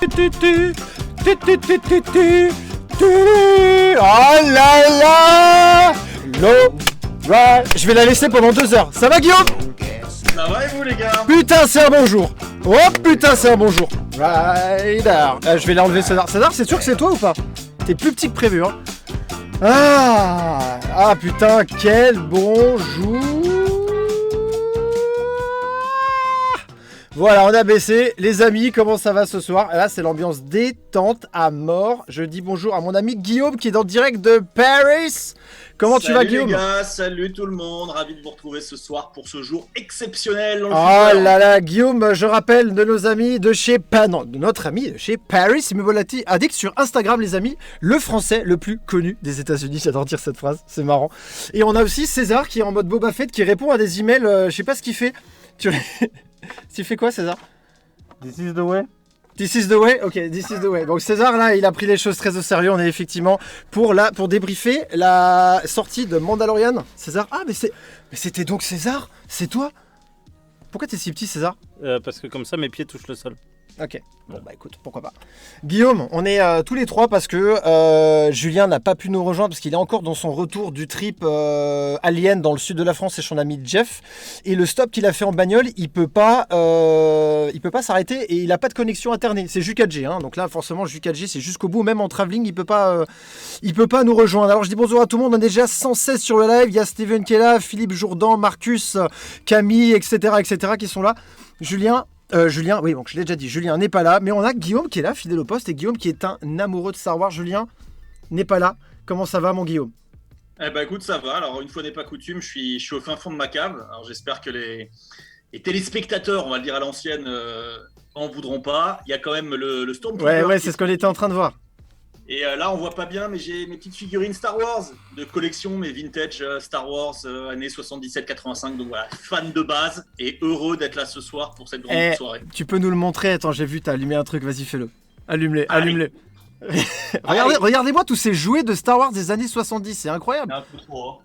Oh là là. Je vais la laisser pendant 2 heures. Ça va, Guillaume? Ça va et vous, les gars? Putain, c'est un bon jour. Oh putain, c'est un bon jour. Rider. Je vais l'enlever, César. César, c'est sûr que c'est toi ou pas? T'es plus petit que prévu, hein. Ah putain, quel bon jour. Voilà, on a baissé. Les amis, comment ça va ce soir? Là, c'est l'ambiance détente à mort. Je dis bonjour à mon ami Guillaume qui est en direct de Paris. Comment tu vas, Guillaume? Salut les gars, salut tout le monde. Ravi de vous retrouver ce soir pour ce jour exceptionnel. Oh là là, Guillaume, je rappelle de nos amis de chez de notre ami de chez Paris Immobility Addict sur Instagram, les amis, le français le plus connu des États-Unis. J'adore dire cette phrase, c'est marrant. Et on a aussi César qui est en mode Boba Fett qui répond à des emails. Je sais pas ce qu'il fait. Tu fais quoi, César? This is the way. This is the way? Ok, this is the way. Donc César, là, il a pris les choses très au sérieux. On est effectivement pour débriefer la sortie de Mandalorian. César? Ah, mais c'était donc César? C'est toi? Pourquoi t'es si petit, César? Parce que comme ça, mes pieds touchent le sol. Ok, bon bah écoute, pourquoi pas. Guillaume, on est tous les trois parce que Julien n'a pas pu nous rejoindre parce qu'il est encore dans son retour du trip Alien dans le sud de la France et son ami Jeff. Et le stop qu'il a fait en bagnole, il peut pas s'arrêter et il a pas de connexion internet. C'est Jus 4G, hein, donc là forcément Jus 4G c'est jusqu'au bout, même en travelling il peut pas nous rejoindre. Alors je dis bonjour à tout le monde, on est déjà 116 sur le live, il y a Steven qui est là, Philippe Jourdan, Marcus, Camille, etc. qui sont là. Julien, oui, donc je l'ai déjà dit, Julien n'est pas là, mais on a Guillaume qui est là, fidèle au poste, et Guillaume qui est un amoureux de Star Wars. Julien n'est pas là. Comment ça va, mon Guillaume? Eh ben écoute, ça va. Alors une fois n'est pas coutume, je suis au fin fond de ma cave. Alors j'espère que les téléspectateurs, on va le dire à l'ancienne, en voudront pas. Il y a quand même le Stormtrooper. Ouais, c'est ce qu'on était en train de voir. Et là, on voit pas bien, mais j'ai mes petites figurines Star Wars de collection, mes vintage Star Wars années 77-85. Donc voilà, fan de base et heureux d'être là ce soir pour cette grande soirée. Tu peux nous le montrer? Attends, j'ai vu, t'as allumé un truc, vas-y, fais-le. Allume-les. Regardez-moi tous ces jouets de Star Wars des années 70, c'est incroyable. Un peu trop, hein.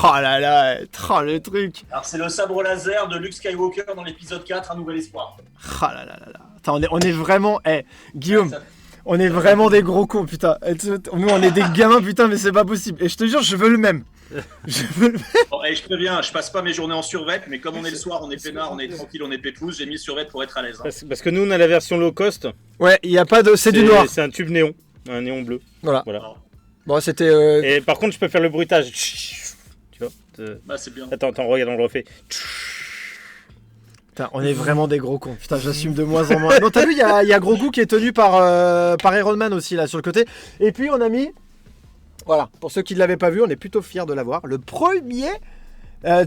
Oh là là, le truc. Alors c'est le sabre laser de Luke Skywalker dans l'épisode 4, Un Nouvel Espoir. Oh là là. Attends, on est vraiment... Guillaume... On est vraiment des gros cons, putain. Nous, on est des gamins, putain, mais c'est pas possible. Et je te jure, je veux le même. Bon, et je préviens, je passe pas mes journées en survêt, mais comme on est le soir, on est peinard, on est tranquille, on est pépouze, j'ai mis le survêt pour être à l'aise. Hein. Parce que nous, on a la version low cost. Ouais, il y a pas de... C'est du noir. C'est un tube néon. Un néon bleu. Voilà. Bon, c'était... Et par contre, je peux faire le bruitage. Tu vois Bah, c'est bien. Attends, regarde, on le refait. Putain, on est vraiment des gros cons. Putain, j'assume de moins en moins. Non, t'as vu, il y a Grogu qui est tenu par Iron Man aussi, là, sur le côté. Et puis, on a mis... Voilà, pour ceux qui ne l'avaient pas vu, on est plutôt fiers de l'avoir. Le premier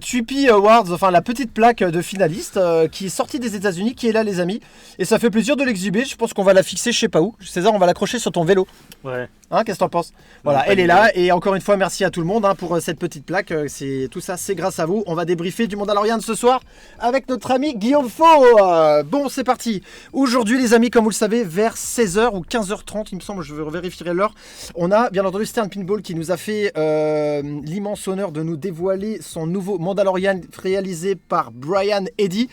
Tupi Awards, enfin la petite plaque de finaliste qui est sortie des États-Unis, qui est là, les amis. Et ça fait plaisir de l'exhiber. Je pense qu'on va la fixer, je sais pas où. César, on va l'accrocher sur ton vélo. Ouais. Hein, qu'est-ce que t'en penses? Voilà, elle est là. Et encore une fois, merci à tout le monde pour cette petite plaque. Tout ça, c'est grâce à vous. On va débriefer du Mandalorian ce soir avec notre ami Guillaume Faux. Bon, c'est parti. Aujourd'hui, les amis, comme vous le savez, vers 16h ou 15h30, il me semble, je vérifierai l'heure, on a bien entendu Stern Pinball qui nous a fait l'immense honneur de nous dévoiler son nouveau Mandalorian réalisé par Brian Eddy.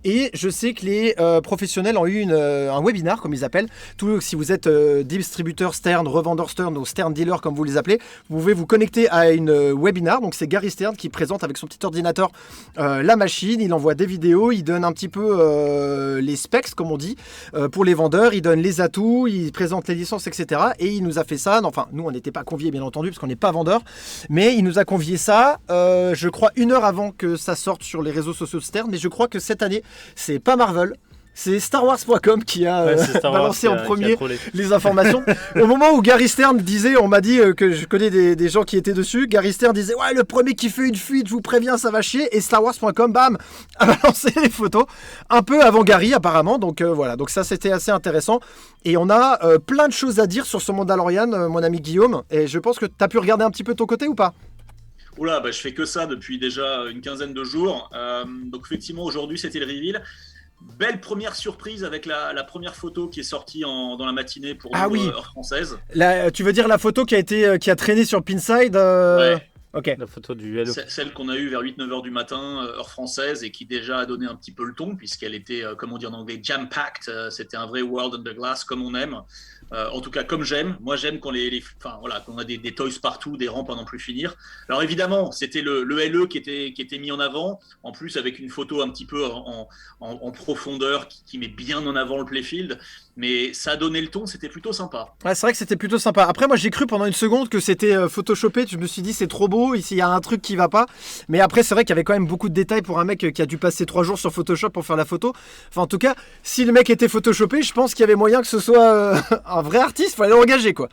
Et je sais que les professionnels ont eu un webinar, comme ils appellent. Si vous êtes distributeur Stern, revendeur Stern ou Stern dealer, comme vous les appelez, vous pouvez vous connecter à une webinar. Donc c'est Gary Stern qui présente avec son petit ordinateur la machine. Il envoie des vidéos, il donne un petit peu les specs, comme on dit, pour les vendeurs. Il donne les atouts, il présente les licences, etc. Et il nous a fait ça. Enfin, nous, on n'était pas conviés, bien entendu, parce qu'on n'est pas vendeur. Mais il nous a convié ça, je crois, 1 heure avant que ça sorte sur les réseaux sociaux de Stern. Mais je crois que cette année, c'est pas Marvel, c'est StarWars.com qui a balancé en premier les informations. Au moment où Gary Stern disait, on m'a dit que je connais des gens qui étaient dessus, Gary Stern disait ouais, le premier qui fait une fuite, je vous préviens, ça va chier. Et StarWars.com, bam, a balancé les photos un peu avant Gary apparemment. Donc voilà, donc ça c'était assez intéressant. Et on a plein de choses à dire sur ce Mandalorian, mon ami Guillaume. Et je pense que tu as pu regarder un petit peu de ton côté ou pas? Oula, je fais que ça depuis déjà une quinzaine de jours. Donc effectivement, aujourd'hui, c'était le reveal. Belle première surprise avec la première photo qui est sortie dans la matinée pour heure française. Tu veux dire la photo qui a traîné sur Pinside Ouais. Ok. La photo du Hello. Celle qu'on a eue vers 8-9 heures du matin, heure française, et qui déjà a donné un petit peu le ton, puisqu'elle était, comme on dit en anglais, jam-packed. C'était un vrai World Under Glass, comme on aime. En tout cas, comme j'aime. Moi, j'aime quand enfin, voilà, quand on a des toys partout, des rampes à n'en plus finir. Alors évidemment, c'était le LE qui était mis en avant, en plus avec une photo un petit peu en profondeur qui met bien en avant le playfield. Mais ça a donné le ton, c'était plutôt sympa. Ouais, c'est vrai que c'était plutôt sympa. Après, moi, j'ai cru pendant une seconde que c'était photoshopé. Je me suis dit, c'est trop beau. Ici, il y a un truc qui va pas. Mais après, c'est vrai qu'il y avait quand même beaucoup de détails pour un mec qui a dû passer 3 jours sur Photoshop pour faire la photo. Enfin, en tout cas, si le mec était photoshopé, je pense qu'il y avait moyen que ce soit un vrai artiste. Fallait l'engager, quoi.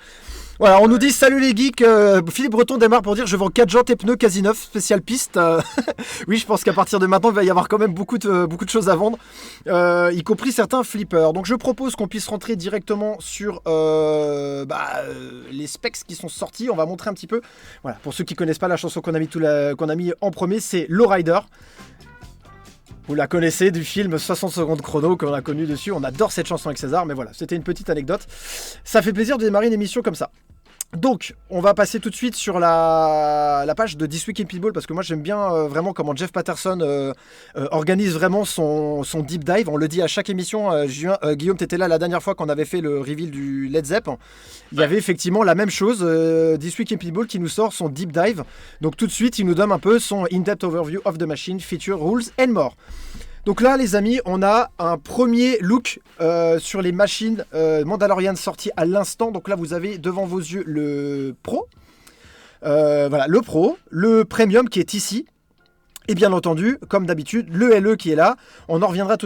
Voilà, on nous dit salut les geeks. Philippe Breton démarre pour dire je vends 4 jantes et pneus quasi neufs, spécial piste. Oui, je pense qu'à partir de maintenant, il va y avoir quand même beaucoup de choses à vendre, y compris certains flippers. Donc je propose qu'on puisse rentrer directement sur les specs qui sont sortis. On va montrer un petit peu. Voilà, pour ceux qui connaissent pas la chanson qu'on a mis en premier, c'est Lowrider. Vous la connaissez du film 60 secondes chrono qu'on a connu dessus. On adore cette chanson avec César, mais voilà, c'était une petite anecdote. Ça fait plaisir de démarrer une émission comme ça. Donc, on va passer tout de suite sur la page de This Week in Pinball, parce que moi j'aime bien vraiment comment Jeff Patterson organise vraiment son deep dive. On le dit à chaque émission. Guillaume, tu étais là la dernière fois qu'on avait fait le reveal du Led Zepp. Il y avait effectivement la même chose, This Week in Pinball qui nous sort son deep dive. Donc tout de suite, il nous donne un peu son in-depth overview of the machine, feature, rules and more. Donc là, les amis, on a un premier look sur les machines Mandalorian sorties à l'instant. Donc là, vous avez devant vos yeux le Pro. Voilà, le Pro, le Premium qui est ici. Et bien entendu, comme d'habitude, le LE qui est là. On reviendra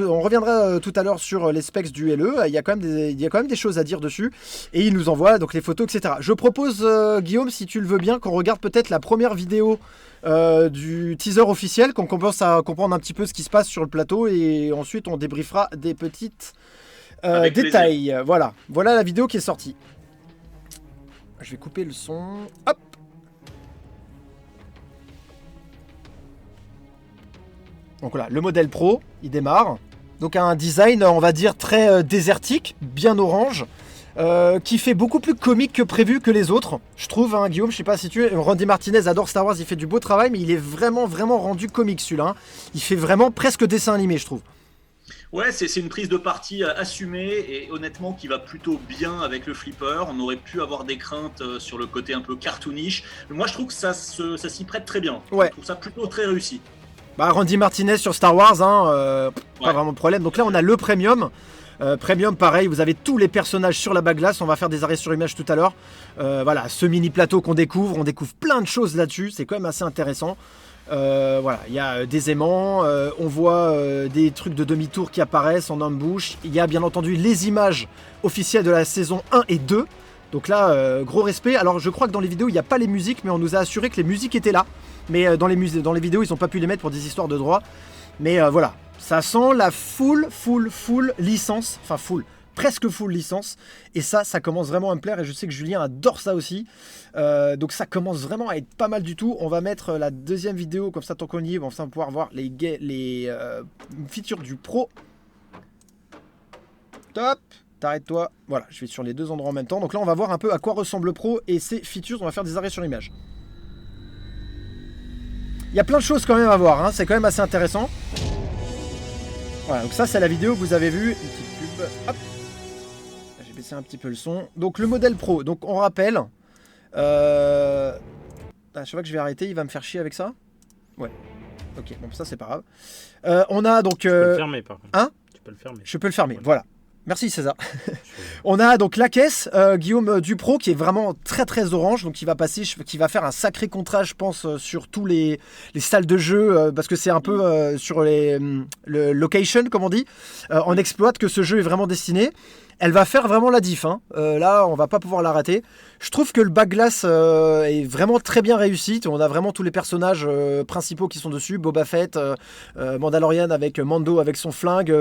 tout à l'heure sur les specs du LE. Il y a quand même des choses à dire dessus. Et il nous envoie donc les photos, etc. Je propose, Guillaume, si tu le veux bien, qu'on regarde peut-être la première vidéo du teaser officiel, qu'on commence à comprendre un petit peu ce qui se passe sur le plateau. Et ensuite, on débriefera des petits détails. Voilà la vidéo qui est sortie. Je vais couper le son. Hop. Donc voilà, le modèle Pro, il démarre. Donc un design, on va dire, très désertique, bien orange, qui fait beaucoup plus comique que prévu que les autres. Je trouve, hein, Guillaume, je sais pas si tu es... Randy Martinez adore Star Wars, il fait du beau travail, mais il est vraiment, vraiment rendu comique celui-là. Hein. Il fait vraiment presque dessin animé, je trouve. Ouais, c'est une prise de parti assumée et honnêtement qui va plutôt bien avec le flipper. On aurait pu avoir des craintes sur le côté un peu cartoonish. Mais moi, je trouve que ça s'y prête très bien. Ouais. Je trouve ça plutôt très réussi. Bah, Randy Martinez sur Star Wars, hein, pas vraiment de problème. Donc là, on a le Premium. Premium, pareil, vous avez tous les personnages sur la baglace. On va faire des arrêts sur image tout à l'heure. Voilà, ce mini plateau qu'on découvre, on découvre plein de choses là-dessus. C'est quand même assez intéressant. Voilà, il y a des aimants, on voit des trucs de demi-tour qui apparaissent en ambush. Il y a bien entendu les images officielles de la saison 1 et 2. Donc là, gros respect. Alors je crois que dans les vidéos, il n'y a pas les musiques, mais on nous a assuré que les musiques étaient là. Mais dans les vidéos, ils n'ont pas pu les mettre pour des histoires de droit. Mais voilà, ça sent la full licence. Enfin presque full licence. Et ça commence vraiment à me plaire. Et je sais que Julien adore ça aussi. Donc ça commence vraiment à être pas mal du tout. On va mettre la deuxième vidéo, comme ça tant qu'on y est, on va pouvoir voir les features du Pro. Top. T'arrêtes-toi. Voilà, je vais sur les deux endroits en même temps. Donc là, on va voir un peu à quoi ressemble le Pro et ses features. On va faire des arrêts sur l'image. Il y a plein de choses quand même à voir. Hein. C'est quand même assez intéressant. Voilà, donc ça, c'est la vidéo que vous avez vue. Une petite pub. Hop. J'ai baissé un petit peu le son. Donc le modèle Pro. Donc on rappelle. Je vois que je vais arrêter. Il va me faire chier avec ça. Ouais. Ok, bon, ça, c'est pas grave. On a donc... Tu peux le fermer, par contre. Hein ? Tu peux le fermer. Je peux le fermer, voilà. Merci César. On a donc la caisse, Guillaume, du Pro qui est vraiment très orange, donc qui va faire un sacré contraste, je pense, sur tous les salles de jeu, parce que c'est un peu sur le location, comme on dit, en exploite que ce jeu est vraiment destiné. Elle va faire vraiment la diff, hein. Là on va pas pouvoir la rater. Je trouve que le backglass est vraiment très bien réussi. On a vraiment tous les personnages principaux qui sont dessus. Boba Fett, Mandalorian avec Mando avec son flingue,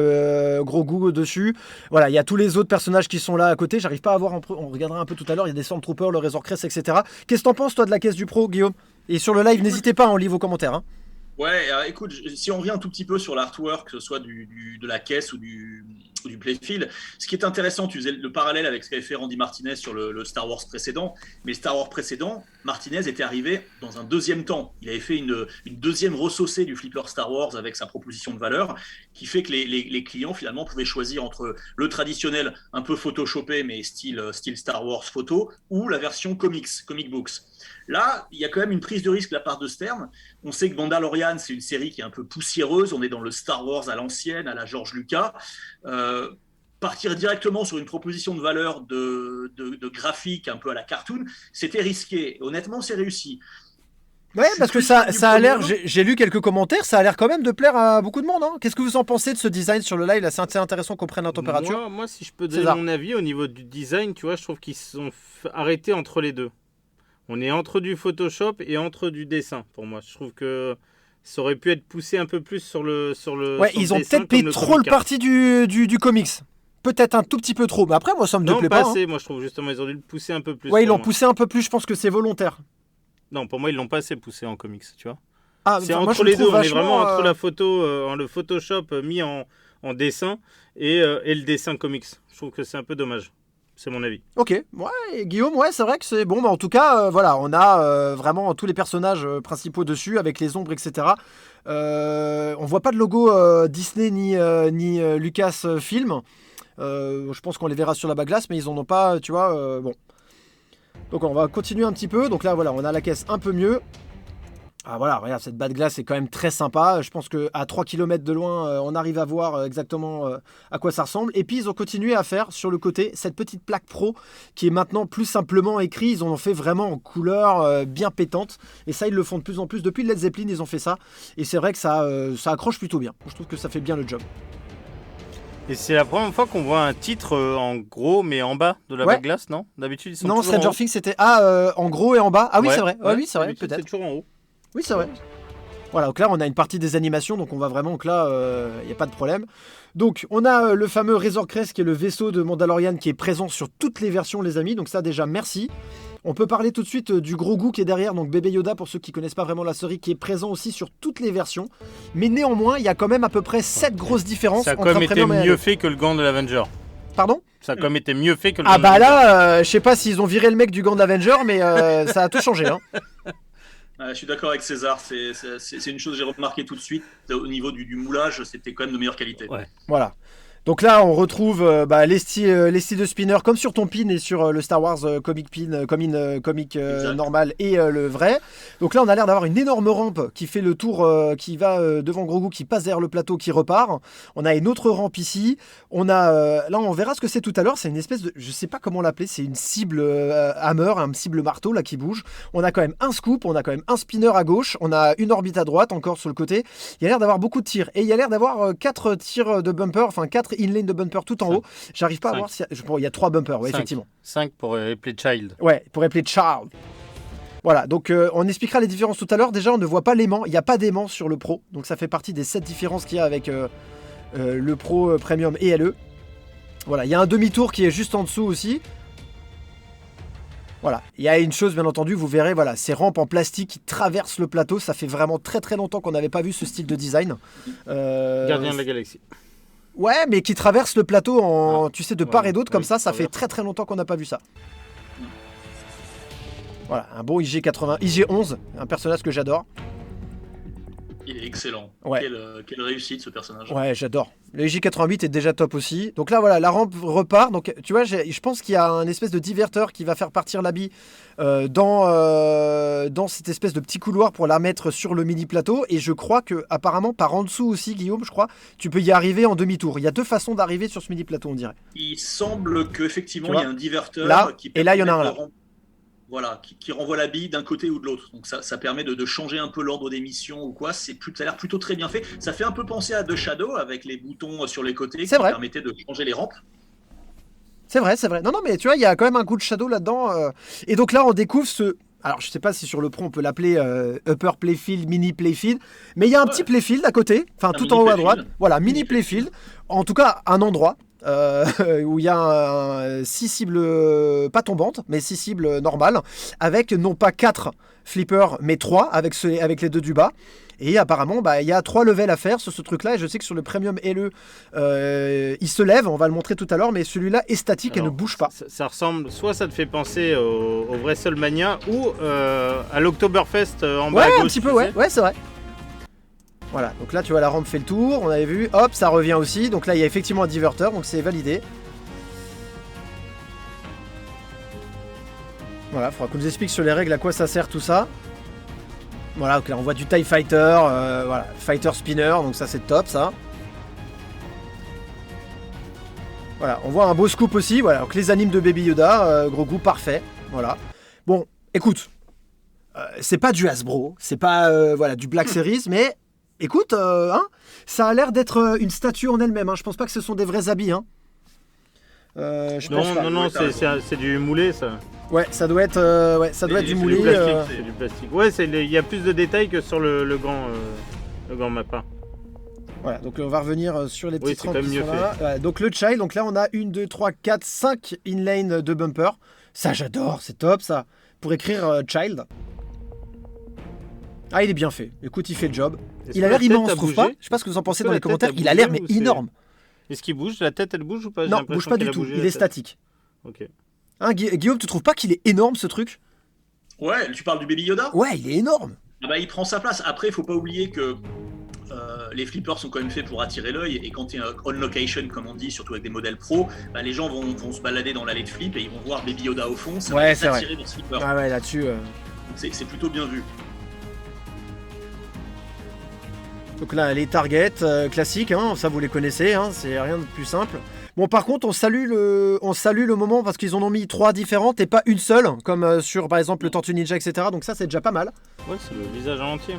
Grogu dessus. Voilà, il y a tous les autres personnages qui sont là à côté. J'arrive pas à voir, on regardera un peu tout à l'heure. Il y a des Stormtroopers, le Razor Crest, etc. Qu'est-ce que t'en penses toi de la caisse du Pro, Guillaume ? Et sur le live, n'hésitez pas à en lire vos commentaires. Hein. Ouais, écoute, si on revient un tout petit peu sur l'artwork, que ce soit de la caisse ou du playfield, ce qui est intéressant, tu faisais le parallèle avec ce qu'avait fait Randy Martinez sur le Star Wars précédent, mais le Star Wars précédent, Martinez était arrivé dans un deuxième temps. Il avait fait une deuxième ressaucée du flipper Star Wars avec sa proposition de valeur, qui fait que les clients finalement pouvaient choisir entre le traditionnel un peu photoshopé, mais style Star Wars photo, ou la version comic books. Là, il y a quand même une prise de risque de la part de Stern. On sait que Mandalorian, c'est une série qui est un peu poussiéreuse. On est dans le Star Wars à l'ancienne, à la George Lucas. Partir directement sur une proposition de valeur de graphique un peu à la cartoon, c'était risqué. Honnêtement, c'est réussi. Ouais, parce que ça a l'air, j'ai lu quelques commentaires, ça a l'air quand même de plaire à beaucoup de monde. Hein. Qu'est-ce que vous en pensez de ce design sur le live? Là, c'est intéressant qu'on prenne la température. Moi, si je peux donner mon avis au niveau du design, tu vois, je trouve qu'ils se sont arrêtés entre les deux. On est entre du Photoshop et entre du dessin, pour moi. Je trouve que ça aurait pu être poussé un peu plus sur le Ouais, sur ils le ont dessin, peut-être pris trop le parti du comics. Peut-être un tout petit peu trop. Mais après, moi, ça me plaît pas. Non, pas assez. Hein. Moi, je trouve justement, ils ont dû le pousser un peu plus. Ouais, ils l'ont poussé un peu plus. Je pense que c'est volontaire. Non, pour moi, ils l'ont pas assez poussé en comics, tu vois. Ah, c'est moi, entre les deux. On est vachement, vraiment entre la photo, le Photoshop mis en dessin et le dessin comics. Je trouve que c'est un peu dommage. C'est mon avis. Ok, ouais, Guillaume, ouais, c'est vrai que c'est bon, mais en tout cas, voilà, on a vraiment tous les personnages principaux dessus, avec les ombres, etc. On voit pas de logo Disney ni Lucasfilm. Je pense qu'on les verra sur la baglace, mais ils en ont pas, tu vois, bon. Donc on va continuer un petit peu. Donc là, voilà, on a la caisse un peu mieux. Ah voilà, regarde, cette bas de glace est quand même très sympa. Je pense qu'à 3 km de loin, on arrive à voir exactement à quoi ça ressemble. Et puis ils ont continué à faire sur le côté cette petite plaque pro qui est maintenant plus simplement écrite. Ils en ont fait vraiment en couleur bien pétante. Et ça, ils le font de plus en plus. Depuis Led Zeppelin, ils ont fait ça. Et c'est vrai que ça accroche plutôt bien. Je trouve que ça fait bien le job. Et c'est la première fois qu'on voit un titre en gros mais en bas de la bague glace, non? D'habitude ils sont toujours Stranger Things c'était en gros et en bas. Ah oui, c'est vrai. Oui, c'est vrai, peut-être. C'est toujours en haut. Oui, c'est vrai. Voilà, donc là, on a une partie des animations, donc on va vraiment que là, il n'y a pas de problème. Donc, on a le fameux Razor Crest, qui est le vaisseau de Mandalorian, qui est présent sur toutes les versions, les amis. Donc ça, déjà, merci. On peut parler tout de suite du gros goût qui est derrière, donc bébé Yoda, pour ceux qui ne connaissent pas vraiment la série, qui est présent aussi sur toutes les versions. Mais néanmoins, il y a quand même à peu près 7 grosses différences. Ça a quand même été mieux fait que le gant de l'Avenger. Pardon? Ça a quand même été mieux fait que le gant de l'Avenger. Ah bah là, je sais pas s'ils ont viré le mec du gant de l'Avenger, mais ça a tout changé, hein. Je suis d'accord avec César, c'est une chose que j'ai remarqué tout de suite. Au niveau du moulage, c'était quand même de meilleure qualité. Ouais. Voilà. Donc là, on retrouve les styles de spinner comme sur ton pin et sur le Star Wars comic pin, comic normal et le vrai. Donc là, on a l'air d'avoir une énorme rampe qui fait le tour, qui va devant Grogu, qui passe derrière le plateau, qui repart. On a une autre rampe ici. On a là, on verra ce que c'est tout à l'heure. C'est une espèce de, je sais pas comment l'appeler. C'est une cible hammer, un cible marteau là qui bouge. On a quand même un scoop, on a quand même un spinner à gauche, on a une orbite à droite encore sur le côté. Il y a l'air d'avoir beaucoup de tirs et il y a l'air d'avoir 4 tirs de bumper, enfin 4 inlane de bumper tout en haut. J'arrive pas à voir si il y a 3 bumpers, ouais, effectivement. 5 pour Ripley Child. Ouais, pour Ripley Child. Voilà, donc on expliquera les différences tout à l'heure. Déjà, on ne voit pas l'aimant, il n'y a pas d'aimant sur le Pro. Donc ça fait partie des 7 différences qu'il y a avec le Pro Premium et LE. Voilà, il y a un demi-tour qui est juste en dessous aussi. Voilà, il y a une chose bien entendu, vous verrez, voilà, ces rampes en plastique qui traversent le plateau. Ça fait vraiment très très longtemps qu'on n'avait pas vu ce style de design. Gardien de la Galaxie. Ouais, mais qui traverse le plateau en, tu sais, de part et d'autre comme ça fait très très longtemps qu'on n'a pas vu ça. Voilà, un bon IG11, un personnage que j'adore. Il est excellent. Ouais. Quelle réussite ce personnage. Ouais, j'adore. Le IG88 est déjà top aussi. Donc là, voilà, la rampe repart. Donc tu vois, je pense qu'il y a un espèce de diverteur qui va faire partir l'habit dans cette espèce de petit couloir pour la mettre sur le mini plateau. Et je crois que apparemment par en dessous aussi, Guillaume, je crois, tu peux y arriver en demi-tour. Il y a 2 façons d'arriver sur ce mini plateau, on dirait. Il semble qu'effectivement il y a un diverteur là, et là il y en a un là. Voilà, qui renvoie la bille d'un côté ou de l'autre. Donc ça permet de changer un peu l'ordre des missions ou quoi. Ça a l'air plutôt très bien fait. Ça fait un peu penser à The Shadow avec les boutons sur les côtés qui permettaient de changer les rampes. C'est vrai. Non, mais tu vois, il y a quand même un coup de Shadow là-dedans. Et donc là, on découvre ce... Alors, je sais pas si sur le Pro, on peut l'appeler Upper Playfield, Mini Playfield. Mais il y a un petit Playfield à côté, enfin tout en haut à droite. Voilà, Mini Playfield. En tout cas, un endroit. où il y a 6 cibles pas tombantes, mais 6 cibles normales, avec non pas 4 flippers, mais 3 avec les 2 du bas. Et apparemment, il y a 3 levels à faire sur ce truc-là. Et je sais que sur le Premium LE, il se lève, on va le montrer tout à l'heure, mais celui-là est statique et ne bouge pas. Ça ressemble, soit ça te fait penser au WrestleMania ou à l'Oktoberfest en bas à gauche. Ouais, un petit peu, ouais, c'est vrai. Voilà, donc là tu vois la rampe fait le tour, on avait vu, hop, ça revient aussi. Donc là il y a effectivement un diverteur, donc c'est validé. Voilà, il faudra qu'on nous explique sur les règles à quoi ça sert tout ça. Voilà, donc là on voit du TIE Fighter, voilà, Fighter Spinner, donc ça c'est top ça. Voilà, on voit un beau scoop aussi, voilà, donc les animes de Baby Yoda, gros goût parfait, voilà. Bon, écoute, c'est pas du Hasbro, c'est pas voilà, du Black Series, mais écoute, ça a l'air d'être une statue en elle-même, hein. Je pense pas que ce sont des vrais habits, hein. Non, c'est du moulé ça. Ouais, ça doit être du moulé. C'est du plastique. Ouais, il y a plus de détails que sur le grand mappa. Voilà, donc on va revenir sur les petites rampes qui sont là. Fait. Donc le child, donc là on a 1, 2, 3, 4, 5 inlane de bumper. Ça j'adore, c'est top ça. Pour écrire child. Ah, il est bien fait. Écoute, il fait le job. Il a l'air immense, je trouve pas. Je sais pas ce que vous en pensez dans les commentaires. Il a l'air mais énorme. Est-ce qu'il bouge? La tête elle bouge ou pas? Non, bouge pas du tout. Il est statique. Ok. Hein, Guillaume, tu trouves pas qu'il est énorme ce truc? Ouais, tu parles du Baby Yoda? Ouais, il est énorme. Il prend sa place. Après, il faut pas oublier que les flippers sont quand même faits pour attirer l'œil, et quand tu es on location, comme on dit, surtout avec des modèles pro, les gens vont se balader dans l'allée de flip et ils vont voir Baby Yoda au fond, ça va s'attirer dans ce flipper. Ah ouais, là-dessus. C'est plutôt bien vu. Donc là, les targets classiques, hein, ça vous les connaissez, hein, c'est rien de plus simple. Bon, par contre, on salue le moment parce qu'ils en ont mis 3 différentes et pas une seule, comme sur par exemple le Tortue Ninja, etc. Donc ça, c'est déjà pas mal. Ouais, c'est le visage en entier.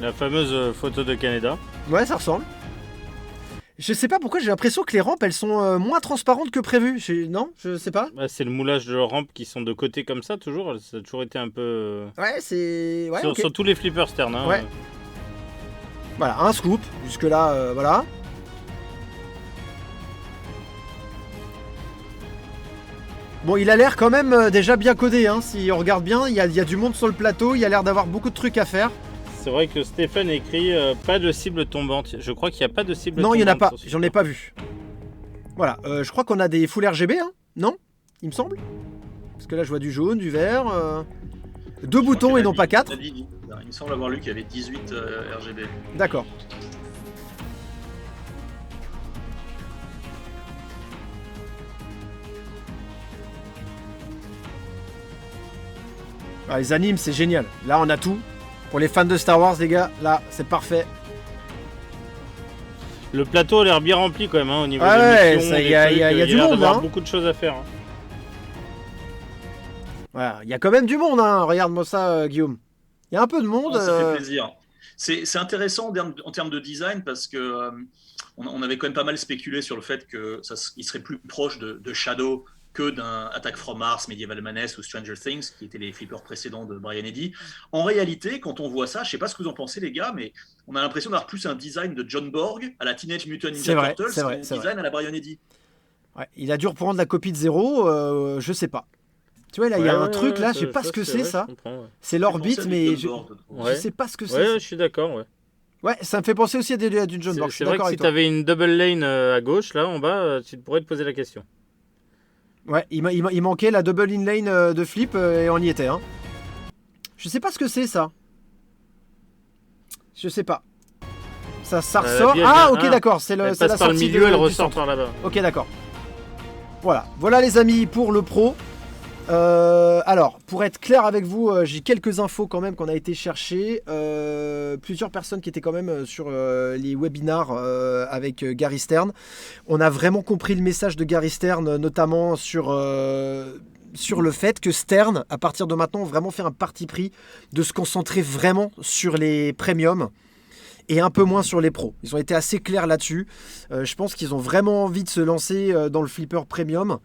La fameuse photo de Canada. Ouais, ça ressemble. Je sais pas pourquoi j'ai l'impression que les rampes elles sont moins transparentes que prévu. Non, je sais pas. C'est le moulage de rampes qui sont de côté comme ça, toujours. Ça a toujours été un peu. Ouais, c'est. Ouais, sur tous les flippers Stern. Hein, ouais. Voilà, un scoop. Jusque-là, voilà. Bon, il a l'air quand même déjà bien codé. Hein. Si on regarde bien, il y a du monde sur le plateau. Il y a l'air d'avoir beaucoup de trucs à faire. C'est vrai que Stéphane écrit pas de cible tombante. Je crois qu'il n'y a pas de cible tombante. Non, il n'y en a pas. J'en ai pas vu. Voilà. Je crois qu'on a des full RGB, hein. Non? Il me semble. Parce que là, je vois du jaune, du vert. 2 boutons et non pas 4. Il me semble avoir lu qu'il y avait 18 RGB. D'accord. Ah, les animes, c'est génial. Là, on a tout. Pour les fans de Star Wars, les gars, là, c'est parfait. Le plateau a l'air bien rempli quand même, hein, au niveau des missions. Il y a du monde, hein. Beaucoup de choses à faire. Hein. Voilà, il y a quand même du monde, hein. Regarde-moi ça, Guillaume. Il y a un peu de monde. Ça fait plaisir. C'est intéressant en termes de design parce que on avait quand même pas mal spéculé sur le fait qu'il serait plus proche de Shadow que d'un Attack from Mars, Medieval Maness ou Stranger Things, qui étaient les flippers précédents de Brian Eddy. En réalité, quand on voit ça, je sais pas ce que vous en pensez les gars, mais on a l'impression d'avoir plus un design de John Borg à la Teenage Mutant Ninja Turtles qu'un design à la Brian Eddy. Ouais, il a dû reprendre la copie de Zero, je sais pas. Tu vois, là, il y a un truc, là, je sais pas ce que c'est, ça. C'est l'orbite, mais je sais pas ce que c'est. Ouais, je suis d'accord, ouais. Ouais, ça me fait penser aussi à du John Borg. C'est vrai que si tu avais une double lane à gauche, là, en bas, tu pourrais te poser la question. Ouais, il manquait la double inlane de flip et on y était. Hein. Je sais pas ce que c'est ça. Je sais pas. Ça ressort. Ok, d'accord. C'est la sortie par le milieu, elle ressort par là-bas. Ok, d'accord. Voilà les amis pour le pro. Alors, pour être clair avec vous, j'ai quelques infos quand même qu'on a été chercher. Plusieurs personnes qui étaient quand même sur les webinars avec Gary Stern. On a vraiment compris le message de Gary Stern, notamment sur le fait que Stern, à partir de maintenant, vraiment fait un parti pris de se concentrer vraiment sur les premiums et un peu moins sur les pros. Ils ont été assez clairs là-dessus. Je pense qu'ils ont vraiment envie de se lancer dans le flipper premium.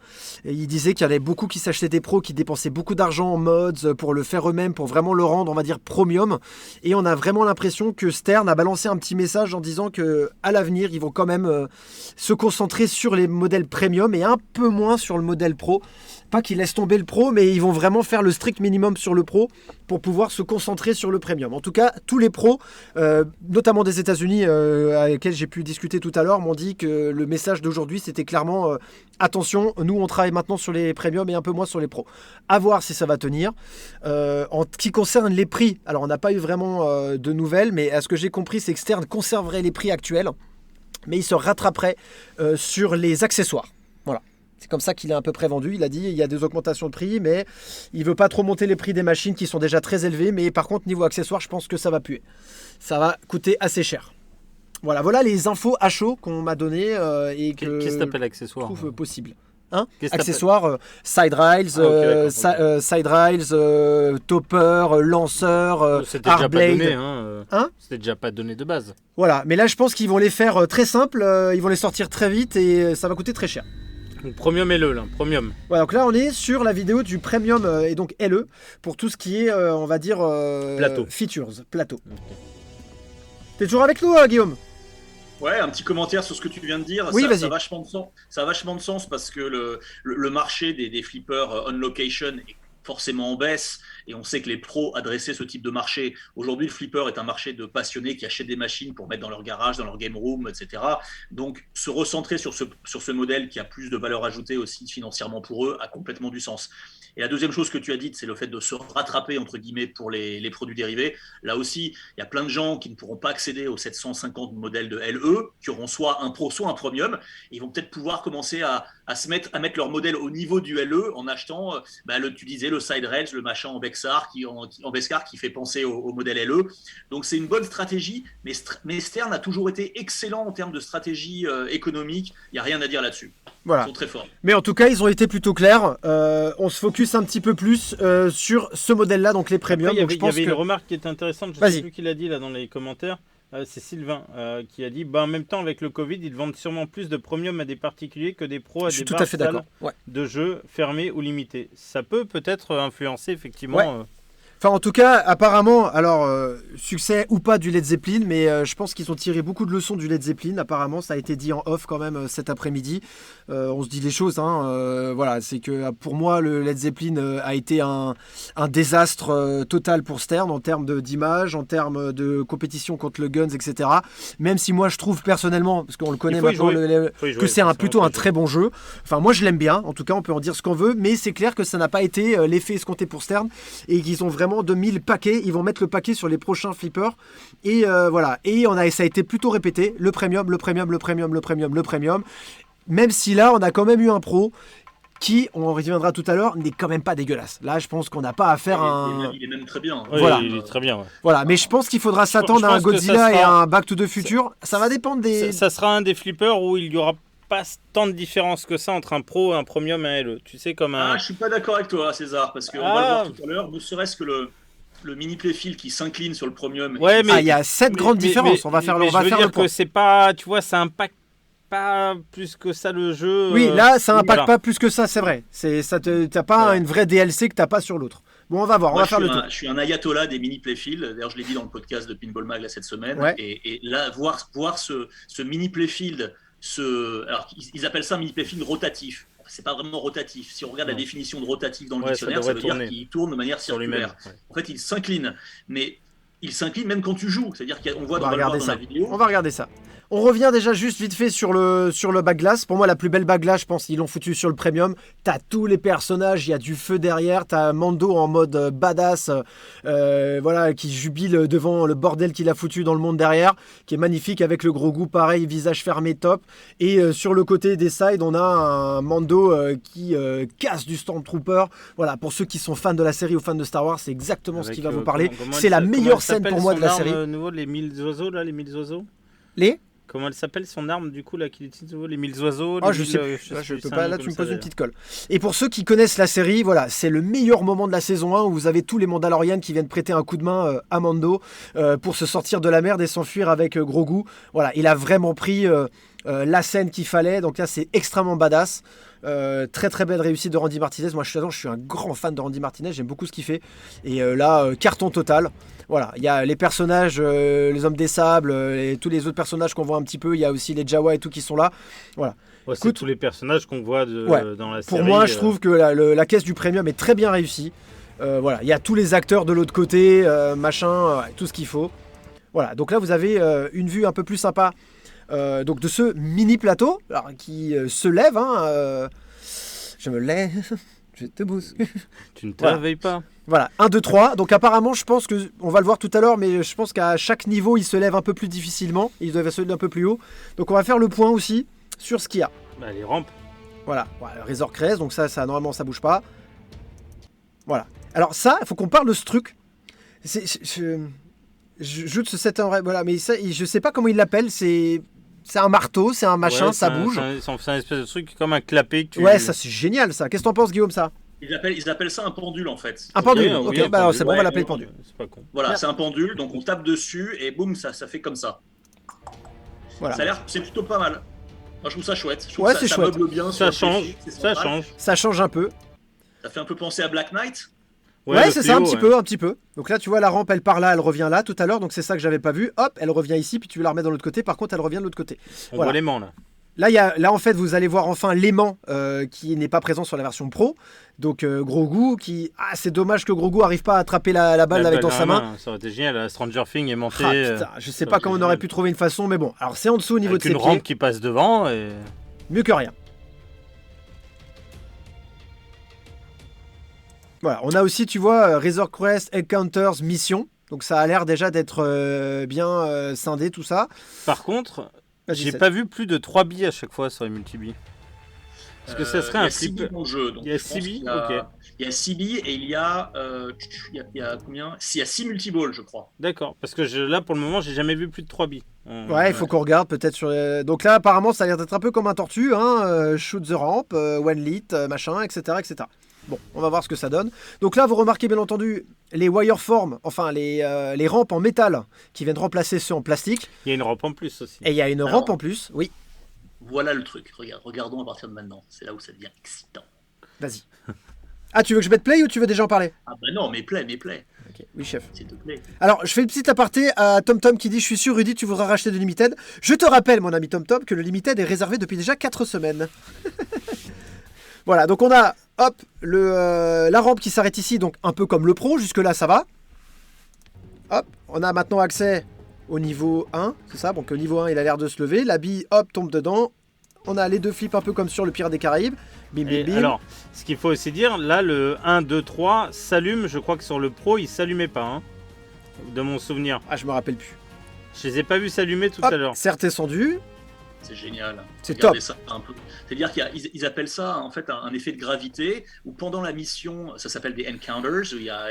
Et ils disaient qu'il y en avait beaucoup qui s'achetaient des pros, qui dépensaient beaucoup d'argent en mods pour le faire eux-mêmes, pour vraiment le rendre, on va dire, premium. Et on a vraiment l'impression que Stern a balancé un petit message en disant qu'à l'avenir, ils vont quand même se concentrer sur les modèles premium et un peu moins sur le modèle pro. Pas qu'ils laissent tomber le pro, mais ils vont vraiment faire le strict minimum sur le pro pour pouvoir se concentrer sur le premium. En tout cas, tous les pros, notamment des États-Unis avec lesquels j'ai pu discuter tout à l'heure, m'ont dit que le message d'aujourd'hui, c'était clairement attention, nous on travaille maintenant sur les premiums et un peu moins sur les pros. À voir si ça va tenir. En ce qui concerne les prix, alors on n'a pas eu vraiment de nouvelles, mais à ce que j'ai compris, c'est que Stern conserverait les prix actuels, mais il se rattraperait sur les accessoires. Voilà. C'est comme ça qu'il est à peu près vendu. Il a dit il y a des augmentations de prix, mais il ne veut pas trop monter les prix des machines qui sont déjà très élevés. Mais par contre, niveau accessoires, je pense que ça va puer. Ça va coûter assez cher. Voilà les infos à chaud qu'on m'a données et que Qu'est-ce que t'appelles accessoires? je trouve possible. Accessoires, side rails, side rails, topper, lanceur, c'était déjà pas hardblade. donné, c'était déjà pas donné de base. Voilà, mais là je pense qu'ils vont les faire très simples, ils vont les sortir très vite et ça va coûter très cher. Donc premium LE là, premium. Voilà, donc là on est sur la vidéo du premium et donc LE pour tout ce qui est, on va dire, plateau. Features, plateau. Okay. T'es toujours avec nous, Guillaume? Ouais, un petit commentaire sur ce que tu viens de dire. Oui, vas-y. Ça a vachement de sens parce que le marché des flippers on location est forcément en baisse et on sait que les pros adressaient ce type de marché. Aujourd'hui, le flipper est un marché de passionnés qui achètent des machines pour mettre dans leur garage, dans leur game room, etc. Donc, se recentrer sur ce modèle qui a plus de valeur ajoutée aussi financièrement pour eux a complètement du sens. Et la deuxième chose que tu as dite, c'est le fait de se rattraper, entre guillemets, pour les produits dérivés. Là aussi, il y a plein de gens qui ne pourront pas accéder aux 750 modèles de LE, qui auront soit un pro, soit un premium. Et ils vont peut-être pouvoir commencer à mettre leur modèle au niveau du LE en achetant, tu disais, le side rails, le machin en Bexar, en Beskar, qui fait penser au modèle LE. Donc, c'est une bonne stratégie, mais Stern a toujours été excellent en termes de stratégie économique. Il n'y a rien à dire là-dessus. Voilà. Ils sont très forts. Mais en tout cas, ils ont été plutôt clairs. On se focus un petit peu plus sur ce modèle-là, donc les premiums. Après, il y avait une remarque qui est intéressante, je ne sais plus qui l'a dit là dans les commentaires. C'est Sylvain qui a dit en même temps, avec le Covid, ils vendent sûrement plus de premium à des particuliers que des pros à des bars salles de jeux fermés ou limités. Ça peut-être influencer effectivement. Ouais. Enfin, en tout cas, apparemment, alors, succès ou pas du Led Zeppelin, mais je pense qu'ils ont tiré beaucoup de leçons du Led Zeppelin. Apparemment, ça a été dit en off quand même cet après-midi. On se dit les choses, voilà, c'est que pour moi, le Led Zeppelin a été un désastre total pour Stern en termes d'image, en termes de compétition contre le Guns, etc. Même si moi, je trouve personnellement, parce qu'on le connaît maintenant, que c'est plutôt un très bon jeu. Enfin, moi, je l'aime bien. En tout cas, on peut en dire ce qu'on veut, mais c'est clair que ça n'a pas été l'effet escompté pour Stern et qu'ils ont vraiment mis le paquet, ils vont mettre le paquet sur les prochains flippers et voilà, et ça a été plutôt répété, le premium, même si là on a quand même eu un pro qui, on reviendra tout à l'heure, n'est quand même pas dégueulasse. Là je pense qu'on n'a pas à faire il est même très bien. Voilà. Il est très bien. Ouais. Voilà, mais je pense qu'il faudra s'attendre à un Godzilla et à un Back to the Future. Ça va dépendre des... Ça sera un des flippers où il y aura pas tant de différence que ça entre un pro, un premium et un LE. Tu sais, comme un... je suis pas d'accord avec toi, César, parce qu'on va le voir tout à l'heure, ne serait-ce que le mini playfield qui s'incline sur le premium. Ouais, mais il y a 7 grandes différences. On va faire le point. C'est pas, tu vois, ça impacte pas plus que ça le jeu. Oui, là, ça impacte pas plus que ça, c'est vrai. T'as pas une vraie DLC que t'as pas sur l'autre. Bon, on va voir, on va faire le tour. Je suis un ayatollah des mini playfield. D'ailleurs, je l'ai dit dans le podcast de Pinball Mag là, cette semaine. Ouais. Et là, voir ce mini playfield. Alors, ils appellent ça un mini playfield rotatif. C'est pas vraiment rotatif. Si on regarde la définition de rotatif dans le dictionnaire, ça veut dire qu'il tourne de manière circulaire. En fait, il s'incline. Mais il s'incline même quand tu joues. C'est-à-dire qu'on voit dans la vidéo. On va regarder ça. On revient déjà juste vite fait sur le backglass. Pour moi, la plus belle backglass, je pense qu'ils l'ont foutu sur le premium. T'as tous les personnages, il y a du feu derrière. T'as Mando en mode badass, voilà, qui jubile devant le bordel qu'il a foutu dans le monde derrière, qui est magnifique avec le gros goût, pareil, visage fermé, top. Et sur le côté des sides, on a un Mando qui casse du Stormtrooper. Voilà, pour ceux qui sont fans de la série ou fans de Star Wars, c'est exactement ce qui va vous parler. C'est la meilleure scène pour moi de la série. Nouveau, les 1000 oiseaux, là, les 1000 oiseaux. Comment elle s'appelle son arme du coup là qu'il utilise, les 1000 oiseaux? Ah, je sais plus. Je peux pas. Là, tu me poses une petite colle. Et pour ceux qui connaissent la série, voilà, c'est le meilleur moment de la saison 1 où vous avez tous les Mandalorians qui viennent prêter un coup de main à Mando pour se sortir de la merde et s'enfuir avec Grogu. Voilà, il a vraiment pris la scène qu'il fallait. Donc là, c'est extrêmement badass. Très très belle réussite de Randy Martinez. Moi, je suis un grand fan de Randy Martinez. J'aime beaucoup ce qu'il fait. Et là, carton total. Voilà, il y a les personnages, les hommes des sables, et tous les autres personnages qu'on voit un petit peu. Il y a aussi les Jawa et tout qui sont là. Voilà. Ouais, c'est tous les personnages qu'on voit dans la série. Pour moi, je trouve que la caisse du premium est très bien réussie. Voilà, il y a tous les acteurs de l'autre côté, tout ce qu'il faut. Voilà, donc là, vous avez une vue un peu plus sympa. Donc de ce mini plateau alors, qui se lève. Je me lève. Je te bouge. Tu ne te réveilles pas. Voilà, 1, 2, 3. Donc apparemment, je pense que, on va le voir tout à l'heure, mais je pense qu'à chaque niveau, il se lève un peu plus difficilement. Il doit se lever un peu plus haut. Donc on va faire le point aussi sur ce qu'il y a. Bah, les rampes. Voilà, Razor Crest, donc ça normalement, ça bouge pas. Voilà. Alors ça, il faut qu'on parle de ce truc. Je joute ce set en vrai, voilà, mais ça, je sais pas comment il l'appelle. C'est un marteau, c'est un machin, ça bouge. C'est un espèce de truc comme un clapet. Ouais, ça c'est génial ça. Qu'est-ce que t'en penses, Guillaume, ça? Ils appellent ça un pendule en fait. Un pendule, ok, ok, bah c'est bon, on va l'appeler pendule. C'est pas con. Voilà, c'est un pendule, donc on tape dessus et boum, ça fait comme ça. Voilà. Ça a l'air, c'est plutôt pas mal. Moi je trouve ça chouette. Je trouve ouais, ça, c'est ça chouette. meuble bien. Ça change, ça change. Ça change un peu. Ça fait un peu penser à Black Knight. Ouais, c'est ça, un petit peu. Donc là, tu vois, la rampe, elle part là, elle revient là tout à l'heure. Donc c'est ça que j'avais pas vu. Hop, elle revient ici, puis tu veux la remettre de l'autre côté. Par contre, elle revient de l'autre côté. On voit l'aimant là. Là, en fait, vous allez voir enfin l'aimant qui n'est pas présent sur la version pro. Donc Grogu qui... Ah, c'est dommage que Grogu arrive pas à attraper la balle avec dans sa main. Ça aurait été génial. Stranger Things est monté. Putain, je sais pas comment on aurait pu trouver une façon, mais bon. Alors c'est en dessous au niveau de ses pieds. Une rampe qui passe devant. Et... Mieux que rien. Voilà, on a aussi, tu vois, Razor Crest Encounters Mission. Donc ça a l'air déjà d'être bien scindé tout ça. Par contre, j'ai pas vu plus de 3 billes à chaque fois sur les multi-billes. Est-ce que ça serait un flip dans le jeu, donc il y a 6 billes, ok. Il y a 6 billes et il y a combien? Il y a 6 multi-balls, je crois. D'accord, parce que là pour le moment, j'ai jamais vu plus de 3 billes. Ouais, il faut qu'on regarde peut-être sur les... Donc là, apparemment, ça a l'air d'être un peu comme un tortue, shoot the ramp, one lit, machin, etc., etc. Bon, on va voir ce que ça donne. Donc là, vous remarquez bien entendu les wireforms, enfin les rampes en métal qui viennent remplacer ceux en plastique. Il y a une rampe en plus aussi. Et il y a une rampe en plus, oui. Voilà le truc, regardons à partir de maintenant. C'est là où ça devient excitant. Vas-y. Ah, tu veux que je mette play ou tu veux déjà en parler? Ah bah non, mais play. Okay. Oui, chef. S'il te plaît. Alors, je fais une petite aparté à TomTom qui dit « Je suis sûr, Rudy, tu voudras racheter de Limited. » Je te rappelle, mon ami TomTom, que le Limited est réservé depuis déjà 4 semaines. Voilà, donc on a, hop, la rampe qui s'arrête ici, donc un peu comme le Pro, jusque-là, ça va. Hop, on a maintenant accès au niveau 1, c'est ça, donc au niveau 1, il a l'air de se lever. La bille, hop, tombe dedans. On a les deux flips un peu comme sur le Pirate des Caraïbes. Bim, bim, bim. Alors, ce qu'il faut aussi dire, là, le 1, 2, 3 s'allume. Je crois que sur le Pro, il s'allumait pas, hein, de mon souvenir. Ah, je me rappelle plus. Je les ai pas vus s'allumer tout hop, à l'heure. Certes descendu. C'est génial. C'est top. C'est-à-dire qu'ils appellent ça en fait un effet de gravité où pendant la mission, ça s'appelle des encounters, où il y a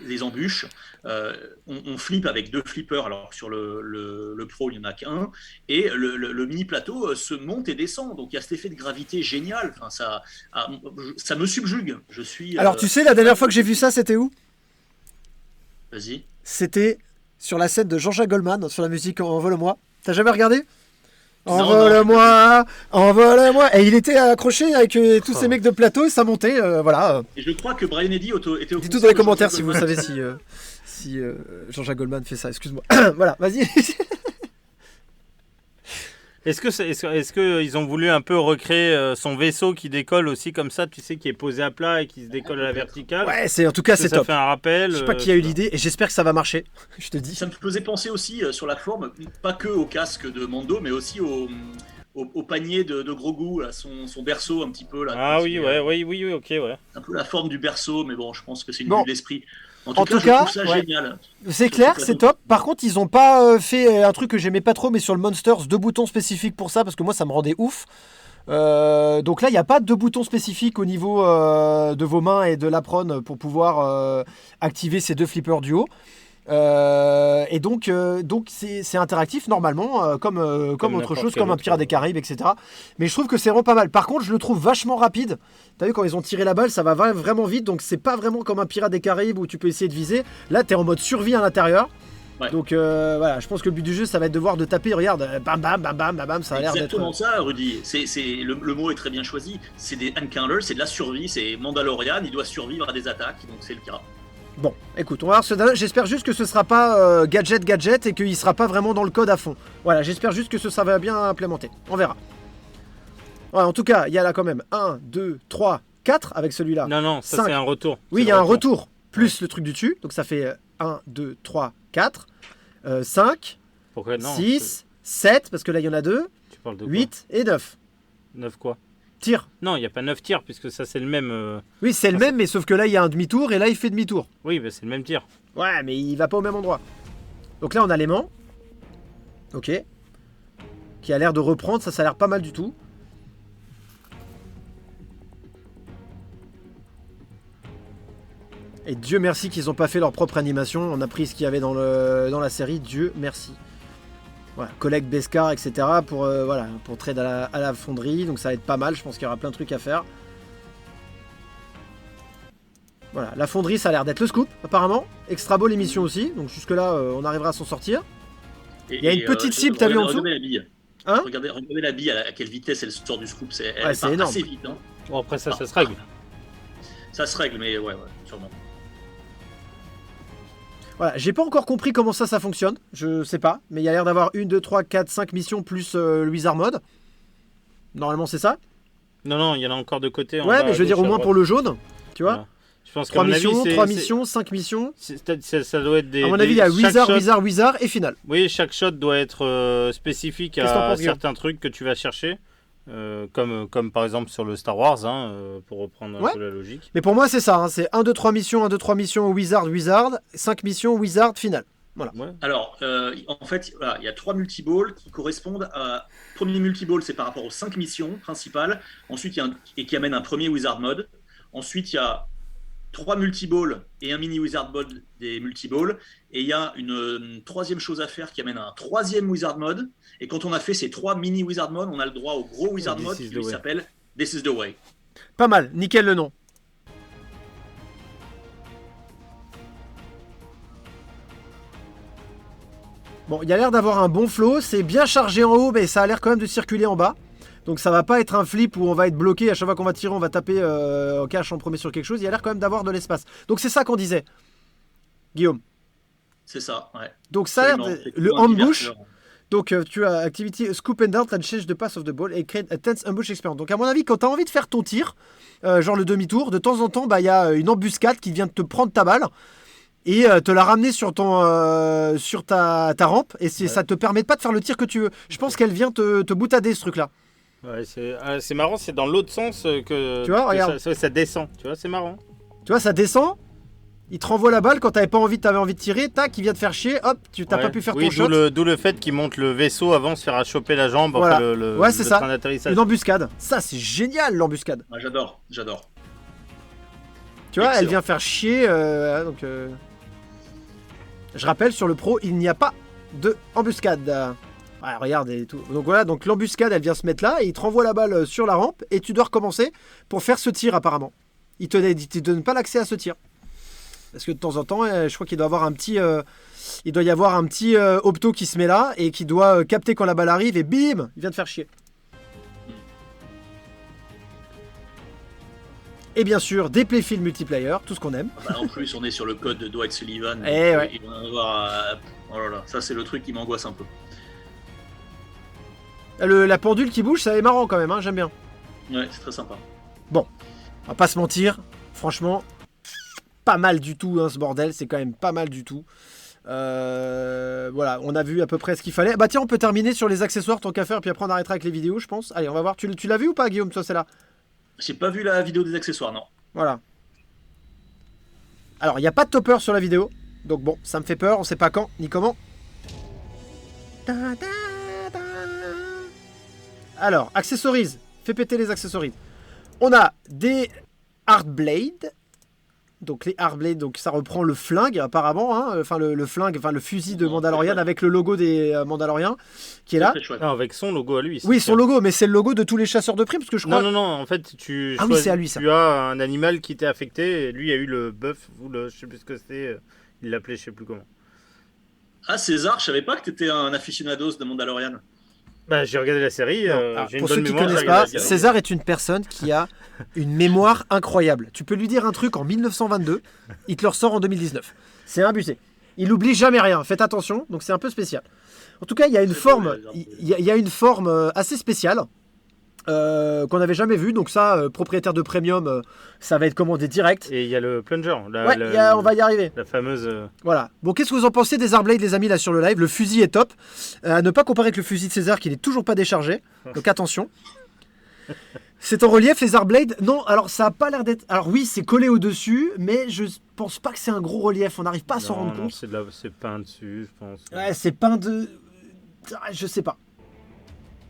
des embûches. On flippe avec 2 flippers, alors sur le Pro il n'y en a qu'un, et le mini plateau se monte et descend. Donc il y a cet effet de gravité génial. Enfin, ça me subjugue. Je suis. Alors tu sais, la dernière fois que j'ai vu ça, c'était où? Vas-y. C'était sur la scène de Jean-Jacques Goldman sur la musique Envole-moi. T'as jamais regardé? Envole-moi, envole-moi. Et il était accroché avec tous ces mecs de plateau et ça montait, voilà. Et je crois que Brian Eddy était au dites tout dans les commentaires si vous savez si Jean-Jacques Goldman fait ça, excuse-moi. Voilà, vas-y. Est-ce que ils ont voulu un peu recréer son vaisseau qui décolle aussi comme ça, tu sais, qui est posé à plat et qui se décolle à la verticale? Ouais, en tout cas c'est top. Ça fait un rappel. Je sais pas qui a eu l'idée et j'espère que ça va marcher. Je te dis. Ça me faisait penser aussi sur la forme, pas que au casque de Mando, mais aussi au panier de Grogu, à son berceau un petit peu là. Ah oui, oui, ok, ouais. Un peu la forme du berceau, mais bon, je pense que c'est une vue de l'esprit. En tout cas, je trouve ça génial. C'est clair, c'est top. Par contre, ils ont pas fait un truc que j'aimais pas trop, mais sur le Monsters, 2 boutons spécifiques pour ça, parce que moi, ça me rendait ouf. Donc là, il n'y a pas de 2 boutons spécifiques au niveau de vos mains et de l'apron pour pouvoir activer ces 2 flippers du haut. Et donc c'est interactif normalement, comme autre n'importe chose, quel comme un autre, Pirate des Caraïbes, etc. Mais je trouve que c'est vraiment pas mal. Par contre, je le trouve vachement rapide. T'as vu, quand ils ont tiré la balle, ça va vraiment vite. Donc c'est pas vraiment comme un Pirate des Caraïbes où tu peux essayer de viser. Là, t'es en mode survie à l'intérieur. Ouais. Donc voilà, je pense que le but du jeu, ça va être de voir, de taper. Regarde, bam bam bam bam bam bam, ça a l'air d'être. Exactement ça, Rudy. Le mot est très bien choisi. C'est des encounters, c'est de la survie. C'est Mandalorian, il doit survivre à des attaques, donc c'est le cas. Bon, écoute, on va voir ce dernier. J'espère juste que ce sera pas gadget et qu'il sera pas vraiment dans le code à fond. Voilà, j'espère juste que ça va bien implémenter. On verra. Ouais, en tout cas, il y a là quand même 1, 2, 3, 4 avec celui-là. Non, ça 5. c'est un retour. Oui, C'est il y a le un retour plus le truc du dessus. Donc ça fait 1, 2, 3, 4, 5, Pourquoi non 6, 7, parce que là il y en a 2, Tu parles de 8 et 9. 9 quoi Tir. Non, il n'y a pas 9 tirs, puisque ça c'est le même. Oui, c'est le même, mais sauf que là il y a un demi-tour et là il fait demi-tour. Oui, bah, c'est le même tir. Ouais, mais il va pas au même endroit. Donc là on a l'aimant. Ok. Qui a l'air de reprendre, ça a l'air pas mal du tout. Et Dieu merci qu'ils n'ont pas fait leur propre animation. On a pris ce qu'il y avait dans la série. Dieu merci. Voilà, collecte Beskar, etc. pour trade à la fonderie. Donc ça va être pas mal. Je pense qu'il y aura plein de trucs à faire. Voilà, la fonderie, ça a l'air d'être le scoop, apparemment. Extra beau l'émission aussi. Donc jusque-là, on arrivera à s'en sortir. Il y a une petite cible, t'as vu en dessous ? Regardez la bille. Hein ? Regardez la bille, à quelle vitesse elle sort du scoop. Elle Ouais, c'est part énorme. assez vite. Hein. Bon, après ça se règle. Ça se règle, mais ouais, sûrement. Voilà, j'ai pas encore compris comment ça fonctionne. Je sais pas. Mais il y a l'air d'avoir 1, 2, 3, 4, 5 missions plus le Wizard Mode. Normalement, c'est ça ? Non, il y en a encore de côté. Ouais, mais je veux dire, au moins pour le jaune. Tu vois ? Voilà. Je pense 3 qu'à mon avis, missions, c'est- 3 c'est- missions, 5 missions. Ça doit être des. À mon avis, il y a chaque Wizard, shot- Wizard et final. Oui, chaque shot doit être spécifique Qu'est-ce que t'en à penses, Guillaume ? certains trucs que tu vas chercher. Comme par exemple sur le Star Wars, pour reprendre un peu la logique. Mais pour moi, c'est ça. Hein. C'est 1, 2, 3 missions, 1, 2, 3 missions, Wizard, 5 missions, Wizard, final. Voilà. Ouais. Alors, en fait, voilà, il y a 3 multiballs qui correspondent à. Premier multiball, c'est par rapport aux 5 missions principales. Ensuite, et qui amène un premier Wizard Mode. Ensuite, il y a 3 multiballs et un mini Wizard Mode des multiballs. Et il y a une troisième chose à faire qui amène à un troisième Wizard Mode. Et quand on a fait ces 3 mini Wizard Mode, on a le droit au gros Wizard This Mode is qui the lui way. s'appelle This is the Way. Pas mal. Nickel le nom. Bon, il y a l'air d'avoir un bon flow. C'est bien chargé en haut, mais ça a l'air quand même de circuler en bas. Donc ça va pas être un flip où on va être bloqué. À chaque fois qu'on va tirer, on va taper en cache en premier sur quelque chose. Il y a l'air quand même d'avoir de l'espace. Donc c'est ça qu'on disait, Guillaume. C'est ça, ouais. Donc ça a l'air Absolument. de- C'est le un ambush. diverteur. Donc tu as activity scoop and dart and change the path of the ball et create a tense ambush experience. Donc à mon avis, quand tu as envie de faire ton tir, genre le demi-tour, de temps en temps, bah il y a une embuscade qui vient de te prendre ta balle et te la ramener sur ta rampe et ça te permet pas de faire le tir que tu veux. Je pense qu'elle vient te boutader ce truc là. Ouais, c'est marrant, c'est dans l'autre sens que, Tu vois, que regarde. ça descend. Tu vois, c'est marrant. Tu vois, ça descend. Il te renvoie la balle quand t'avais envie de tirer, tac, il vient te faire chier, hop, tu t'as Ouais. pas pu faire Oui, ton shot. d'où le fait qu'il monte le vaisseau avant de se faire choper la jambe. Voilà. Enfin, Ouais, c'est le ça. train d'atterrissage. Une embuscade. Ça, c'est génial l'embuscade. Ouais, j'adore. Tu vois, elle Excellent. vient faire chier. Je rappelle, sur le pro, il n'y a pas de embuscade. Ouais, regarde et tout. Donc voilà, donc l'embuscade, elle vient se mettre là et il te renvoie la balle sur la rampe et tu dois recommencer pour faire ce tir apparemment. Il te donne pas l'accès à ce tir. Parce que de temps en temps, je crois qu'il doit avoir un petit, il doit y avoir un petit opto qui se met là et qui doit capter quand la balle arrive et bim, il vient de faire chier. Et bien sûr, des playfield multiplayer, tout ce qu'on aime. Bah, en plus, on est sur le code de Dwight Sullivan. Eh ouais. Il va en avoir, oh là là, ça c'est le truc qui m'angoisse un peu. La pendule qui bouge, ça est marrant quand même, hein, j'aime bien. Ouais, c'est très sympa. On va pas se mentir, franchement, pas mal du tout hein, ce bordel, c'est quand même pas mal du tout. Voilà, on a vu à peu près ce qu'il fallait. Bah tiens, on peut terminer sur les accessoires tant qu'à faire, puis après on arrêtera avec les vidéos, je pense. Allez, on va voir. Tu l'as vu ou pas, Guillaume, toi, c'est là? J'ai pas vu la vidéo des accessoires, non. Voilà. Alors, il n'y a pas de topper sur la vidéo, donc bon, ça me fait peur, on sait pas quand ni comment. Alors, accessories, fais péter les accessories. On a des Hard Blade, Donc les Hardblade, donc ça reprend le flingue apparemment, hein, enfin le flingue, enfin le fusil de Mandalorian avec le logo des Mandaloriens qui est là. Très chouette. Non, avec son logo à lui. Oui, son logo, mais c'est le logo de tous les chasseurs de primes parce que je crois. Non, en fait, tu Ah oui, c'est à lui, ça. tu as un animal qui t'est affecté, et lui a eu le bœuf, ou le, je sais plus ce que c'était, il l'appelait, je sais plus comment. Ah, César, je savais pas que tu étais un aficionados de Mandalorian. Bah, j'ai regardé la série, Non, alors, j'ai une pour bonne ceux qui mémoire. connaissent j'ai pas, regardé la série. César est une personne qui a une mémoire incroyable. Tu peux lui dire un truc en 1922, il te le ressort en 2019. C'est abusé. Il oublie jamais rien. Faites attention, donc c'est un peu spécial. En tout cas, il y a une C'est forme, beau, les arbres. il y a une forme assez spéciale qu'on n'avait jamais vue. Donc ça, propriétaire de premium, ça va être commandé direct. Et il y a le plunger, Ouais, on va y arriver. la fameuse. Voilà. Bon, qu'est-ce que vous en pensez des Hardblade, les amis, là sur le live? Le fusil est top. À ne pas comparer avec le fusil de César qui n'est toujours pas déchargé. Donc attention. C'est en relief, les Hardblade? Non, alors ça a pas l'air d'être. Alors oui, c'est collé au-dessus, mais je pense pas que c'est un gros relief. On n'arrive pas à s'en rendre compte. C'est peint dessus, je pense. Ouais, c'est peint de. Je sais pas.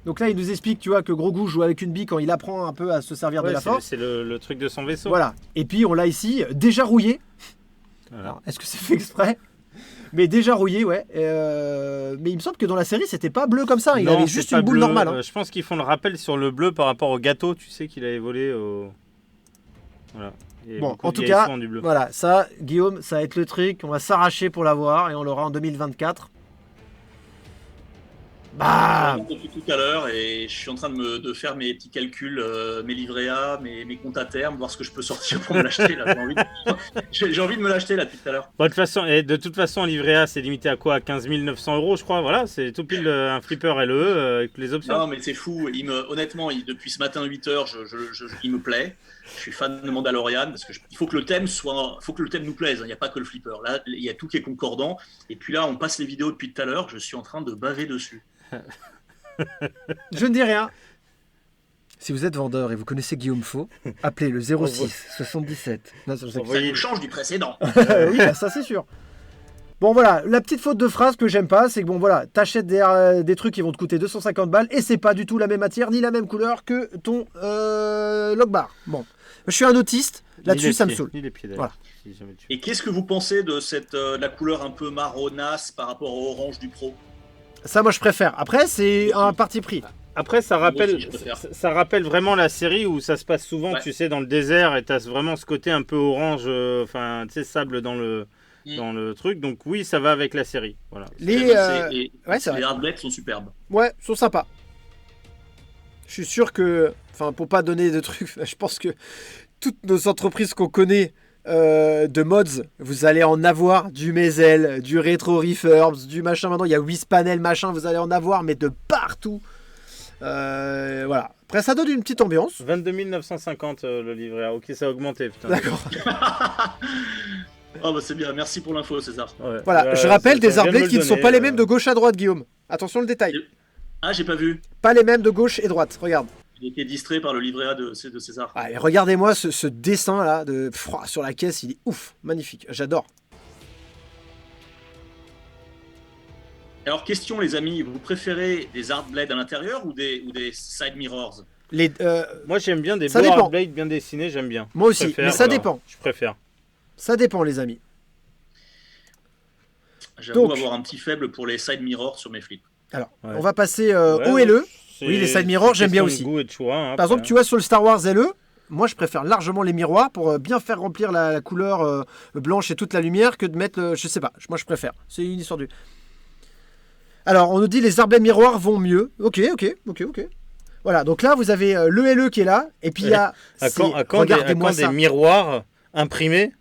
Donc là, il nous explique, tu vois, que Grogu joue avec une bille quand il apprend un peu à se servir de Ouais, la force. c'est le truc de son vaisseau. Voilà. Et puis on l'a ici, déjà rouillé. Voilà. Alors, est-ce que c'est fait exprès? Mais déjà rouillé, ouais. Mais il me semble que dans la série, c'était pas bleu comme ça. Il Non, avait c'est juste pas une boule bleu. normale. Hein. Je pense qu'ils font le rappel sur le bleu par rapport au gâteau, tu sais, qu'il avait volé au. Voilà. Et Bon, beaucoup en de tout vieilles cas, fois en du bleu. voilà, ça, Guillaume, ça va être le truc. On va s'arracher pour l'avoir et on l'aura en 2024. Bah, Depuis tout à l'heure et je suis en train de faire mes petits calculs, mes livrets A, mes comptes à terme, voir ce que je peux sortir pour me l'acheter. Là. J'ai envie de me l'acheter là depuis tout à l'heure. Bon, de toute façon, un livret A, c'est limité à quoi? À 15 900 €, je crois. Voilà, c'est tout pile un flipper LE avec les options. Non, mais c'est fou. Honnêtement, depuis ce matin 8h, il me plaît. Je suis fan de Mandalorian parce que il faut que le thème nous plaise. Il n'y a pas que le flipper. Là, il y a tout qui est concordant. Et puis là, on passe les vidéos depuis tout à l'heure. Je suis en train de baver dessus. je ne dis rien. Si vous êtes vendeur et vous connaissez Guillaume Faux, appelez le 06 77. Non, je sais Ça Envoyez- nous change du précédent. oui, bah, ça c'est sûr. Bon voilà, la petite faute de phrase que j'aime pas, c'est que bon voilà, t'achètes des trucs qui vont te coûter 250 balles et c'est pas du tout la même matière ni la même couleur que ton logbar. Bon, je suis un autiste, là-dessus ça me saoule. Ni les pieds d'ailleurs. Voilà. Si jamais tu- Et qu'est-ce que vous pensez de la couleur un peu marronasse par rapport au orange du Pro? Ça moi je préfère. Après c'est un parti pris. Après, ça Moi aussi, rappelle, je préfère. ça rappelle vraiment la série où ça se passe souvent, Ouais. tu sais, dans le désert et t'as vraiment ce côté un peu orange, enfin, tu sais, sable dans le truc. Donc oui, ça va avec la série. Voilà. Ouais, c'est vrai. Les Hardblade sont superbes. Ouais, sont sympas. Je suis sûr que, enfin, pour pas donner de trucs, je pense que toutes nos entreprises qu'on connaît de mods, vous allez en avoir du Maisel, du Retro Refurbs, du machin. Maintenant, il y a Wispanel, machin, vous allez en avoir, mais de partout. Voilà. Après, ça donne une petite ambiance. 22 950 le livret A. Ok, ça a augmenté. Putain. D'accord. Oh bah c'est bien, merci pour l'info César. Ouais. Voilà. Je rappelle des Hardblade qui ne sont pas les mêmes de gauche à droite, Guillaume. Attention le détail. Ah, j'ai pas vu. Pas les mêmes de gauche et droite. Regarde. J'ai été distrait par le livret A de César. Ah, et regardez-moi ce dessin là sur la caisse, il est ouf, magnifique. J'adore. Alors question les amis, vous préférez des Hardblade à l'intérieur ou des side mirrors? Les, Moi, j'aime bien des Ça beaux dépend. Hardblade bien dessinés, j'aime bien. Moi Je aussi, préfère, mais ça voilà. dépend. Je préfère. Ça dépend, les amis. J'avoue Donc- avoir un petit faible pour les side mirrors sur mes flips. Alors, Ouais. on va passer Ouais, au LE. c'est- Oui, les side mirrors, c'est j'aime bien question de aussi. goût et de choix, hein, Par exemple, après. tu vois, sur le Star Wars LE, moi, je préfère largement les miroirs pour bien faire remplir la couleur blanche et toute la lumière que de mettre le... Je sais pas, moi, je préfère. C'est une histoire du... Alors, on nous dit les Hardblade miroirs vont mieux. Ok. Voilà, donc là, vous avez le LE qui est là. Et puis, il y a... À c'est- quand des Regardez-moi ça. miroirs imprimés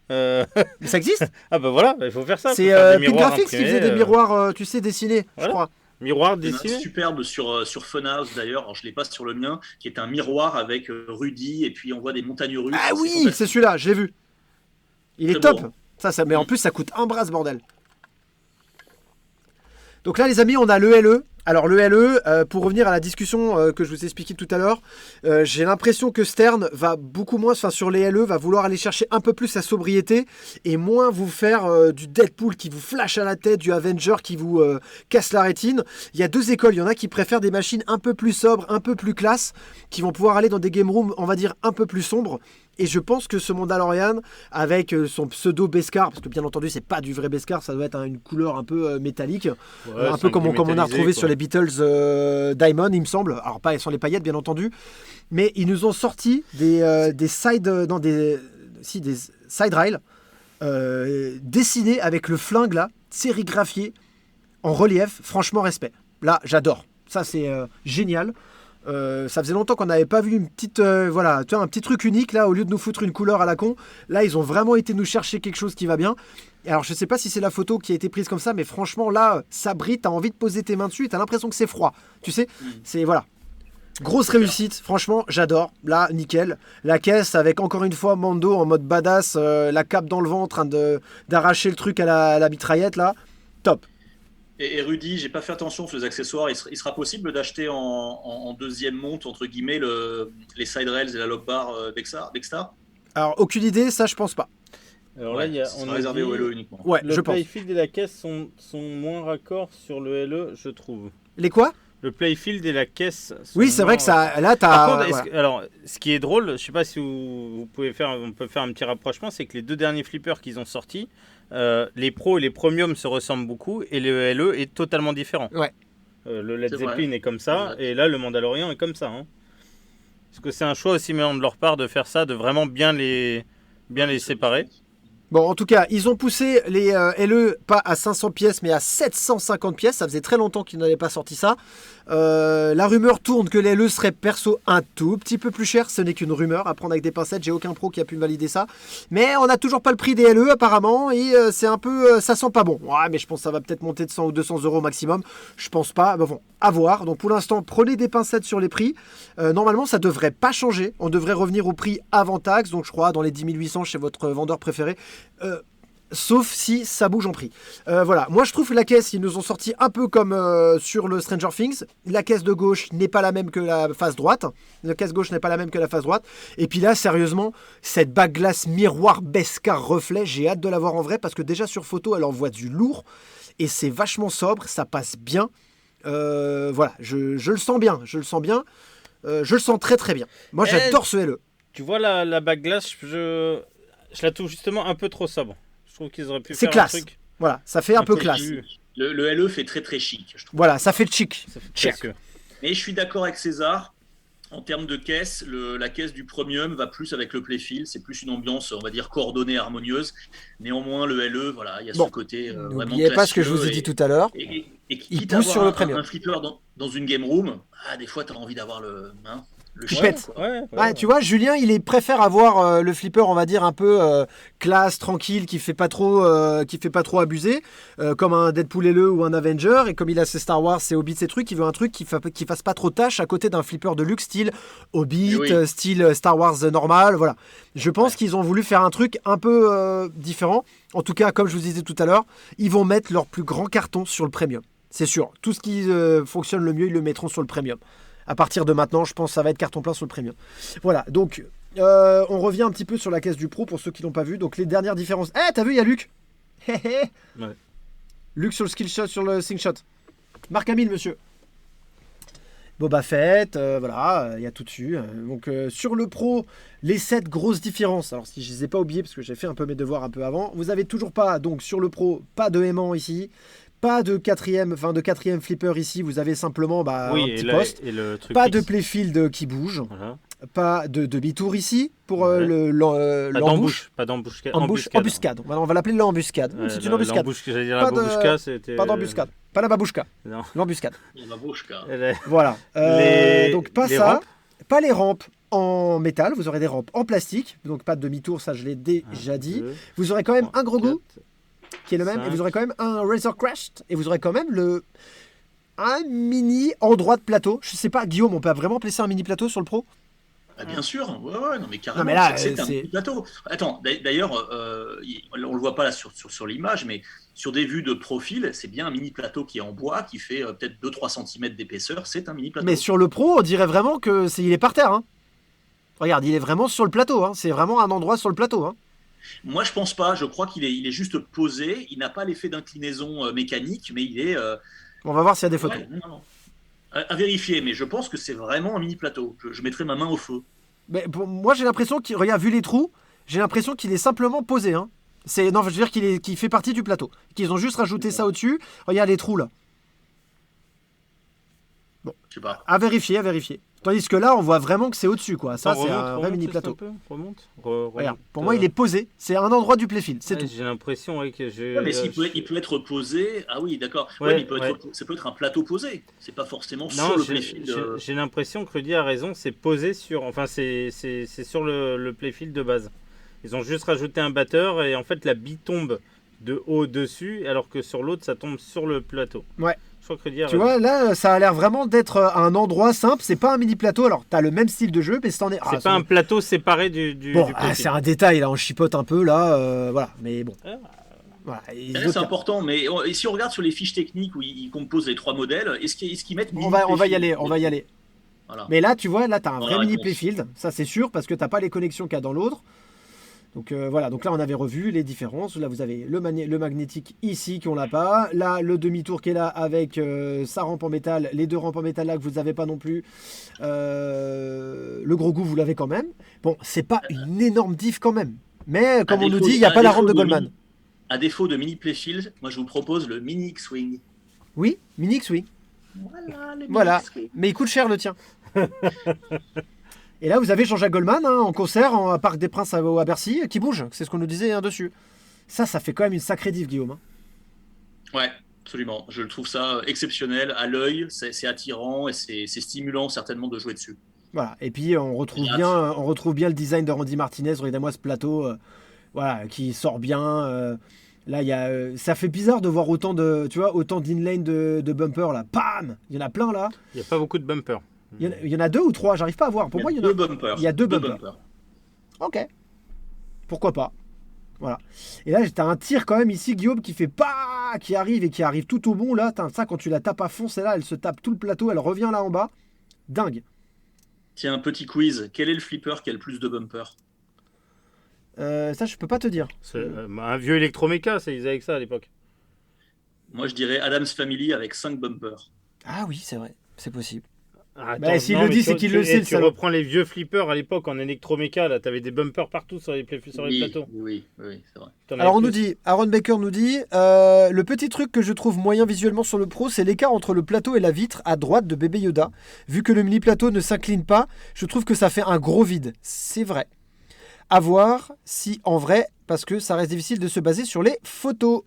Mais ça existe. Ah bah voilà, il faut faire ça. C'est faut faire des Pink miroirs Graphics qui imprimés, faisait des miroirs, tu sais, dessinés, je Voilà. crois. Miroirs Il y en a un dessinés. superbe sur Funhouse d'ailleurs, alors je l'ai pas sur le mien, qui est un miroir avec Rudy et puis on voit des montagnes russes. Ah C'est oui, fantastique. c'est celui-là, je l'ai vu. Il est Très top. beau, Ça, mais en plus, ça coûte un bras, ce bordel. Donc là, les amis, on a le LE. Alors, le LE, pour revenir à la discussion que je vous ai expliqué tout à l'heure, j'ai l'impression que Stern va beaucoup moins, enfin, sur les LE, va vouloir aller chercher un peu plus sa sobriété et moins vous faire du Deadpool qui vous flash à la tête, du Avenger qui vous casse la rétine. Il y a deux écoles. Il y en a qui préfèrent des machines un peu plus sobres, un peu plus classe, qui vont pouvoir aller dans des game rooms, on va dire, un peu plus sombres. Et je pense que ce Mandalorian, avec son pseudo Beskar, parce que bien entendu, c'est pas du vrai Beskar, ça doit être une couleur un peu métallique, un peu comme on a retrouvé sur les Beatles Diamond, il me semble. Alors, pas sans les paillettes, bien entendu. Mais ils nous ont sorti des side rails dessinés avec le flingue, là, sérigraphié, en relief. Franchement, respect. Là, j'adore. Ça, c'est génial. Ça faisait longtemps qu'on n'avait pas vu une petite, un petit truc unique là, au lieu de nous foutre une couleur à la con. Là, ils ont vraiment été nous chercher quelque chose qui va bien. Et alors, je sais pas si c'est la photo qui a été prise comme ça, mais franchement, là, ça brille, t'as envie de poser tes mains dessus et t'as l'impression que c'est froid. Tu sais, c'est voilà. Grosse réussite, franchement, j'adore. Là, nickel. La caisse avec encore une fois Mando en mode badass, la cape dans le vent en train d'arracher le truc à la mitraillette là. Top. Et Rudy, j'ai pas fait attention sur les accessoires. Il sera possible d'acheter en deuxième monte, entre guillemets, les side rails et la lock bar Dexter? Alors, aucune idée, ça je pense pas. Alors là, on a réservé au LE uniquement. Ouais, le je pense. playfield et la caisse sont moins raccords sur le LE, je trouve. Les quoi? Le playfield et la caisse. Oui, c'est vrai que ça. Là, t'as. Par contre, voilà. alors, ce qui est drôle, je sais pas si on peut faire un petit rapprochement, c'est que les deux derniers flippers qu'ils ont sortis, les pros et les premiums se ressemblent beaucoup et le LE est totalement différent. Ouais. Le Led C'est Zeppelin vrai. est comme ça et là le Mandalorian est comme ça. Hein. Est-ce que c'est un choix aussi maintenant de leur part de faire ça, de vraiment bien les séparer? Bon, en tout cas, ils ont poussé les LE pas à 500 pièces, mais à 750 pièces. Ça faisait très longtemps qu'ils n'avaient pas sorti ça. La rumeur tourne que les LE seraient perso un tout petit peu plus cher. Ce n'est qu'une rumeur, à prendre avec des pincettes. J'ai aucun pro qui a pu valider ça. Mais on n'a toujours pas le prix des LE apparemment. Et c'est un peu... ça sent pas bon. Ouais, mais je pense que ça va peut-être monter de 100 ou 200 euros maximum. Je pense pas. Bon, à voir. Donc pour l'instant, prenez des pincettes sur les prix. Normalement, ça devrait pas changer. On devrait revenir au prix avant taxe. Donc je crois dans les 10 800 chez votre vendeur préféré. Sauf si ça bouge en prix. Voilà, moi je trouve que la caisse, ils nous ont sorti un peu comme sur le Stranger Things. La caisse de gauche n'est pas la même que la face droite. La caisse gauche n'est pas la même que la face droite. Et puis là, sérieusement, cette bague glace miroir Beskar reflet, j'ai hâte de la voir en vrai parce que déjà sur photo, elle envoie du lourd et c'est vachement sobre, ça passe bien. Voilà, je le sens bien, je le sens très très bien. Moi j'adore ce LE. Tu vois la bague glace, je la trouve justement un peu trop sobre. Je trouve qu'ils auraient pu C'est faire classe. un truc. Voilà, ça fait un peu peu classe. plus- Le LE fait très très chic, je trouve. Voilà, ça fait chic. Ça fait Check. précieux. Et je suis d'accord avec César. En termes de caisse, la caisse du premium va plus avec le playfield. C'est plus une ambiance, on va dire, coordonnée, harmonieuse. Néanmoins, le LE, voilà, il y a Bon, ce côté vraiment n'oubliez pas ce que je vous ai dit tout à l'heure. Et Il quitte pousse à sur le avoir premium. un flipper dans une game room, des fois, tu as envie d'avoir le Qui shit, pète. quoi. Ouais. Tu vois, Julien, il préfère avoir le flipper, on va dire un peu classe, tranquille, qui fait pas trop abuser, comme un Deadpool LE ou un Avenger. Et comme il a ses Star Wars, ses Hobbits, ses trucs, il veut un truc qui fasse pas trop tâche à côté d'un flipper de luxe style Hobbit, Oui. style Star Wars normal. Voilà. Je pense qu'ils ont voulu faire un truc un peu différent. En tout cas, comme je vous disais tout à l'heure, ils vont mettre leur plus grand carton sur le premium. C'est sûr. Tout ce qui fonctionne le mieux, ils le mettront sur le premium. À partir de maintenant, je pense que ça va être carton plein sur le premium. Voilà, donc on revient un petit peu sur la caisse du Pro pour ceux qui l'ont pas vu. Donc les dernières différences. T'as vu, il y a Luc. Ouais. Luc sur le skill shot, sur le sing shot. Marc Hamill, monsieur. Boba Fett, voilà, il y a tout dessus. Donc sur le Pro, les 7 grosses différences. Alors si je les ai pas oubliées parce que j'ai fait un peu mes devoirs un peu avant. Vous avez toujours pas, donc sur le Pro, pas de aimant ici. Pas de quatrième flipper ici, vous avez simplement un petit poste. Et le truc Pas fixe. de playfield qui bouge. Voilà. Pas de demi-tour ici pour Ouais. l'embouche. Pas d'embouche. Embuscade. On va l'appeler l'embuscade. Ouais, C'est une embuscade. J'allais dire Pas la babouchka, c'était. Pas d'embuscade. Pas la babouchka. Non. L'embuscade. Il va bouche, car. Voilà. Donc pas les ça. rampes. Pas les rampes en métal. Vous aurez des rampes en plastique. Donc pas de demi-tour, ça je l'ai déjà dit. Vous aurez quand même un gros goût qui est le même. 5. Et vous aurez quand même un Razor Crest. Et vous aurez quand même un mini endroit de plateau. Je sais pas, Guillaume, on peut vraiment appeler ça un mini plateau sur le Pro? Bien sûr, ouais, non mais carrément. Non, mais là, c'est un c'est- petit plateau. Attends, d'ailleurs, on le voit pas là sur l'image, mais sur des vues de profil, c'est bien un mini plateau qui est en bois, qui fait peut-être 2-3 cm d'épaisseur. C'est un mini plateau. Mais sur le Pro, on dirait vraiment que il est par terre. Hein. Regarde, il est vraiment sur le plateau. Hein. C'est vraiment un endroit sur le plateau. Hein. Moi, je pense pas. Je crois qu'il est juste posé. Il n'a pas l'effet d'inclinaison mécanique, mais il est. On va voir s'il y a des photos. Ouais, non. À vérifier, mais je pense que c'est vraiment un mini plateau. Je mettrai ma main au feu. Mais pour moi, j'ai l'impression qu'il. Regarde, vu les trous, j'ai l'impression qu'il est simplement posé. Hein. Non, je veux dire qu'il fait partie du plateau. Qu'ils ont juste rajouté ça au-dessus. Regarde les trous là. Bon. Je sais pas. À vérifier, à vérifier. Tandis que là, on voit vraiment que c'est au-dessus, quoi. Ça, c'est un vrai mini juste plateau. un peu, remonte. Regarde, pour moi, il est posé. C'est un endroit du playfield, c'est tout. J'ai l'impression que Ouais, mais il peut être posé. Ah oui, d'accord. Ouais, mais ça peut être un plateau posé. C'est pas forcément sur le playfield. J'ai l'impression que Rudy a raison. C'est posé sur. Enfin, c'est sur le playfield de base. Ils ont juste rajouté un batteur et en fait, la bille tombe de haut dessus, alors que sur l'autre, ça tombe sur le plateau. Ouais. Je crois que Rudy a Tu raison. vois, là, ça a l'air vraiment d'être un endroit simple. C'est pas un mini plateau. Alors, t'as le même style de jeu, mais c'en est. C'est pas un plateau séparé du Bon, playfield. c'est un détail, là. On chipote un peu, là. Voilà. Mais bon. Voilà. C'est important, mais si on regarde sur les fiches techniques où ils composent les 3 modèles, est-ce qu'ils mettent on va y aller. Voilà. Mais là, tu vois, là, t'as un vrai mini réponse. playfield. Ça, c'est sûr, parce que t'as pas les connexions qu'il y a dans l'autre. Donc voilà, donc là on avait revu les différences. Là vous avez le magnétique ici qu'on l'a pas. Là le demi-tour qui est là avec sa rampe en métal. Les 2 rampes en métal là que vous n'avez pas non plus. Le gros goût vous l'avez quand même. Bon, c'est pas une énorme diff quand même. Mais comme on nous dit, il n'y a pas la rampe de Goldman. À défaut de mini playfield, moi je vous propose le mini X-Wing. Oui, mini X-Wing. Voilà, le mini Voilà, X-Wing. mais il coûte cher le tien. Et là, vous avez Jean-Jacques Goldman en concert à Parc des Princes à Bercy qui bouge. C'est ce qu'on nous disait dessus. Ça fait quand même une sacrée diff, Guillaume. Hein. Ouais, absolument. Je le trouve ça exceptionnel à l'œil. C'est attirant et c'est stimulant certainement de jouer dessus. Voilà. Et puis on retrouve bien le design de Randy Martinez. Regardez-moi ce plateau, voilà, qui sort bien. Là, ça fait bizarre de voir autant d'inlane de bumper là. Pam, il y en a plein là. Il n'y a pas beaucoup de bumpers. Il y en a 2 ou 3, j'arrive pas à voir. Pour moi, il y en a 2 bumpers. Il y a 2 bumpers. Ok. Pourquoi pas. Voilà. Et là, t'as un tir quand même ici, Guillaume, qui arrive tout au bon là. Ça, quand tu la tapes à fond, c'est là, elle se tape tout le plateau, elle revient là en bas. Dingue. Tiens, un petit quiz. Quel est le flipper qui a le plus de bumpers? Ça, je peux pas te dire. C'est un vieux électroméca, ils avaient que ça à l'époque. Moi, je dirais Adam's Family avec 5 bumpers. Ah oui, c'est vrai. C'est possible. Attends, s'il le dit, c'est qu'il le sait. Tu reprends les vieux flippers à l'époque en électroméca, là, t'avais des bumpers partout sur les plateaux. Oui, c'est vrai. Alors on nous dit, Aaron Baker nous dit, le petit truc que je trouve moyen visuellement sur le Pro, c'est l'écart entre le plateau et la vitre à droite de Bébé Yoda. Vu que le mini plateau ne s'incline pas, je trouve que ça fait un gros vide. C'est vrai. À voir si en vrai, parce que ça reste difficile de se baser sur les photos.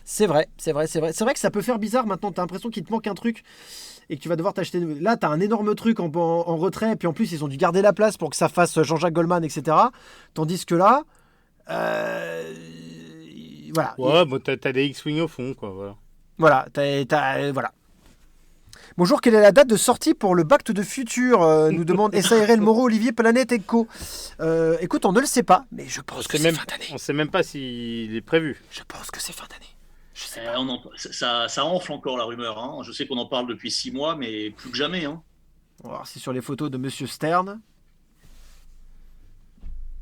C'est vrai. C'est vrai que ça peut faire bizarre maintenant. T'as l'impression qu'il te manque un truc et que tu vas devoir t'acheter. Là, t'as un énorme truc en retrait. Puis en plus, ils ont dû garder la place pour que ça fasse Jean-Jacques Goldman, etc. Tandis que là, voilà. Ouais, bon, t'as des X-Wing au fond, quoi. Voilà. Voilà. Bonjour, quelle est la date de sortie pour le Back to the Future nous demande SARL Moreau, Olivier, Planète Echo. Écoute, on ne le sait pas, mais je pense que c'est fin d'année. On sait même pas s'il est prévu. Je pense que c'est fin d'année. Je sais pas. Ça enfle encore la rumeur. Hein. Je sais qu'on en parle depuis 6 mois, mais plus que jamais. Hein. On va voir si sur les photos de Monsieur Stern.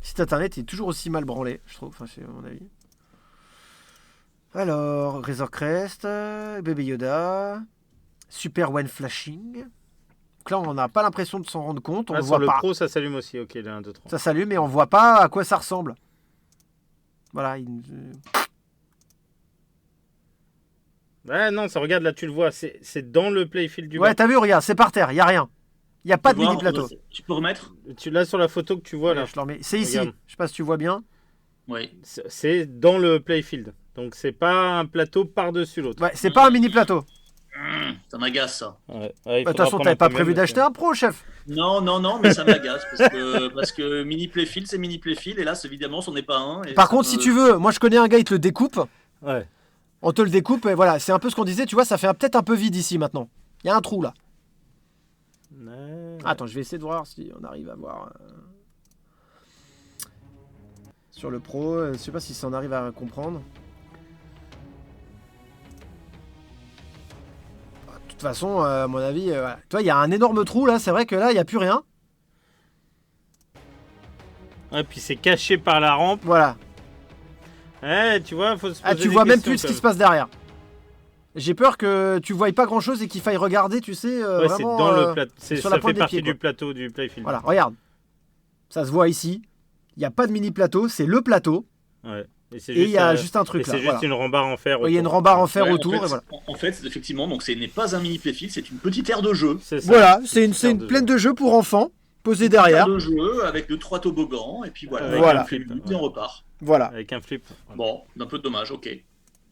Le site internet est toujours aussi mal branlé, je trouve. Enfin, c'est à mon avis. Alors, Razor Crest, Baby Yoda, Super One Flashing. Donc là, on n'a pas l'impression de s'en rendre compte. On le voit sur pas. le Pro, ça s'allume aussi. Ok, là, 1, 2, 3. Ça s'allume, mais on voit pas à quoi ça ressemble. Voilà. Ouais, non, ça regarde, là, tu le vois. C'est dans le playfield du Ouais, bas. t'as vu, regarde, c'est par terre, il n'y a rien. Il n'y a pas de mini plateau. Tu peux remettre? Là, sur la photo que tu vois, là. Je leur mets. C'est ici. Regarde. Je sais pas si tu vois bien. Oui. C'est dans le playfield. Donc, c'est pas un plateau par-dessus l'autre. Ouais, c'est pas un mini plateau. Ça m'agace, ça. Ouais, De toute façon, t'avais pas prévu d'acheter un Pro, chef. Non, mais ça m'agace. Parce que mini playfield, c'est mini playfield. Et là, évidemment, c'en est pas un. Par contre, si tu veux, moi je connais un gars, il te le découpe. Ouais. On te le découpe et voilà, c'est un peu ce qu'on disait, tu vois, ça fait peut-être un peu vide ici maintenant. Il y a un trou là. Ouais. Attends, je vais essayer de voir si on arrive à voir. Sur le Pro, je sais pas si ça en arrive à comprendre. De toute façon, à mon avis, voilà. Tu vois, il y a un énorme trou là, c'est vrai que là, il n'y a plus rien. Ouais, puis c'est caché par la rampe. Voilà. Ouais, tu vois, faut se poser Ah, tu des vois même questions, plus ce qui quand se passe derrière. J'ai peur que tu voyes pas grand chose et qu'il faille regarder, tu sais, Ouais, c'est vraiment, dans le plateau. sur Ça la fait pointe des partie pieds, du quoi. plateau du playfield. Voilà, regarde. Ça se voit ici. Il n'y a pas de mini plateau, c'est le plateau. Ouais. Et il y a juste un truc là. C'est juste voilà. une rambarre en fer. Il y a une rambarre en fer autour. En fait, effectivement, donc ce n'est pas un mini playfield, c'est une petite aire de jeu. Voilà, c'est une plaine de jeu pour enfants, posée derrière. Une aire de jeu avec 2-3 toboggans, et puis voilà. Voilà. Un flip, et on repart. Voilà. Avec un flip. Bon, un peu dommage, ok.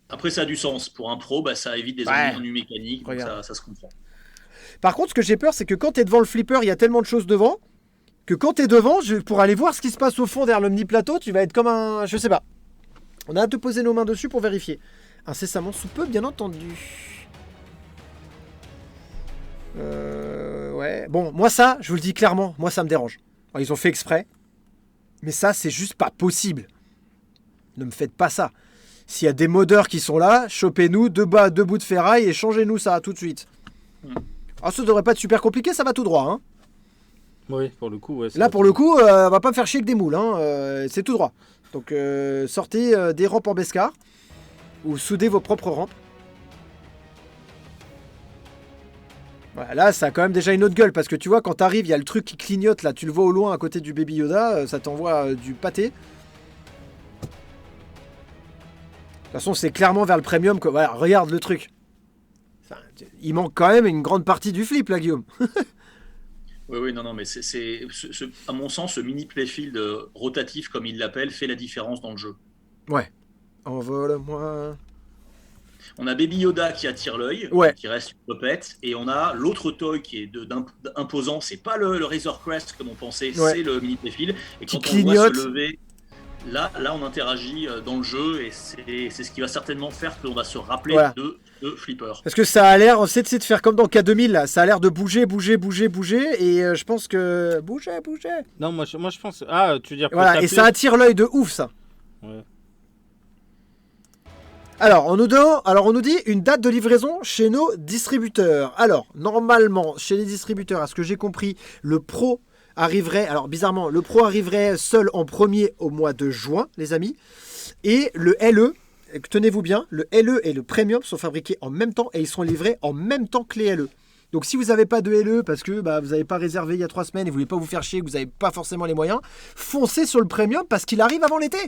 Après, ça a du sens. Pour un pro, ça évite des ennuis mécaniques, donc ça se comprend. Par contre, ce que j'ai peur, c'est que quand tu es devant le flipper, il y a tellement de choses devant, que quand tu es devant, pour aller voir ce qui se passe au fond derrière le mini plateau, tu vas être comme un... Je sais pas. On a hâte de poser nos mains dessus pour vérifier. Incessamment sous peu, bien entendu. Ouais. Bon, moi ça, je vous le dis clairement, moi ça me dérange. Alors, ils ont fait exprès. Mais ça, c'est juste pas possible. Ne me faites pas ça. S'il y a des modeurs qui sont là, chopez-nous deux bouts de ferraille et changez-nous ça tout de suite. Alors ça devrait pas être super compliqué, ça va tout droit. Hein. Oui, pour le coup. Ouais, là, pour le coup, on va pas me faire chier avec des moules. Hein. C'est tout droit. Donc sortez des rampes en Bescar ou soudez vos propres rampes. Voilà, là, ça a quand même déjà une autre gueule parce que tu vois, quand t'arrives, il y a le truc qui clignote là, tu le vois au loin à côté du Baby Yoda, ça t'envoie du pâté. De toute façon, c'est clairement vers le premium. Voilà, regarde le truc. Il manque quand même une grande partie du flip là, Guillaume. Oui, non, mais à mon sens, ce mini playfield rotatif, comme il l'appelle, fait la différence dans le jeu. Ouais. Envole-moi. On a Baby Yoda qui attire l'œil, qui reste une popette, et on a l'autre toy qui est imposant. C'est pas le Razor Crest comme on pensait, c'est le mini playfield. Et quand on voit se lever, là, on interagit dans le jeu, et c'est ce qui va certainement faire que l'on va se rappeler de Flipper. Parce que ça a l'air, on sait de faire comme dans K2000, là. Ça a l'air de bouger, et je pense que... Bouger. Non, moi je pense... Ah, tu veux dire... Voilà, et ça attire l'œil de ouf, ça. Ouais. Alors, on nous dit une date de livraison chez nos distributeurs. Alors, normalement, chez les distributeurs, à ce que j'ai compris, le Pro arriverait... Alors, bizarrement, le Pro arriverait seul en premier au mois de juin, les amis. Et le LE... Tenez-vous bien, le LE et le Premium sont fabriqués en même temps et ils seront livrés en même temps que les LE. Donc si vous n'avez pas de LE parce que vous n'avez pas réservé il y a 3 semaines et vous ne voulez pas vous faire chier, que vous n'avez pas forcément les moyens, foncez sur le Premium parce qu'il arrive avant l'été.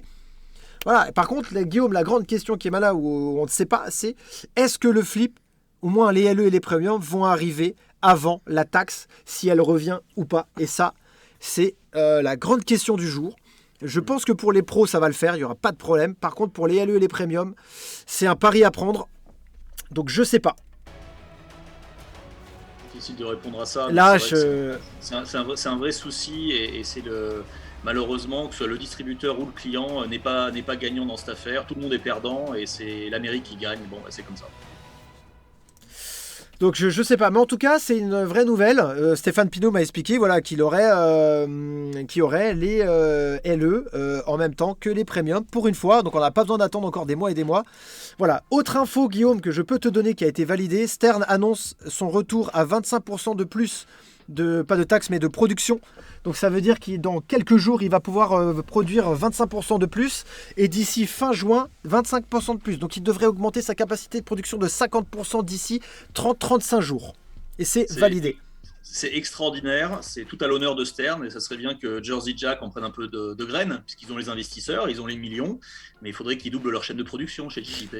Voilà. Par contre, Guillaume, la grande question qui est là où on ne sait pas, c'est est-ce que le flip, au moins les LE et les Premium, vont arriver avant la taxe, si elle revient ou pas. Et ça, c'est la grande question du jour. Je pense que pour les pros, ça va le faire, il n'y aura pas de problème. Par contre, pour les LE et les premium, c'est un pari à prendre. Donc, je sais pas. Difficile de répondre à ça. Là, c'est un vrai souci et c'est malheureusement que ce soit le distributeur ou le client n'est pas gagnant dans cette affaire. Tout le monde est perdant et c'est l'Amérique qui gagne. Bon, c'est comme ça. Donc je sais pas, mais en tout cas c'est une vraie nouvelle. Stéphane Pinault m'a expliqué qu'il aurait les LE en même temps que les premium pour une fois. Donc on n'a pas besoin d'attendre encore des mois et des mois. Voilà. Autre info, Guillaume, que je peux te donner qui a été validée. Stern annonce son retour à 25% de plus pas de taxes mais de production. Donc ça veut dire que dans quelques jours il va pouvoir produire 25% de plus et d'ici fin juin 25% de plus. Donc il devrait augmenter sa capacité de production de 50% d'ici 30-35 jours. Et c'est validé. C'est extraordinaire, c'est tout à l'honneur de Stern et ça serait bien que Jersey Jack en prenne un peu de graines puisqu'ils ont les investisseurs, ils ont les millions, mais il faudrait qu'ils doublent leur chaîne de production chez JJP.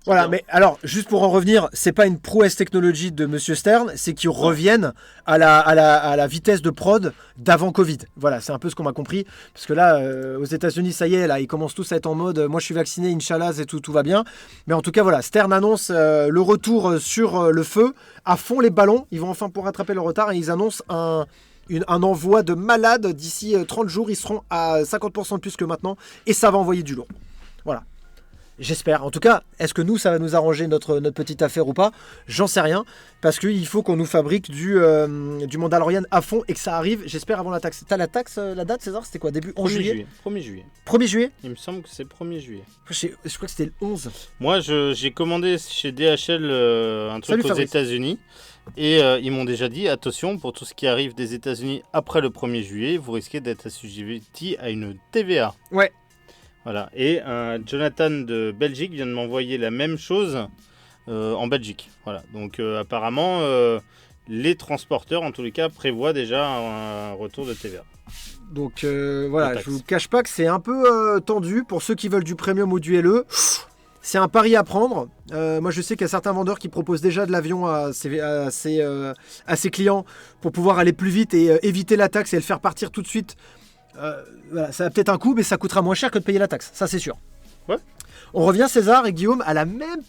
Voilà, mais alors, juste pour en revenir, c'est pas une prouesse technologique de Monsieur Stern, c'est qu'ils reviennent à la vitesse de prod d'avant Covid. Voilà, c'est un peu ce qu'on m'a compris. Parce que là, aux États-Unis, ça y est, là, ils commencent tous à être en mode moi je suis vacciné, Inch'Allah, et tout va bien. Mais en tout cas, voilà, Stern annonce le retour sur le feu, à fond les ballons. Ils vont enfin pouvoir rattraper le retard et ils annoncent un envoi de malade. D'ici 30 jours, ils seront à 50% de plus que maintenant et ça va envoyer du lourd. Voilà. J'espère. En tout cas, est-ce que ça va nous arranger notre petite affaire ou pas? J'en sais rien. Parce qu'il faut qu'on nous fabrique du Mandalorian à fond et que ça arrive, j'espère, avant la taxe. T'as la taxe, la date, César? C'était quoi? Début 11 juillet 1er juillet. 1er juillet? Il me semble que c'est 1er juillet. Je crois que c'était le 11. Moi, j'ai commandé chez DHL un truc aux États-Unis. Et ils m'ont déjà dit, attention, pour tout ce qui arrive des États-Unis après le 1er juillet, vous risquez d'être assujetti à une TVA. Ouais. Voilà. Et Jonathan de Belgique vient de m'envoyer la même chose en Belgique. Voilà. Donc apparemment, les transporteurs, en tous les cas, prévoient déjà un retour de TVA. Donc voilà, La taxe. je vous cache pas que c'est un peu tendu pour ceux qui veulent du premium ou du LE. C'est un pari à prendre. Moi, je sais qu'il y a certains vendeurs qui proposent déjà de l'avion à ses clients pour pouvoir aller plus vite et éviter la taxe et le faire partir tout de suite. Voilà, ça a peut-être un coût, mais ça coûtera moins cher que de payer la taxe. Ça, c'est sûr. Ouais. On revient, César et Guillaume, à la même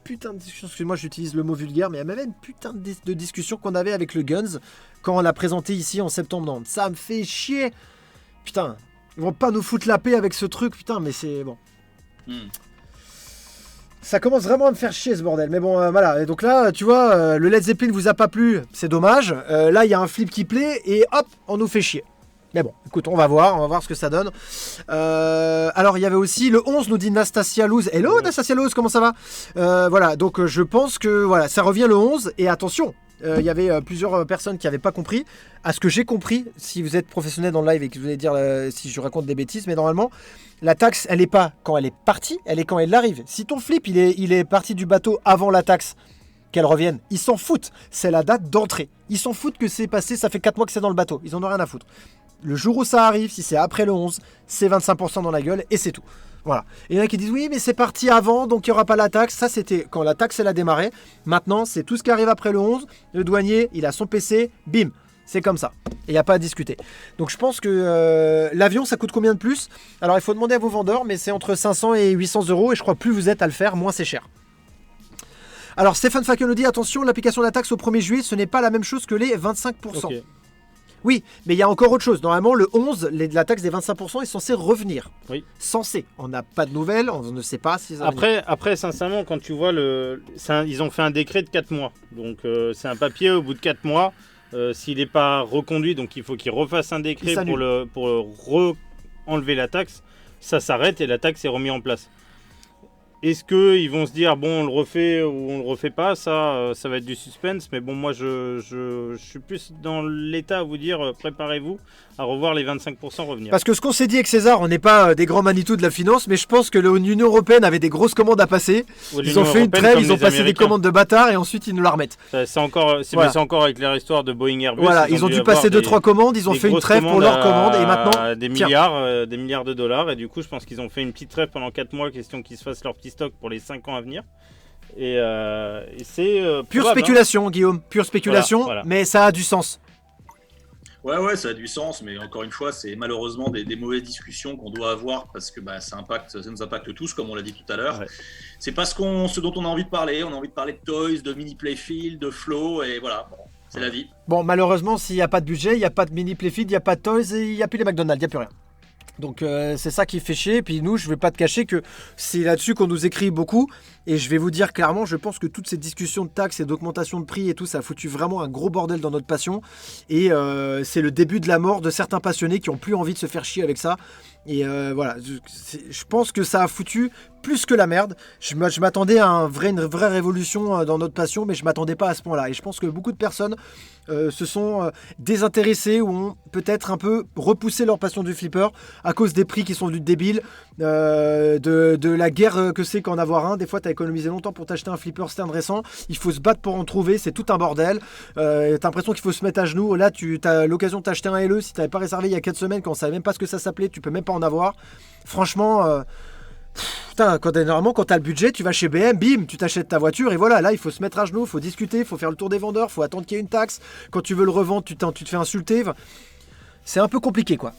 putain de discussion. Excuse-moi, j'utilise le mot vulgaire, mais à la même putain de discussion qu'on avait avec le Guns quand on l'a présenté ici en septembre. Non, ça me fait chier. Putain, ils vont pas nous foutre la paix avec ce truc. Putain, mais c'est bon. Ça commence vraiment à me faire chier ce bordel. Mais bon, voilà. Et donc là, tu vois, le Led Zeppelin vous a pas plu, c'est dommage. Là, il y a un flip qui plaît et hop, on nous fait chier. Mais bon, écoute, on va voir ce que ça donne. Alors, il y avait aussi le 11, nous dit Nastasia Luz. Hello Nastasia Luz, comment ça va? Voilà, donc je pense que voilà, ça revient le 11. Et attention, il y avait plusieurs personnes qui n'avaient pas compris. À ce que j'ai compris, si vous êtes professionnel dans le live et que vous allez dire si je raconte des bêtises, mais normalement, la taxe, elle n'est pas quand elle est partie, elle est quand elle arrive. Si ton flip, il est parti du bateau avant la taxe, qu'elle revienne, ils s'en foutent. C'est la date d'entrée. Ils s'en foutent que c'est passé, ça fait 4 mois que c'est dans le bateau. Ils en ont rien à foutre. Le jour où ça arrive, si c'est après le 11, c'est 25% dans la gueule et c'est tout. Voilà. Et il y en a qui disent oui, mais c'est parti avant, donc il n'y aura pas la taxe. Ça, c'était quand la taxe, elle a démarré. Maintenant, c'est tout ce qui arrive après le 11. Le douanier, il a son PC, bim. C'est comme ça. Et il n'y a pas à discuter. Donc je pense que l'avion, ça coûte combien de plus? Alors il faut demander à vos vendeurs, mais c'est entre 500 et 800 euros. Et je crois que plus vous êtes à le faire, moins c'est cher. Alors Stéphane Faken nous dit attention, l'application de la taxe au 1er juillet, ce n'est pas la même chose que les 25%. Ok. Oui, mais il y a encore autre chose. Normalement, le 11, la taxe des 25% est censée revenir. Oui. Censé. On n'a pas de nouvelles, on ne sait pas si ça va Après, sincèrement, quand tu vois, ils ont fait un décret de 4 mois. Donc, c'est un papier au bout de 4 mois. S'il n'est pas reconduit, donc il faut qu'ils refassent un décret pour enlever la taxe. Ça s'arrête et la taxe est remise en place. Est-ce qu'ils vont se dire, bon, on le refait ou on le refait pas? Ça va être du suspense. Mais bon, moi, je suis plus dans l'état à vous dire, préparez-vous à revoir les 25% revenir. Parce que ce qu'on s'est dit avec César, on n'est pas des grands Manitou de la finance, mais je pense que l'Union Européenne avait des grosses commandes à passer. Ils ont fait une trêve, ils ont passé des commandes de bâtards et ensuite ils nous la remettent. C'est encore avec leur histoire de Boeing Airbus. Voilà, ils ont dû passer 2-3 commandes, ils ont fait une trêve pour leurs commandes et maintenant... Des milliards de dollars. Et du coup, je pense qu'ils ont fait une petite trêve pendant 4 mois, question qu'ils se fassent leur petit stock pour les 5 ans à venir. Et c'est... pure spéculation, Guillaume, pure spéculation, voilà. Mais ça a du sens. Ouais, ça a du sens, mais encore une fois, c'est malheureusement des mauvaises discussions qu'on doit avoir parce que ça nous impacte tous, comme on l'a dit tout à l'heure. Ouais. C'est pas ce dont on a envie de parler. On a envie de parler de toys, de mini playfield, de flow, et voilà, bon, c'est la vie. Bon, malheureusement, s'il n'y a pas de budget, il n'y a pas de mini playfield, il n'y a pas de toys et il n'y a plus les McDonald's, il n'y a plus rien. Donc c'est ça qui fait chier. Puis nous, je vais pas te cacher que c'est là-dessus qu'on nous écrit beaucoup. Et je vais vous dire clairement, je pense que toutes ces discussions de taxes et d'augmentation de prix et tout, ça a foutu vraiment un gros bordel dans notre passion. Et c'est le début de la mort de certains passionnés qui ont plus envie de se faire chier avec ça. Et voilà, je pense que ça a foutu plus que la merde. Je m'attendais à une vraie révolution dans notre passion, mais je m'attendais pas à ce point-là. Et je pense que beaucoup de personnes se sont désintéressés ou ont peut-être un peu repoussé leur passion du flipper à cause des prix qui sont devenus débiles, de la guerre que c'est qu'en avoir un. Des fois, tu as économisé longtemps pour t'acheter un flipper Stern récent. Il faut se battre pour en trouver, c'est tout un bordel. T'as l'impression qu'il faut se mettre à genoux. Là, tu as l'occasion de t'acheter un LE. Si tu n'avais pas réservé il y a 4 semaines, quand on savait même pas ce que ça s'appelait, tu peux même pas en avoir. Franchement... Putain, normalement, quand t'as le budget, tu vas chez BM, bim, tu t'achètes ta voiture et voilà, là, il faut se mettre à genoux, il faut discuter, il faut faire le tour des vendeurs, il faut attendre qu'il y ait une taxe. Quand tu veux le revendre, tu te fais insulter. C'est un peu compliqué, quoi.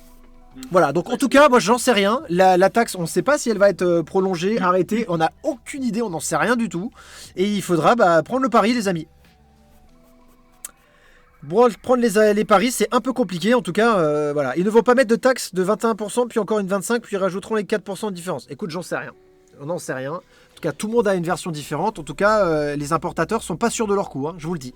Voilà, donc en tout cas, moi, j'en sais rien. La taxe, on ne sait pas si elle va être prolongée, arrêtée. On n'a aucune idée, on n'en sait rien du tout. Et il faudra prendre le pari, les amis. Bon, prendre les paris, c'est un peu compliqué. En tout cas, voilà. Ils ne vont pas mettre de taxe de 21%, puis encore une 25%, puis ils rajouteront les 4% de différence. Écoute, j'en sais rien. On n'en sait rien. En tout cas, tout le monde a une version différente. En tout cas, les importateurs sont pas sûrs de leur coup, hein, je vous le dis.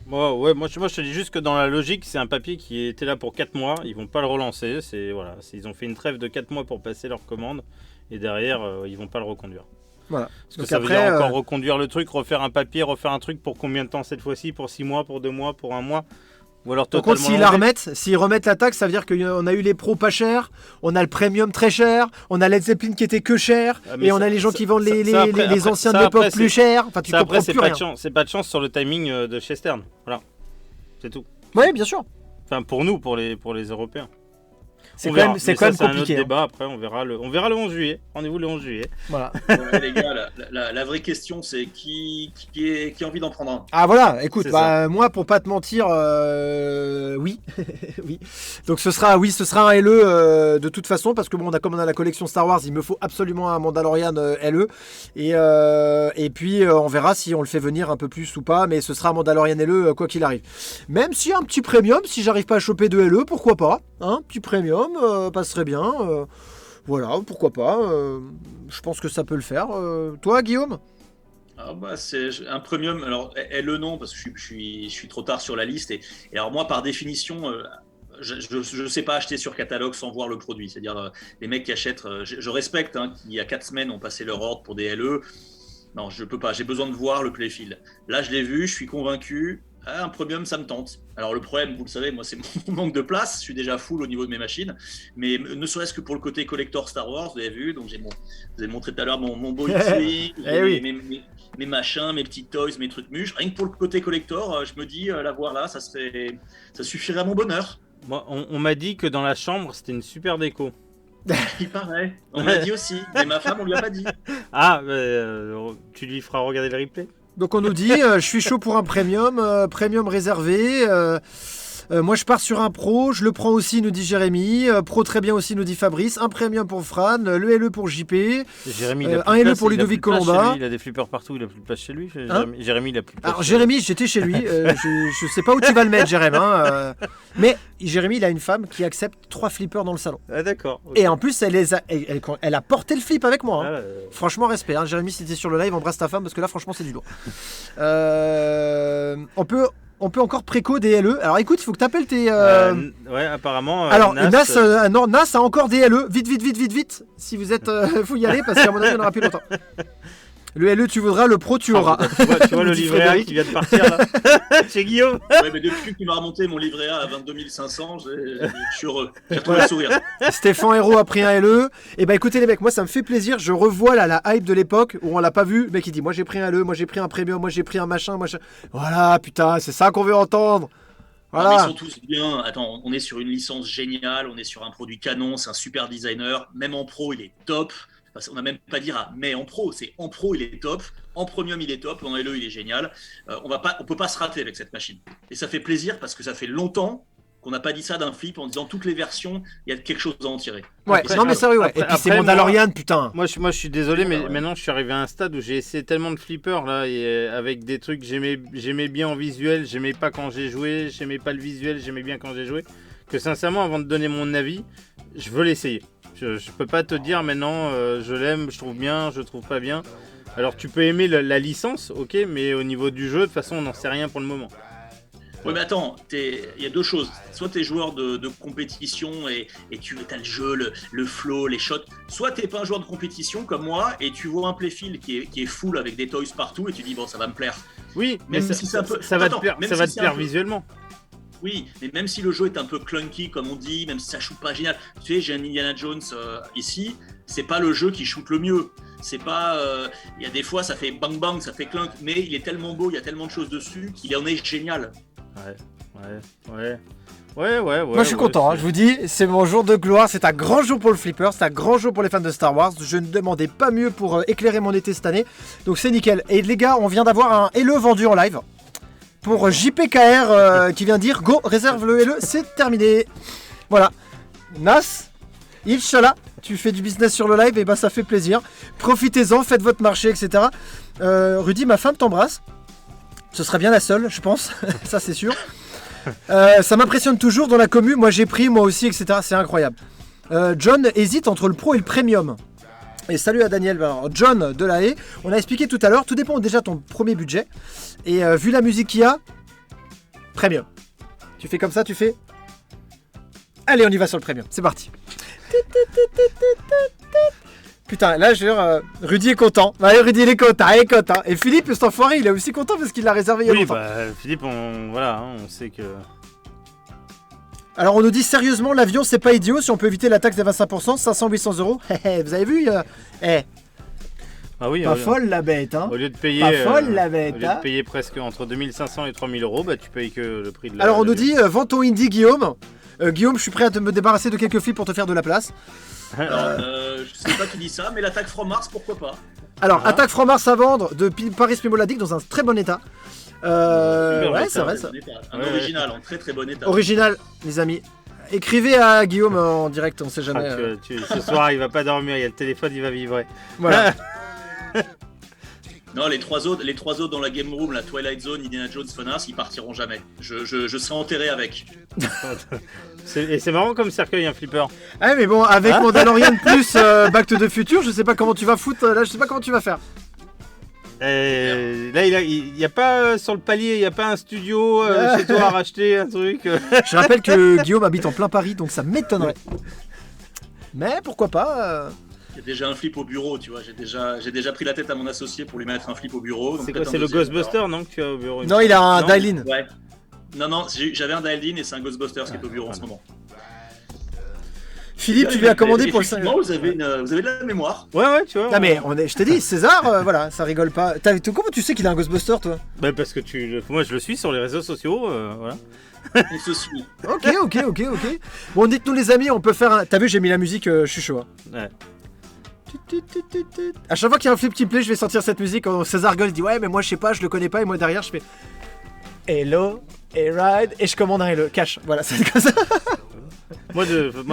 Moi, je te dis juste que dans la logique, c'est un papier qui était là pour 4 mois. Ils vont pas le relancer. Ils ont fait une trêve de 4 mois pour passer leur commande. Et derrière, ils vont pas le reconduire. Voilà. Parce que ça veut dire encore reconduire le truc, refaire un papier, refaire un truc pour combien de temps cette fois-ci? Pour 6 mois, pour 2 mois, pour 1 mois? Ou alors totalement. Par contre, s'ils remettent la taxe, ça veut dire qu'on a eu les pros pas chers, on a le premium très cher, on a Led Zeppelin qui était que cher, et on a les gens qui vendent les anciens de l'époque plus cher. Enfin, tu comprends plus rien. C'est pas de chance sur le timing de chez Stern. Voilà. C'est tout. Oui, bien sûr. Enfin, pour nous, pour les Européens. C'est quand même c'est compliqué. un autre débat. Après, on verra le 11 juillet. Rendez-vous le 11 juillet. Voilà. Ouais, les gars, la vraie question, c'est qui a envie d'en prendre un? Ah voilà, écoute, C'est moi pour pas te mentir, oui, oui. Donc ce sera un LE de toute façon parce que bon, comme on a la collection Star Wars, il me faut absolument un Mandalorian LE et puis on verra si on le fait venir un peu plus ou pas, mais ce sera un Mandalorian LE quoi qu'il arrive. Même si un petit premium, si j'arrive pas à choper de LE, pourquoi pas, hein, petit premium passerait bien. Voilà, pourquoi pas. Je pense que ça peut le faire. Toi, Guillaume? Ah bah, c'est un premium. Alors, LE non, parce que je suis trop tard sur la liste. Et alors, moi, par définition, je ne sais pas acheter sur catalogue sans voir le produit. C'est-à-dire, les mecs qui achètent, je respecte, hein, qui il y a 4 semaines ont passé leur ordre pour des LE. Non, je peux pas. J'ai besoin de voir le playfield. Là, je l'ai vu, je suis convaincu. Ah, un premium, ça me tente. Alors, le problème, vous le savez, moi, c'est mon manque de place. Je suis déjà full au niveau de mes machines. Mais ne serait-ce que pour le côté collector Star Wars, vous avez vu. Donc, vous avez montré tout à l'heure mon beau X-Wing, mes machins, mes petits toys, mes trucs muches. Rien que pour le côté collector, je me dis, l'avoir là, ça suffirait à mon bonheur. Moi, on m'a dit que dans la chambre, c'était une super déco. Il paraît. On m'a dit aussi. Mais ma femme, on lui a pas dit. Ah, tu lui feras regarder le replay. Donc on nous dit, je suis chaud pour un premium, premium réservé. Moi je pars sur un pro, je le prends aussi, nous dit Jérémy. Pro très bien aussi, nous dit Fabrice. Un premium pour Fran, le LE pour JP. Jérémy, il a plus un de LE place, pour il a Ludovic plus de place Colomba. chez lui, il a des flippers partout, il a plus de place chez lui. Hein Jérémy, il a plus de place. Alors Jérémy, j'étais chez lui. Je sais pas où tu vas le mettre, Jérémy. Mais Jérémy, il a une femme qui accepte 3 flippers dans le salon. Ah d'accord. Ok. Et en plus, elle a porté le flip avec moi. Hein. Ah, Franchement, respect. Hein. Jérémy, si t'es sur le live, embrasse ta femme parce que là, franchement, c'est du lourd. On peut encore préco des LE. Alors écoute, il faut que tu appelles tes. Ouais, apparemment. Alors, NAS, NAS a encore des LE. Vite. Si vous êtes. Faut y aller parce qu'à mon avis, on n'aura plus longtemps. Le LE, tu voudras, le pro, tu auras. Tu vois le livret A qui vient de partir là. Chez Guillaume. Ouais, mais depuis que tu m'as remonté mon livret A à 22 500, je suis heureux. J'ai retrouvé le sourire. Stéphane Hérault a pris un LE. Et bah écoutez les mecs, moi ça me fait plaisir. Je revois là la hype de l'époque où on l'a pas vu. Le mec il dit moi j'ai pris un LE, moi j'ai pris un premium, moi j'ai pris un machin. Voilà, putain, c'est ça qu'on veut entendre. Voilà. Non, mais ils sont tous bien. Attends, on est sur une licence géniale, on est sur un produit canon, c'est un super designer. Même en pro, il est top. Enfin, on n'a même pas dire mais en pro, c'est en pro, il est top. En premium, il est top. En LE, il est génial. On peut pas se rater avec cette machine. Et ça fait plaisir parce que ça fait longtemps qu'on n'a pas dit ça d'un flip en disant toutes les versions, il y a quelque chose à en tirer. Ouais, Après, non mais ça oui, ouais. Et puis c'est Mandalorian, putain. Moi je suis désolé, mais Ouais. maintenant je suis arrivé à un stade où j'ai essayé tellement de flippers là, et avec des trucs que j'aimais bien en visuel, j'aimais pas quand j'ai joué, j'aimais pas le visuel, j'aimais bien quand j'ai joué, que sincèrement avant de donner mon avis, je veux l'essayer. Je peux pas te dire maintenant je l'aime, je trouve bien, je trouve pas bien. Alors tu peux aimer la licence, ok, mais au niveau du jeu, de toute façon on n'en sait rien pour le moment. Oui, mais attends, il y a deux choses. Soit tu es joueur de compétition et tu as le jeu, le flow, les shots. Soit tu n'es pas un joueur de compétition comme moi et tu vois un playfield qui est full avec des toys partout et tu dis bon, ça va me plaire. Oui, mais Même si c'est un peu- ça va Attends, te plaire, même ça si va te c'est plaire un peu- visuellement. Oui, mais même si le jeu est un peu clunky, comme on dit, même si ça shoot pas génial. Tu sais, j'ai un Indiana Jones ici, c'est pas le jeu qui shoot le mieux. C'est pas. Il y a des fois, ça fait bang bang, ça fait clunk, mais il est tellement beau, il y a tellement de choses dessus qu'il en est génial. Ouais. Moi je suis content, hein, je vous dis, c'est mon jour de gloire, c'est un grand jour pour le flipper, c'est un grand jour pour les fans de Star Wars, je ne demandais pas mieux pour éclairer mon été cette année, donc c'est nickel. Et les gars, on vient d'avoir un LE vendu en live, pour JPKR qui vient dire go, réserve le LE, c'est terminé. Voilà, Nas, Inch'Allah, tu fais du business sur le live, et bah ça fait plaisir, profitez-en, faites votre marché, etc. Rudy, ma femme t'embrasse, ce sera bien la seule, je pense, ça c'est sûr. Ça m'impressionne toujours dans la commu, moi j'ai pris, moi aussi, etc. C'est incroyable. John hésite entre le pro et le premium. Et salut à Daniel. Alors, John de la Haye, on a expliqué tout à l'heure, tout dépend déjà de ton premier budget. Et vu la musique qu'il y a, premium. Tu fais comme ça, tu fais. Allez, on y va sur le premium, c'est parti. Putain, là, je veux dire, Rudy est content. Ouais, Rudy, il est content. Et Philippe, cet enfoiré, il est aussi content parce qu'il l'a réservé il y a Oui, longtemps. bah Philippe, on sait que. Alors, on nous dit sérieusement, l'avion, c'est pas idiot si on peut éviter la taxe des 25%, 500-800 euros. Vous avez vu Ah oui, Pas folle la bête, hein. Au lieu de payer, Pas folle la au bête, lieu hein. de payer presque entre 2500 et 3000 euros, bah tu payes que le prix de la. Alors on la nous dit, vends ton indie Guillaume. Guillaume, je suis prêt à me débarrasser de quelques flips pour te faire de la place. Alors, je sais pas qui dit ça, mais l'attaque from Mars, pourquoi pas? Alors, Attaque From Mars à vendre de Paris Mimoladic dans un très bon état. Ouais, c'est vrai ça. Un original en très très bon état. Original, les amis. Écrivez à Guillaume en direct, on sait jamais. Ce soir, il va pas dormir, il y a le téléphone, il va vibrer. Voilà. Non, les trois autres dans la game room, la Twilight Zone, Indiana Jones, FNAF, ils partiront jamais. Je serai enterré avec. Et c'est marrant comme cercueil, un flipper. Ah mais bon, avec Mandalorian plus Back to the Future, je sais pas comment tu vas foutre. Là, je sais pas comment tu vas faire. Là, il y a pas sur le palier, il y a pas un studio chez toi à racheter un truc. Je rappelle que Guillaume habite en plein Paris, donc ça m'étonnerait. Mais pourquoi pas Il y a déjà un flip au bureau, tu vois. J'ai déjà pris la tête à mon associé pour lui mettre un flip au bureau. C'est quoi, c'est le Ghostbuster, non, que tu as au bureau? Non, il a un dial-in. Ouais. Non, j'avais un dial-in et c'est un Ghostbuster qui est au bureau en ce moment. Philippe, tu lui as commandé pour le 5. Effectivement, vous avez de la mémoire. Ouais, tu vois. Non mais je t'ai dit, César, voilà, ça rigole pas. Comment tu sais qu'il a un Ghostbuster, toi? Bah parce que moi je le suis sur les réseaux sociaux, voilà. On se suit. Ok. Bon, dites-nous les amis, on peut faire un... T'as vu, j'ai mis la musique, je suis chaud. Ouais. À chaque fois qu'il y a un flip qui me plaît, je vais sortir cette musique. Quand César Gold dit ouais, mais moi je sais pas, je le connais pas. Et moi derrière, je fais Hello, et ride, et je commande un Hello cash. Voilà, c'est comme ça. Moi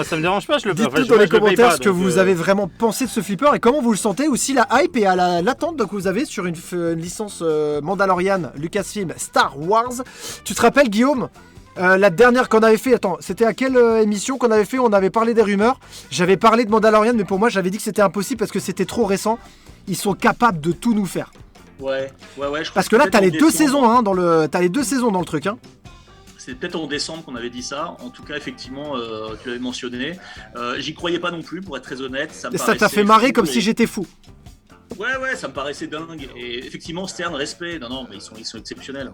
ça me dérange pas, je le paye. Dites-nous dans les commentaires ce que vous avez vraiment pensé de ce flipper et comment vous le sentez. Aussi la hype et à l'attente que vous avez sur une licence Mandalorian, Lucasfilm, Star Wars. Tu te rappelles, Guillaume, la dernière qu'on avait fait, attends, c'était à quelle émission qu'on avait fait? On avait parlé des rumeurs. J'avais parlé de Mandalorian, mais pour moi, j'avais dit que c'était impossible parce que c'était trop récent. Ils sont capables de tout nous faire. Ouais. Je crois parce que là, t'as les deux saisons, hein, t'as les 2 saisons dans le truc, hein. C'est peut-être en décembre qu'on avait dit ça. En tout cas, effectivement, tu l'avais mentionné. J'y croyais pas non plus, pour être très honnête. Ça t'a fait marrer comme si j'étais fou. Ouais, ça me paraissait dingue. Et effectivement, Stern, respect. Non, mais ils sont exceptionnels.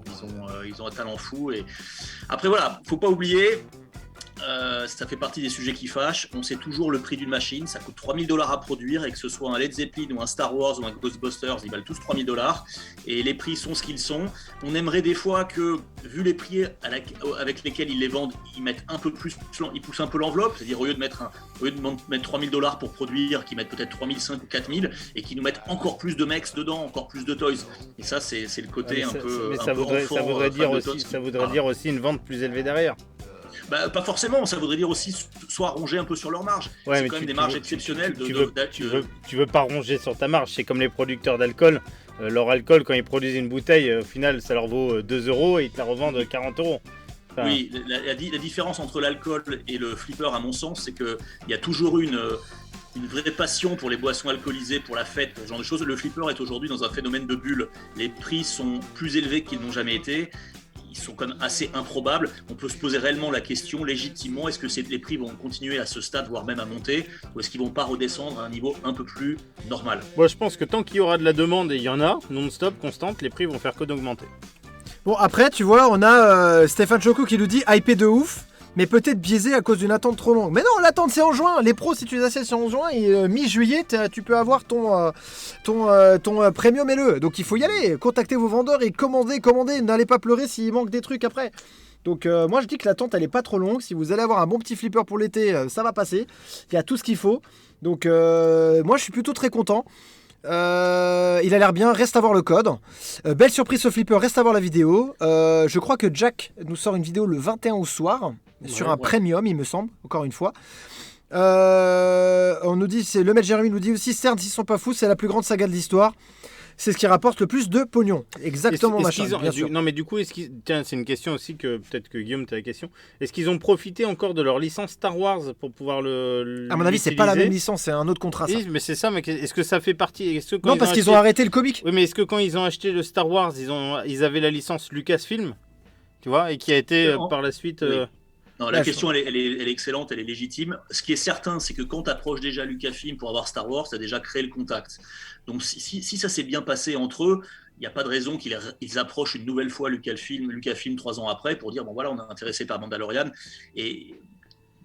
Ils ont un talent fou. Et après, voilà, faut pas oublier. Ça fait partie des sujets qui fâchent. On sait toujours le prix d'une machine, ça coûte 3000 $ à produire, et que ce soit un Led Zeppelin ou un Star Wars ou un Ghostbusters, ils valent tous 3000 $, et les prix sont ce qu'ils sont. On aimerait des fois que, vu les prix avec lesquels ils les vendent, ils mettent un peu plus, ils poussent un peu l'enveloppe, c'est-à-dire au lieu de mettre 3000 $ pour produire, qu'ils mettent peut-être 3500 ou 4000, et qu'ils nous mettent encore plus de mecs dedans, encore plus de toys. Et ça, c'est le côté un peu. Mais ça voudrait dire aussi une vente plus élevée derrière. Bah, pas forcément, ça voudrait dire aussi soit ronger un peu sur leur marge. Ouais, c'est quand même des marges exceptionnelles. Tu veux pas ronger sur ta marge, c'est comme les producteurs d'alcool. Leur alcool, quand ils produisent une bouteille, au final, ça leur vaut 2 € et ils te la revendent 40 €. Enfin... Oui, la différence entre l'alcool et le flipper, à mon sens, c'est qu'il y a toujours une vraie passion pour les boissons alcoolisées, pour la fête, pour ce genre de choses. Le flipper est aujourd'hui dans un phénomène de bulle. Les prix sont plus élevés qu'ils n'ont jamais été. Ils sont quand même assez improbables. On peut se poser réellement la question, légitimement, est-ce que les prix vont continuer à ce stade, voire même à monter, ou est-ce qu'ils vont pas redescendre à un niveau un peu plus normal? Moi, je pense que tant qu'il y aura de la demande, et il y en a, non-stop, constante, les prix vont faire que d'augmenter. Bon, après, tu vois, on a Stéphane Choco qui nous dit hypé de ouf, mais peut-être biaisé à cause d'une attente trop longue. Mais non, l'attente c'est en juin. Les pros, si tu les achètes c'est en juin, et mi-juillet, tu peux avoir ton premium LE. Donc il faut y aller. Contactez vos vendeurs et commandez. N'allez pas pleurer s'il manque des trucs après. Donc moi je dis que l'attente elle est pas trop longue. Si vous allez avoir un bon petit flipper pour l'été, ça va passer. Il y a tout ce qu'il faut. Donc moi je suis plutôt très content. Il a l'air bien, reste à voir le code. Belle surprise ce flipper, reste à voir la vidéo. Je crois que Jack nous sort une vidéo le 21 au soir, sur un premium il me semble, encore une fois. On nous dit, le maître Jérémy nous dit aussi, certes ils sont pas fous, c'est la plus grande saga de l'histoire. C'est ce qui rapporte le plus de pognon. Exactement, machin, bien sûr. Non, mais du coup, tiens, c'est une question aussi que peut-être que Guillaume, tu as la question. Est-ce qu'ils ont profité encore de leur licence Star Wars pour pouvoir à mon avis, c'est pas la même licence, c'est un autre contrat. Ça. Oui, mais c'est ça, mais est-ce que ça fait partie non, parce qu'ils ont arrêté le comic. Oui, mais est-ce que quand ils ont acheté le Star Wars, ils avaient la licence Lucasfilm, tu vois, et qui a été par la suite. Oui. Non, la question elle est excellente, elle est légitime. Ce qui est certain, c'est que quand tu approches déjà Lucasfilm pour avoir Star Wars, tu as déjà créé le contact. Donc si ça s'est bien passé entre eux, il n'y a pas de raison qu'ils approchent une nouvelle fois Lucasfilm 3 ans après pour dire bon voilà, on est intéressé par Mandalorian. Et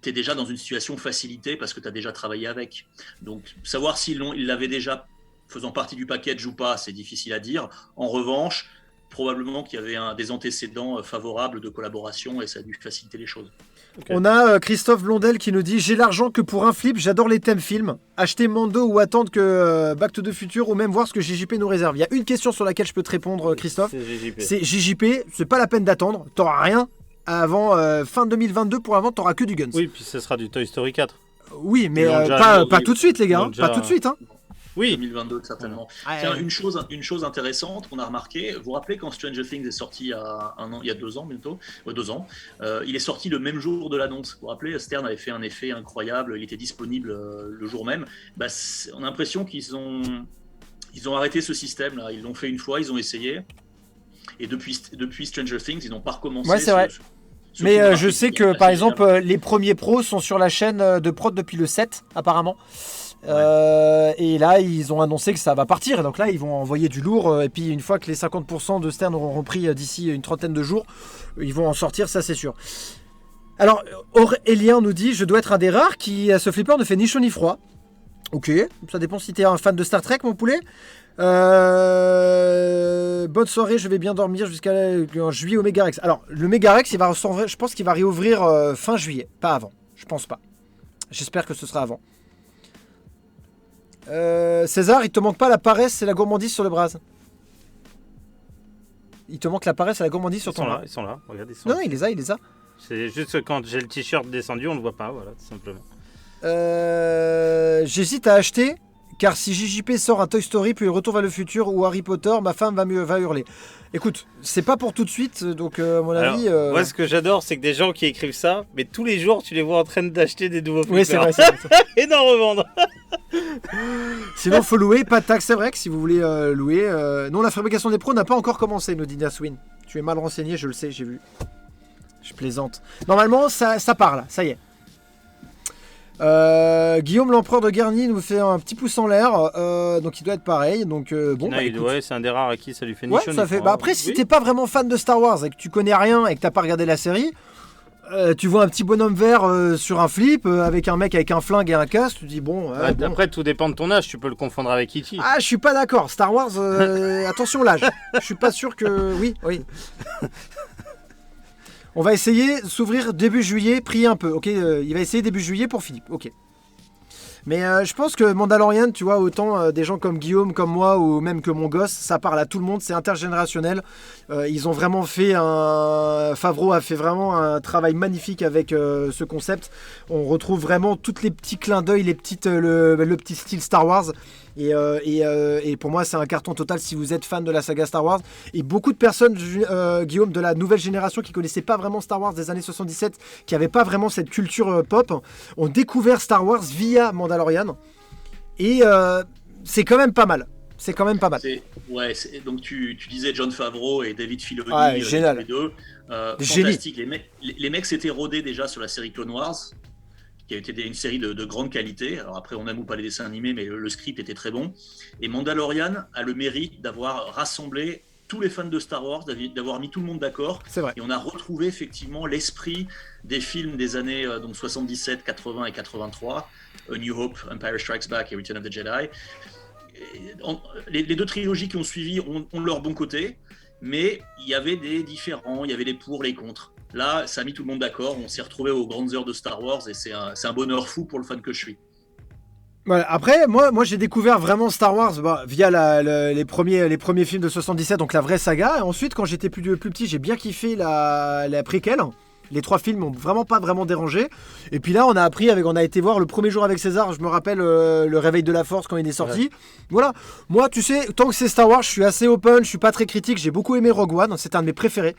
tu es déjà dans une situation facilitée parce que tu as déjà travaillé avec. Donc savoir s'ils l'avaient déjà faisant partie du package ou pas, c'est difficile à dire. En revanche, probablement qu'il y avait des antécédents favorables de collaboration et ça a dû faciliter les choses. Okay. On a Christophe Blondel qui nous dit « J'ai l'argent que pour un flip, j'adore les thèmes films. Acheter Mando ou attendre que Back to the Future ou même voir ce que JJP nous réserve. » Il y a une question sur laquelle je peux te répondre, Christophe. C'est JJP, c'est pas la peine d'attendre. T'auras rien avant fin 2022 pour avant, t'auras que du Guns. Oui, puis ce sera du Toy Story 4. Oui, mais pas tout de suite, les gars. Pas tout de suite, hein. Oui. 2022, certainement. Tiens, une chose intéressante qu'on a remarqué, vous vous rappelez quand Stranger Things est sorti il y a 2 ans bientôt, 2 ans, il est sorti le même jour de l'annonce. Vous vous rappelez, Stern avait fait un effet incroyable, il était disponible le jour même. On a l'impression qu'ils ont arrêté ce système-là. Ils l'ont fait une fois, ils ont essayé, et depuis Stranger Things, ils n'ont pas recommencé. Ouais, c'est vrai. Mais je sais que, par exemple, les premiers pros sont sur la chaîne de prod depuis le 7, apparemment. Et là, ils ont annoncé que ça va partir. Donc là, ils vont envoyer du lourd. Et puis, une fois que les 50% de Stern auront repris d'ici une trentaine de jours, ils vont en sortir, ça c'est sûr. Alors, Aurélien nous dit « Je dois être un des rares qui, à ce flipper, ne fait ni chaud ni froid. » Ok, ça dépend si t'es un fan de Star Trek, mon poulet. Bonne soirée, je vais bien dormir jusqu'à juillet au Megarex. Alors, le Megarex, je pense qu'il va réouvrir fin juillet, pas avant. Je pense pas. J'espère que ce sera avant. César, il te manque pas la paresse et la gourmandise sur le bras. Il te manque la paresse et la gourmandise sur ton bras. Ils sont là, regarde, ils sont non, là. il les a. C'est juste que quand j'ai le t-shirt descendu, on le voit pas, voilà, tout simplement. J'hésite à acheter, car si JJP sort un Toy Story, puis Retour vers le futur ou Harry Potter, ma femme va hurler. Écoute, c'est pas pour tout de suite, donc à mon avis... Moi, ce que j'adore, c'est que des gens qui écrivent ça, mais tous les jours, tu les vois en train d'acheter des nouveaux flippers. Oui, c'est vrai. Et d'en revendre. Sinon, faut louer, pas de taxe, c'est vrai que si vous voulez louer... Non, la fabrication des pros n'a pas encore commencé, nous dit Naswin. Tu es mal renseigné, je le sais, j'ai vu. Je plaisante. Normalement, ça part là, ça y est. Guillaume l'empereur de Garni nous fait un petit pouce en l'air, donc il doit être pareil. Donc bon, ouais, c'est un des rares à qui ça lui fait ni chaud, ça fait. Bah après, si t'es pas vraiment fan de Star Wars et que tu connais rien et que t'as pas regardé la série, tu vois un petit bonhomme vert sur un flip avec un mec avec un flingue et un casque, tu te dis bon. Après, tout dépend de ton âge, tu peux le confondre avec E.T. Ah, je suis pas d'accord. Star Wars, attention l'âge. Je suis pas sûr que oui. On va essayer de s'ouvrir début juillet, prier un peu, ok. Il va essayer début juillet pour Philippe, ok. Mais je pense que Mandalorian, tu vois, autant des gens comme Guillaume, comme moi, ou même que mon gosse, ça parle à tout le monde, c'est intergénérationnel. Ils ont vraiment fait Favreau a fait vraiment un travail magnifique avec ce concept. On retrouve vraiment tous les petits clins d'œil, le petit style Star Wars. Et pour moi, c'est un carton total si vous êtes fan de la saga Star Wars. Et beaucoup de personnes, Guillaume, de la nouvelle génération qui connaissaient pas vraiment Star Wars des années 77, qui n'avaient pas vraiment cette culture pop, ont découvert Star Wars via Mandalorian. Et c'est quand même pas mal. Donc tu disais Jon Favreau et David Filoni, génial. les deux. Fantastique. Les mecs s'étaient rodés déjà sur la série Clone Wars, qui a été une série de grande qualité. Alors après, on aime ou pas les dessins animés, mais le script était très bon. Et Mandalorian a le mérite d'avoir rassemblé tous les fans de Star Wars, d'avoir mis tout le monde d'accord. C'est vrai. Et on a retrouvé effectivement l'esprit des films des années 77, 80 et 83, A New Hope, Empire Strikes Back et Return of the Jedi. Les deux trilogies qui ont suivi ont leur bon côté, mais il y avait des différends, il y avait les pour, les contre. Là, ça a mis tout le monde d'accord, on s'est retrouvé aux grandes heures de Star Wars et c'est un bonheur fou pour le fan que je suis. Voilà. Après, moi j'ai découvert vraiment Star Wars via les premiers films de 77, donc la vraie saga. Et ensuite, quand j'étais plus petit, j'ai bien kiffé la préquelle. Les 3 films m'ont vraiment pas dérangé. Et puis là, on a été voir le premier jour avec César. Je me rappelle le Réveil de la Force quand il est sorti. Ouais. Voilà. Moi, tu sais, tant que c'est Star Wars, je suis assez open, je suis pas très critique. J'ai beaucoup aimé Rogue One. C'est un de mes préférés.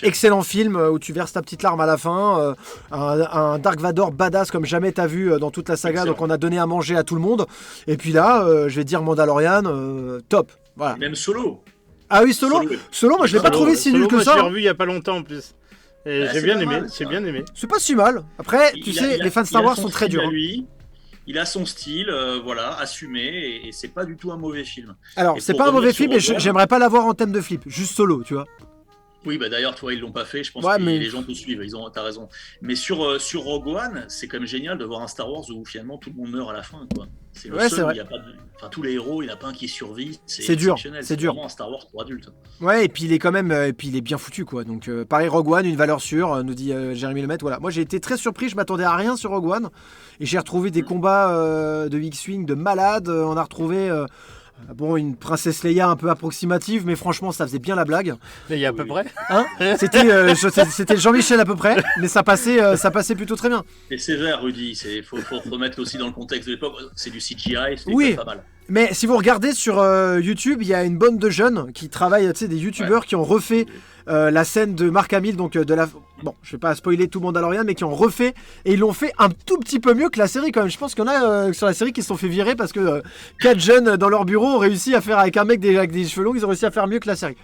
Excellent film où tu verses ta petite larme à la fin. Un Dark Vador badass comme jamais t'as vu dans toute la saga. Excellent. Donc on a donné à manger à tout le monde. Et puis là, je vais dire Mandalorian, top. Voilà. Et même Solo. Ah oui, Solo, moi je l'ai pas trouvé si nul que ça. Je l'ai revu il y a pas longtemps en plus. Et j'ai bien aimé. C'est pas si mal. Après, les fans de Star Wars sont très durs. Il a son style, assumé, et c'est pas du tout un mauvais film. Alors, c'est pas un mauvais film, mais j'aimerais pas l'avoir en thème de flip, juste Solo, tu vois. Oui, bah d'ailleurs, toi, ils l'ont pas fait. Je pense Ouais, que mais les gens te suivent. T'as raison. Mais sur Rogue One, c'est quand même génial de voir un Star Wars où finalement tout le monde meurt à la fin, quoi. C'est le ouais, c'est seul où vrai. il y a pas de, enfin tous les héros, il n'y en a pas un qui survit. C'est C'est dur, exceptionnel. c'est C'est dur. vraiment un Star Wars pour adultes. Ouais, et puis il est quand même, et puis il est bien foutu quoi. Donc pareil, Rogue One, une valeur sûre, nous dit Jérémy Lemaitre. Voilà, moi j'ai été très surpris, je m'attendais à rien sur Rogue One, et j'ai retrouvé des combats de X-wing de malade. On a retrouvé bon une princesse Leia un peu approximative, mais franchement ça faisait bien la blague. Il y a à peu Oui. près. Hein c'était Jean-Michel à peu près, mais ça passait plutôt très bien. C'est sévère, Rudy. Faut remettre aussi dans le contexte de l'époque. C'est du CGI, c'était Oui. pas mal. Mais si vous regardez sur YouTube, il y a une bande de jeunes qui travaillent, tu sais, des youtubeurs qui ont refait la scène de Mark Hamill, donc de la... Bon, je vais pas spoiler tout Mandalorian, mais qui ont refait, et ils l'ont fait un tout petit peu mieux que la série quand même. Je pense qu'il y en a sur la série qui se sont fait virer parce que 4 jeunes dans leur bureau ont réussi à faire, avec un mec avec des cheveux longs, ils ont réussi à faire mieux que la série.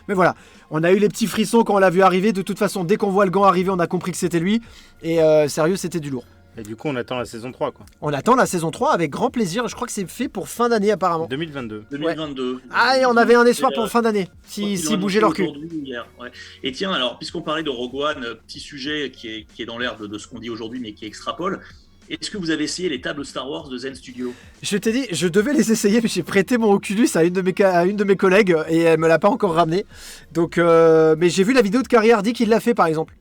Mais voilà, on a eu les petits frissons quand on l'a vu arriver. De toute façon, dès qu'on voit le gant arriver, on a compris que c'était lui. Et sérieux, c'était du lourd. Et du coup, on attend la saison 3, quoi. On attend la saison 3 avec grand plaisir. Je crois que c'est fait pour fin d'année apparemment. 2022. 2022. Ah, et on avait un espoir pour fin d'année, Ils s'ils l'ont bougeaient leur annoncé cul. aujourd'hui, hier, ouais. Et tiens, alors, puisqu'on parlait de Rogue One, petit sujet qui est dans l'air de ce qu'on dit aujourd'hui, mais qui extrapole. Est-ce que vous avez essayé les tables Star Wars de Zen Studio? Je t'ai dit, je devais les essayer, mais j'ai prêté mon Oculus à une de mes collègues et elle me l'a pas encore ramené. Donc, mais j'ai vu la vidéo de Carrie Hardy qui l'a fait par exemple.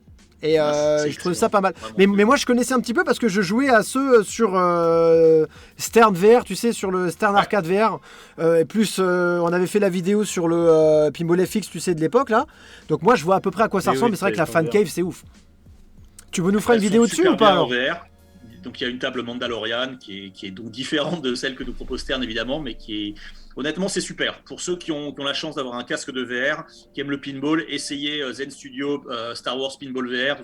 Et C'est je trouvais ça pas mal. Vraiment. Mais moi je connaissais un petit peu parce que je jouais à ceux sur Stern VR, tu sais, sur le Stern Arcade VR. Et plus on avait fait la vidéo sur le Pinball FX, tu sais, de l'époque là. Donc moi je vois à peu près à quoi ça Oui, ressemble, oui, mais c'est vrai que la ça, fan ils cave c'est ouf. Tu veux nous faire une Elles vidéo sont dessus super ou pas bien en alors? VR. Donc il y a une table Mandalorian qui est donc différente de celle que nous propose Stern évidemment, mais qui est honnêtement c'est super. Pour ceux qui ont la chance d'avoir un casque de VR, qui aiment le pinball, essayez Zen Studio Star Wars Pinball VR,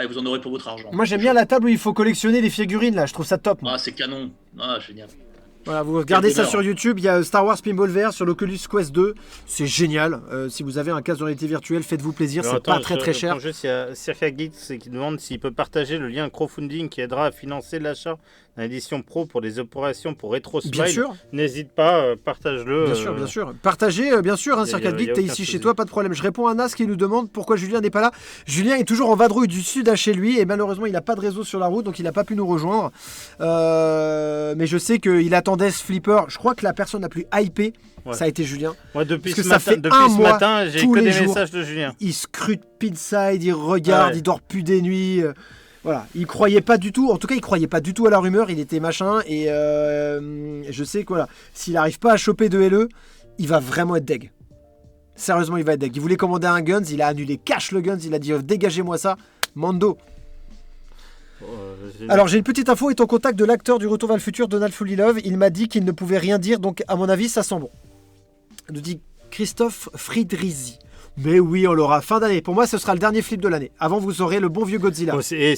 vous en aurez pour votre argent. Moi j'aime bien la table où il faut collectionner les figurines là, je trouve ça top. Moi. Ah c'est canon, ah génial. Voilà, vous regardez ça bonheur. sur YouTube, il y a Star Wars Pinball VR sur l'Oculus Quest 2, c'est génial. Si vous avez un casque de réalité virtuelle, faites-vous plaisir, Alors, c'est pas attends, très cher. attends, juste, il y a Circa Geeks qui demande s'il peut partager le lien crowdfunding qui aidera à financer l'achat d'une édition pro pour les opérations pour Retro Smile. Bien sûr, N'hésite pas, partage-le. bien sûr, bien sûr. Partagez, bien sûr, hein, y a- Circa y a Geek, t'es aucun ici souci. chez toi, pas de problème. Je réponds à Nas qui nous demande pourquoi Julien n'est pas là. Julien est toujours en vadrouille du sud à chez lui et malheureusement il n'a pas de réseau sur la route donc il n'a pas pu nous rejoindre. Mais je sais qu'il attendait ce flipper. Je crois que la personne la plus hypée, Ouais. ça a été Julien. Moi, depuis Parce que ce ça matin, fait depuis un ce mois, matin, j'ai tous que les des jours. messages de Julien. Il scrute Pinside, il regarde, Ouais. il dort plus des nuits. Voilà, il croyait pas du tout, en tout cas il croyait pas du tout à la rumeur, il était machin, et je sais que voilà, s'il arrive pas à choper de LE, il va vraiment être deg. Sérieusement, il va être deg. Il voulait commander un Guns, il a annulé cash le Guns, il a dit dégagez-moi ça, Mando. Alors j'ai une petite info, est en contact de l'acteur du Retour vers le futur, Donald Fulilove, il m'a dit qu'il ne pouvait rien dire, donc à mon avis ça sent bon. Nous dit Christophe Friedrizi. Mais oui, on l'aura fin d'année. Pour moi, ce sera le dernier flip de l'année. Avant, vous aurez le bon vieux Godzilla. Bon, et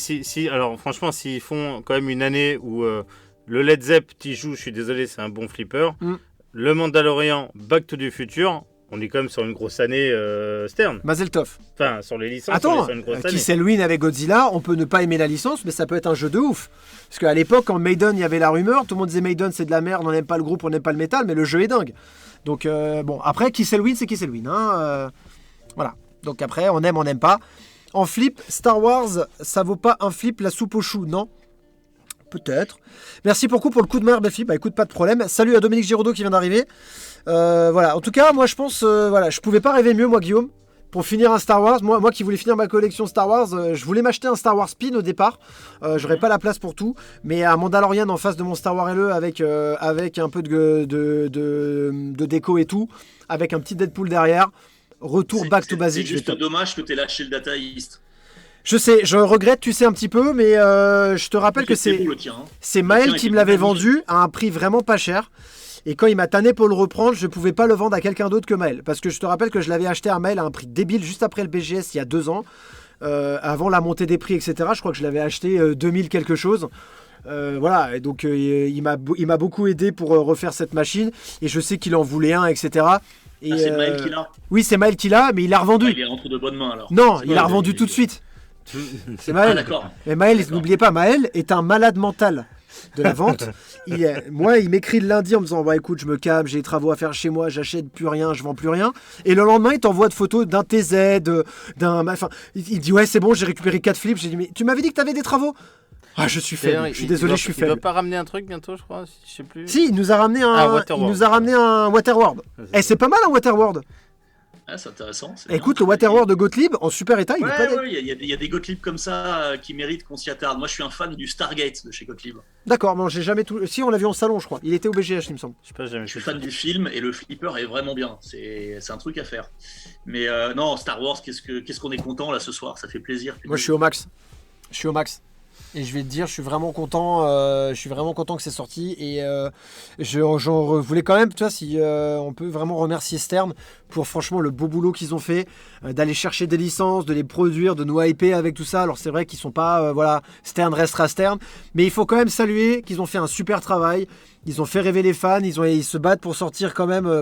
alors franchement, s'ils font quand même une année où le Led Zepp t'y joue, je suis désolé, c'est un bon flipper. Mm. Le Mandalorian, Back to the Future, on est quand même sur une grosse année Stern. Mazel tov. Enfin, sur les licences, on est Attends, sur une grosse année. qui c'est Halloween avec Godzilla, on peut ne pas aimer la licence, mais ça peut être un jeu de ouf. Parce qu'à l'époque, quand Maiden, il y avait la rumeur, tout le monde disait Maiden c'est de la merde, on n'aime pas le groupe, on n'aime pas le métal, mais le jeu est dingue. Donc bon, après, qui c'est Halloween, c'est qui c'est Halloween. Hein, voilà. Donc après, on aime, on n'aime pas. En flip, Star Wars, ça vaut pas un flip, la soupe aux choux, non? Peut-être. Merci beaucoup pour le coup de main, Belfi. Bah écoute, pas de problème. Salut à Dominique Giraudot qui vient d'arriver. Voilà. En tout cas, moi je pense, voilà, je pouvais pas rêver mieux, moi Guillaume. Pour finir un Star Wars, moi qui voulais finir ma collection Star Wars, je voulais m'acheter un Star Wars Pin au départ. J'aurais pas la place pour tout, mais un Mandalorian en face de mon Star Wars LE avec un peu de déco et tout, avec un petit Deadpool derrière. Retour back to basic. C'est juste dommage que tu aies lâché le Data East. Je sais, je regrette, tu sais un petit peu, mais je te rappelle que c'est beau, le tien, hein. c'est Le Maël tien qui était me l'avait magnifique. vendu à un prix vraiment pas cher. Et quand il m'a tanné pour le reprendre, je pouvais pas le vendre à quelqu'un d'autre que Maël. Parce que je te rappelle que je l'avais acheté à Maël à un prix débile juste après le BGS il y a 2 ans. Avant la montée des prix, etc. Je crois que je l'avais acheté 2000 quelque chose. Voilà, et donc il m'a beaucoup aidé pour refaire cette machine. Et je sais qu'il en voulait un, etc. Et, Ah, c'est Maël qui l'a. oui, c'est Maël qui l'a, mais il l'a revendu. Ah, il est rentré de bonnes mains alors. Non, C'est il pas- a revendu tout de suite. C'est Ah, Maël. d'accord. Mais Maël, D'accord. n'oubliez pas, Maël est un malade mental. de la vente. Moi, il m'écrit le lundi en me disant, bah écoute, je me calme, j'ai des travaux à faire chez moi, j'achète plus rien, je vends plus rien. Et le lendemain, il t'envoie de photos d'un TZ, enfin, il dit, ouais, c'est bon, j'ai récupéré 4 flips. J'ai dit, mais tu m'avais dit que t'avais des travaux? Ah, je suis faible, je suis désolé, je suis faible. Il doit pas ramener un truc bientôt, je crois, je sais plus. Si, il nous a ramené un Waterworld. Et c'est pas mal un Waterworld. Ah, c'est intéressant. Écoute, le Waterworld de Gottlieb, en super état, il est pas... il y a des Gottlieb comme ça qui méritent qu'on s'y attarde. Moi, je suis un fan du Stargate de chez Gottlieb. D'accord, bon, j'ai jamais tout... Si, on l'a vu en salon, je crois. Il était au BGH, il me semble. Je suis fan du film et le flipper est vraiment bien. C'est un truc à faire. Mais non, Star Wars, qu'est-ce qu'on est content là ce soir. Ça fait plaisir. Moi, je suis au max. Et je vais te dire, je suis vraiment content que c'est sorti. Et j'en voulais quand même, tu vois, si on peut vraiment remercier Stern pour franchement le beau boulot qu'ils ont fait, d'aller chercher des licences, de les produire, de nous hyper avec tout ça. Alors c'est vrai qu'ils sont pas, voilà, Stern restera Stern, mais il faut quand même saluer qu'ils ont fait un super travail. Ils ont fait rêver les fans, ils se battent pour sortir quand même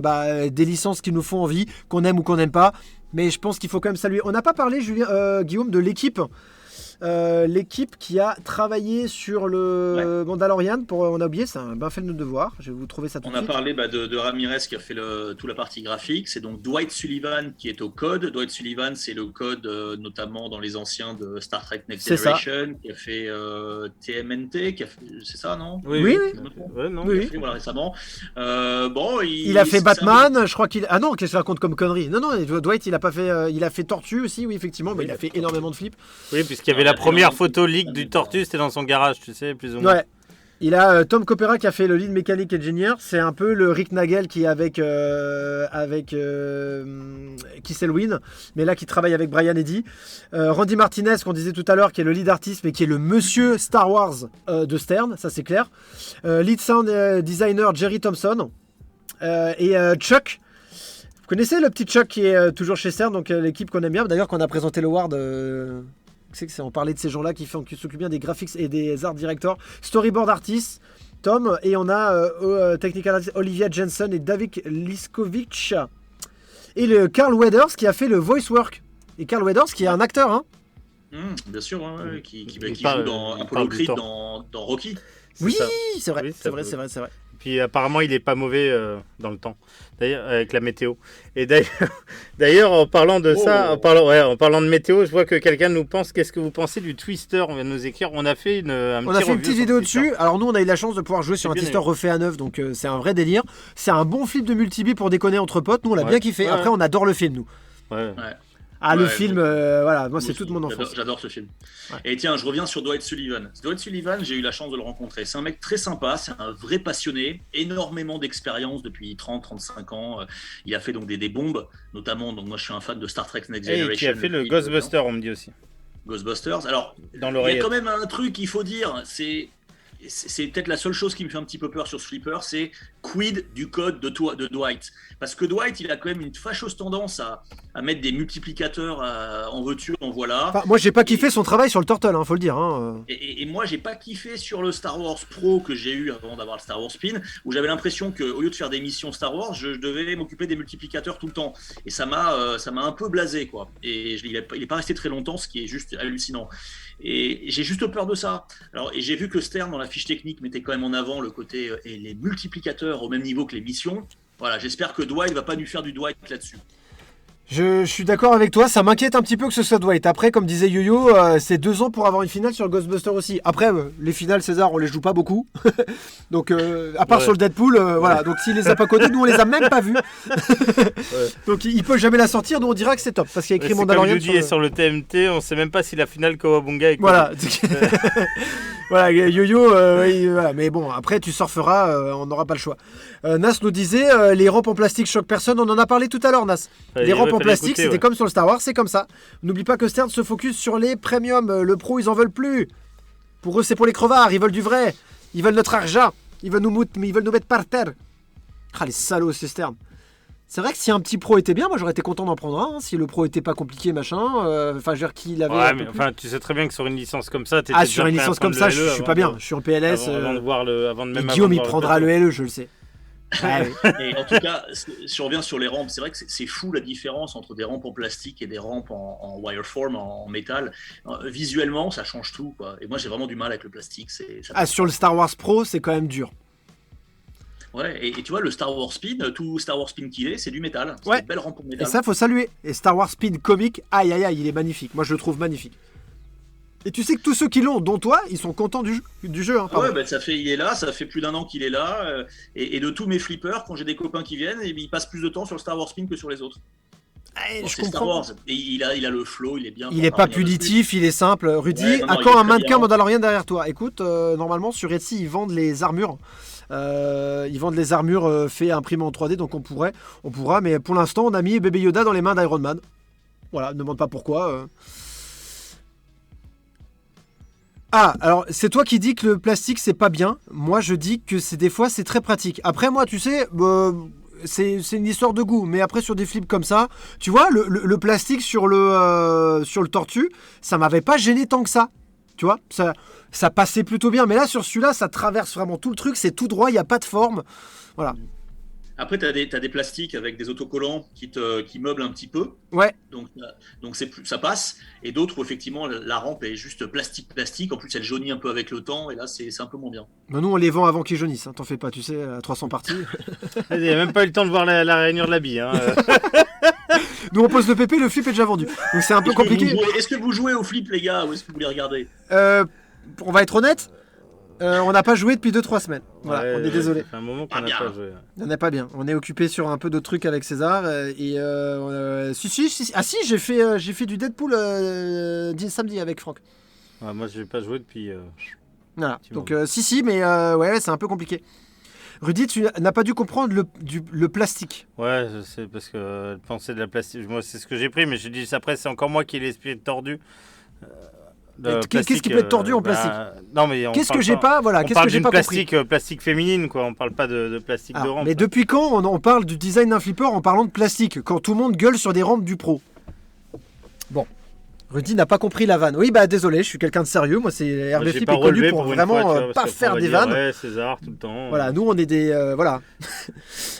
des licences qui nous font envie, qu'on aime ou qu'on n'aime pas. Mais je pense qu'il faut quand même saluer. On n'a pas parlé, Guillaume, de l'équipe. L'équipe qui a travaillé sur le Mandalorian, on a oublié, c'est un bien fait de nos devoirs. Je vais vous trouver ça tout de suite. On a parlé de Ramirez qui a fait toute la partie graphique. C'est donc Dwight Sullivan qui est au code. Dwight Sullivan, c'est le code notamment dans les anciens de Star Trek Next Generation, qui a fait TMNT, c'est ça, non? Oui. Voilà, récemment. Il a fait Batman, je crois qu'il. Ah non, qu'est-ce que je raconte comme connerie? Non, Dwight, il a pas fait. Il a fait Tortue aussi, oui, effectivement, mais il a fait énormément de flips. Oui, puisqu'il y avait la première photo leak du Tortue, c'était dans son garage, tu sais, plus ou moins. Ouais. Il a Tom Coppera qui a fait le lead mécanique engineer. C'est un peu le Rick Nagel qui est avec Kissel Win, mais là qui travaille avec Brian Eddy. Randy Martinez, qu'on disait tout à l'heure, qui est le lead artiste, mais qui est le monsieur Star Wars de Stern, ça c'est clair. Lead sound designer Jerry Thompson. Et Chuck. Vous connaissez le petit Chuck qui est toujours chez Stern, donc l'équipe qu'on aime bien. D'ailleurs, quand on a présenté le Ward... on parlait de ces gens-là qui s'occupent bien des graphics et des art directors, storyboard artists, Tom, et on a technical artist Olivia Jensen et David Liskovic, et le Carl Weathers qui a fait le voice work. Et Carl Weathers qui est un acteur, hein. Bien sûr, qui joue dans Apollo Creed dans Rocky. C'est vrai. Puis apparemment, il est pas mauvais dans le temps. D'ailleurs, avec la météo. Et d'ailleurs, en parlant de ça, en parlant de météo, je vois que quelqu'un nous pense. Qu'est-ce que vous pensez du Twister? On vient de nous écrire. On a fait une petite vidéo dessus. Alors nous, on a eu la chance de pouvoir jouer sur un Twister refait à neuf, donc c'est un vrai délire. C'est un bon flip de multibi pour déconner entre potes. Nous, on l'a bien kiffé. Après, on adore le film, nous. Le film, voilà, moi c'est toute mon enfance. J'adore ce film. Ouais. Et tiens, je reviens sur Dwight Sullivan. Dwight Sullivan, j'ai eu la chance de le rencontrer. C'est un mec très sympa, c'est un vrai passionné, énormément d'expérience depuis 30-35 ans. Il a fait donc des bombes, notamment, donc moi je suis un fan de Star Trek Next Generation. Et qui a fait le Ghostbuster, on me dit aussi. Ghostbusters. Alors, il y a quand même un truc qu'il faut dire, c'est peut-être la seule chose qui me fait un petit peu peur sur ce flipper, c'est quid du code de Dwight. Parce que Dwight, il a quand même une fâcheuse tendance à mettre des multiplicateurs en veux-tu, en voilà. Enfin, moi, j'ai pas kiffé son travail sur le Turtle, faut le dire. Hein. Et moi, j'ai pas kiffé sur le Star Wars Pro que j'ai eu avant d'avoir le Star Wars Spin, où j'avais l'impression qu'au lieu de faire des missions Star Wars, je devais m'occuper des multiplicateurs tout le temps. Et ça m'a un peu blasé, quoi. Et il est pas resté très longtemps, ce qui est juste hallucinant. Et j'ai juste peur de ça. Alors, et j'ai vu que Stern, dans la fiche technique, mettait quand même en avant le côté et les multiplicateurs au même niveau que les missions. Voilà, j'espère que Dwight va pas nous faire du Dwight là-dessus. Je suis d'accord avec toi, ça m'inquiète un petit peu que ce soit Dwight. Après, comme disait Yo-Yo, c'est 2 ans pour avoir une finale sur Ghostbusters aussi. Après, les finales César, on les joue pas beaucoup. Donc, à part sur le Deadpool, voilà. Donc, s'il les a pas codés, nous on les a même pas vus. Donc, il peut jamais la sortir, nous on dira que c'est top. Parce qu'il y a écrit Mandalorian. Comme Judy est sur le TMT, on sait même pas si la finale Kawabunga est codée. Voilà. Voilà, Yo-Yo, voilà. Mais bon, après tu surferas, on n'aura pas le choix. Nas nous disait, les rampes en plastique choquent personne, on en a parlé tout à l'heure, Nas. Les rampes en plastique, c'était comme sur le Star Wars, c'est comme ça. N'oublie pas que Stern se focus sur les premium, le pro ils en veulent plus. Pour eux c'est pour les crevards, ils veulent du vrai, ils veulent notre argent, ils veulent nous mettre par terre. Ah les salauds c'est Stern. C'est vrai que si un petit pro était bien, moi j'aurais été content d'en prendre un. Si le pro était pas compliqué, machin. Enfin, je veux dire qu'il avait. Ouais, mais enfin, tu sais très bien que sur une licence comme ça, sur une licence comme ça, je suis pas bien. Je suis en PLS. Avant de voir avant de même. Guillaume, il prendra le LE, je le sais. Ah oui. Et en tout cas, si on revient sur les rampes, c'est vrai que c'est fou la différence entre des rampes en plastique et des rampes en wireform, en métal. Visuellement, ça change tout, quoi. Et moi, j'ai vraiment du mal avec le plastique. Ça Ah, passe sur pas. le Star Wars Pro, c'est quand même dur. Ouais, et tu vois, le Star Wars Spin, tout Star Wars Spin qu'il est, c'est du métal. C'est Ouais. une belle rampe en Et métal. ça, faut saluer. Et Star Wars Speed Comic, aïe aïe aïe, il est magnifique. Moi, je le trouve magnifique. Et tu sais que tous ceux qui l'ont, dont toi, ils sont contents du jeu. Hein, Ah ouais, pardon. il est là, ça fait plus d'1 an qu'il est là. Et de tous mes flippers, quand j'ai des copains qui viennent, ils passent plus de temps sur le Star Wars Spin que sur les autres. Ah, Bon, je c'est Star comprends. Wars. Et il a le flow, il est bien. Il pour n'est pas parvenir dessus. punitif, il est simple. Rudy, Ouais, non, à non, il quand est un très mannequin bien. Mandalorian derrière toi? Écoute, normalement sur Etsy, ils vendent les armures. Ils vendent les armures fait imprimées en 3D, donc on pourra. Mais pour l'instant, on a mis bébé Yoda dans les mains d'Iron Man. Voilà, ne demande pas pourquoi. Ah, alors c'est toi qui dis que le plastique c'est pas bien. Moi je dis que des fois c'est très pratique. Après moi tu sais, c'est une histoire de goût. Mais après sur des flips comme ça, tu vois le plastique sur le tortue, ça m'avait pas gêné tant que ça. Tu vois, ça passait plutôt bien. Mais là sur celui-là, ça traverse vraiment tout le truc. C'est tout droit, il n'y a pas de forme. Voilà. Après, t'as des plastiques avec des autocollants qui meublent un petit peu. Ouais. Donc ça passe. Et d'autres où effectivement la rampe est juste plastique. En plus, elle jaunit un peu avec le temps. Et là, c'est un peu moins bien. Mais nous on les vend avant qu'ils jaunissent. Hein. T'en fais pas, tu sais, à 300 parties. Il n'y a même pas eu le temps de voir la rainure de la bille. Hein. Nous on pose le PP, le flip est déjà vendu. Donc c'est un peu compliqué. Est-ce que vous jouez au flip, les gars, ou est-ce que vous les regardez? On va être honnête. On n'a pas joué depuis 2-3 semaines. Voilà, Ouais, on est désolé. Ça fait un moment qu'on Ah, n'a bien. pas joué. On n'est pas bien. On est occupé sur un peu d'autres trucs avec César. Si. Ah si, j'ai fait du Deadpool samedi avec Franck. Ouais, moi, je n'ai pas joué depuis. Voilà. Petit Donc moment. mais ouais, c'est un peu compliqué. Rudy, tu n'as pas dû comprendre le plastique. Ouais, je sais, parce que penser de la plastique. Moi, c'est ce que j'ai pris, mais je dis après, c'est encore moi qui ai l'esprit tordu. Qu'est-ce qui peut être tordu en plastique? Non, mais Qu'est-ce que j'ai pas, voilà, on qu'est-ce parle que j'ai d'une pas compris? plastique féminine, quoi. On parle pas de plastique de Alors, rampe. mais depuis quand on parle du design d'un flipper en parlant de plastique? Quand tout le monde gueule sur des rampes du pro. Bon. Rudy n'a pas compris la vanne. Oui, bah désolé, je suis quelqu'un de sérieux. Moi, c'est Moi, RB j'ai Flip pas est connu relevé pour une vraiment fois, tu vois, pas parce qu'après, faire on va des dire, vannes. Ouais, César, tout le temps. Voilà, nous on est des voilà.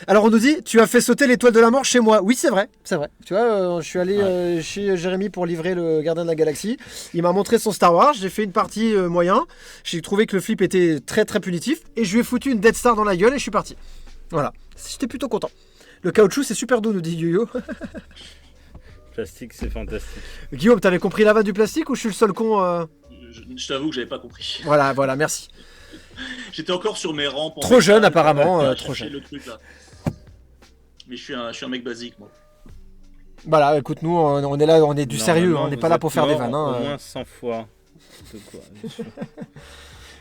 Alors on nous dit, tu as fait sauter l'étoile de la mort chez moi. Oui, c'est vrai, c'est vrai. Tu vois, je suis allé chez Jérémy pour livrer le Gardien de la Galaxie. Il m'a montré son Star Wars. J'ai fait une partie moyen. J'ai trouvé que le flip était très très punitif et je lui ai foutu une Death Star dans la gueule et je suis parti. Voilà, j'étais plutôt content. Le caoutchouc c'est super doux, nous dit Yo-Yo. Plastique, c'est fantastique. Guillaume, t'avais compris la vanne du plastique ou je suis le seul con Je t'avoue que j'avais pas compris. Voilà, merci. J'étais encore sur mes rampes. En Trop jeune, métal, apparemment, à trop chercher jeune. le truc, là. Mais je suis un mec basique, moi. Voilà, écoute, nous on est là, on est du sérieux, on n'est pas là pour faire des vannes. Au Hein. moins 100 fois. De quoi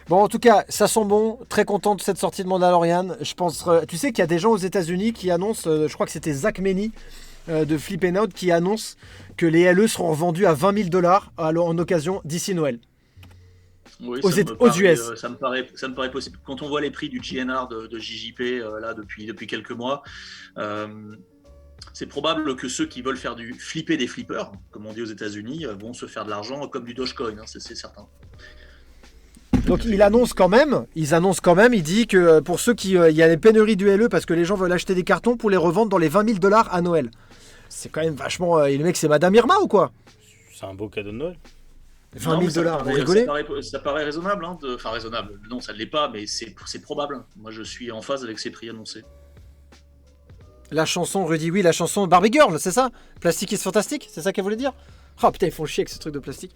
Bon, en tout cas, ça sent bon. Très content de cette sortie de Mandalorian. Je pense, tu sais qu'il y a des gens aux États-Unis qui annoncent, je crois que c'était Zach Meny de Flip & Out qui annonce que les LE seront vendus à $20,000 en occasion d'ici Noël. Oui, Aux US. Ça me paraît possible. Quand on voit les prix du GNR de JJP là depuis quelques mois, c'est probable que ceux qui veulent faire flipper des flippers, comme on dit aux États-Unis, vont se faire de l'argent comme du Dogecoin, hein, c'est certain. Donc ils annoncent quand même, il dit que pour ceux qui, il y a des pénuries du LE parce que les gens veulent acheter des cartons pour les revendre dans les $20,000 à Noël. C'est quand même vachement, et le mec c'est Madame Irma ou quoi? C'est un beau cadeau de Noël. $20,000, vous rigolez? Ça paraît raisonnable, hein, enfin raisonnable. Non, ça ne l'est pas, mais c'est probable. Moi, je suis en phase avec ces prix annoncés. La chanson, Rudy, oui, la chanson Barbie Girl, c'est ça? Plastique is fantastique, c'est ça qu'elle voulait dire? Oh putain, ils font chier avec ce truc de plastique.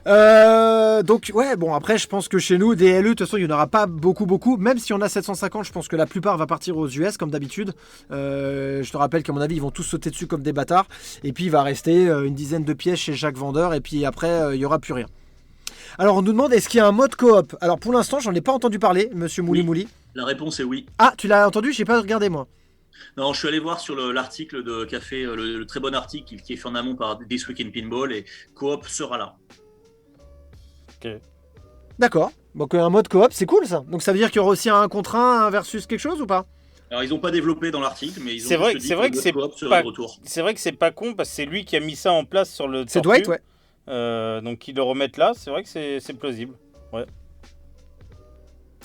Donc ouais, bon après je pense que chez nous des LE de toute façon il n'y en aura pas beaucoup, même si on a 750 je pense que la plupart va partir aux US comme d'habitude. Je te rappelle qu'à mon avis ils vont tous sauter dessus comme des bâtards et puis il va rester une dizaine de pièces chez chaque vendeur et puis après il n'y aura plus rien. Alors on nous demande est-ce qu'il y a un mode coop? Alors pour l'instant j'en ai pas entendu parler monsieur Mouli Oui. Mouli. La réponse est oui. Ah tu l'as entendu? J'ai pas regardé moi. Non, je suis allé voir sur l'article de Café, le très bon article qui est fait en amont par This Week in Pinball et Coop sera là. Ok. D'accord, donc un mode coop c'est cool ça. Donc ça veut dire qu'il y aura aussi un contre un versus quelque chose ou pas? Alors ils n'ont pas développé dans l'article, mais ils ont C'est vrai- juste dit c'est vrai que que le c'est coop serait pas- de retour. C'est vrai que c'est pas con parce que c'est lui qui a mis ça en place sur le C'est tortue. Dwight, ouais. Donc qu'ils le remettent là, c'est vrai que c'est plausible.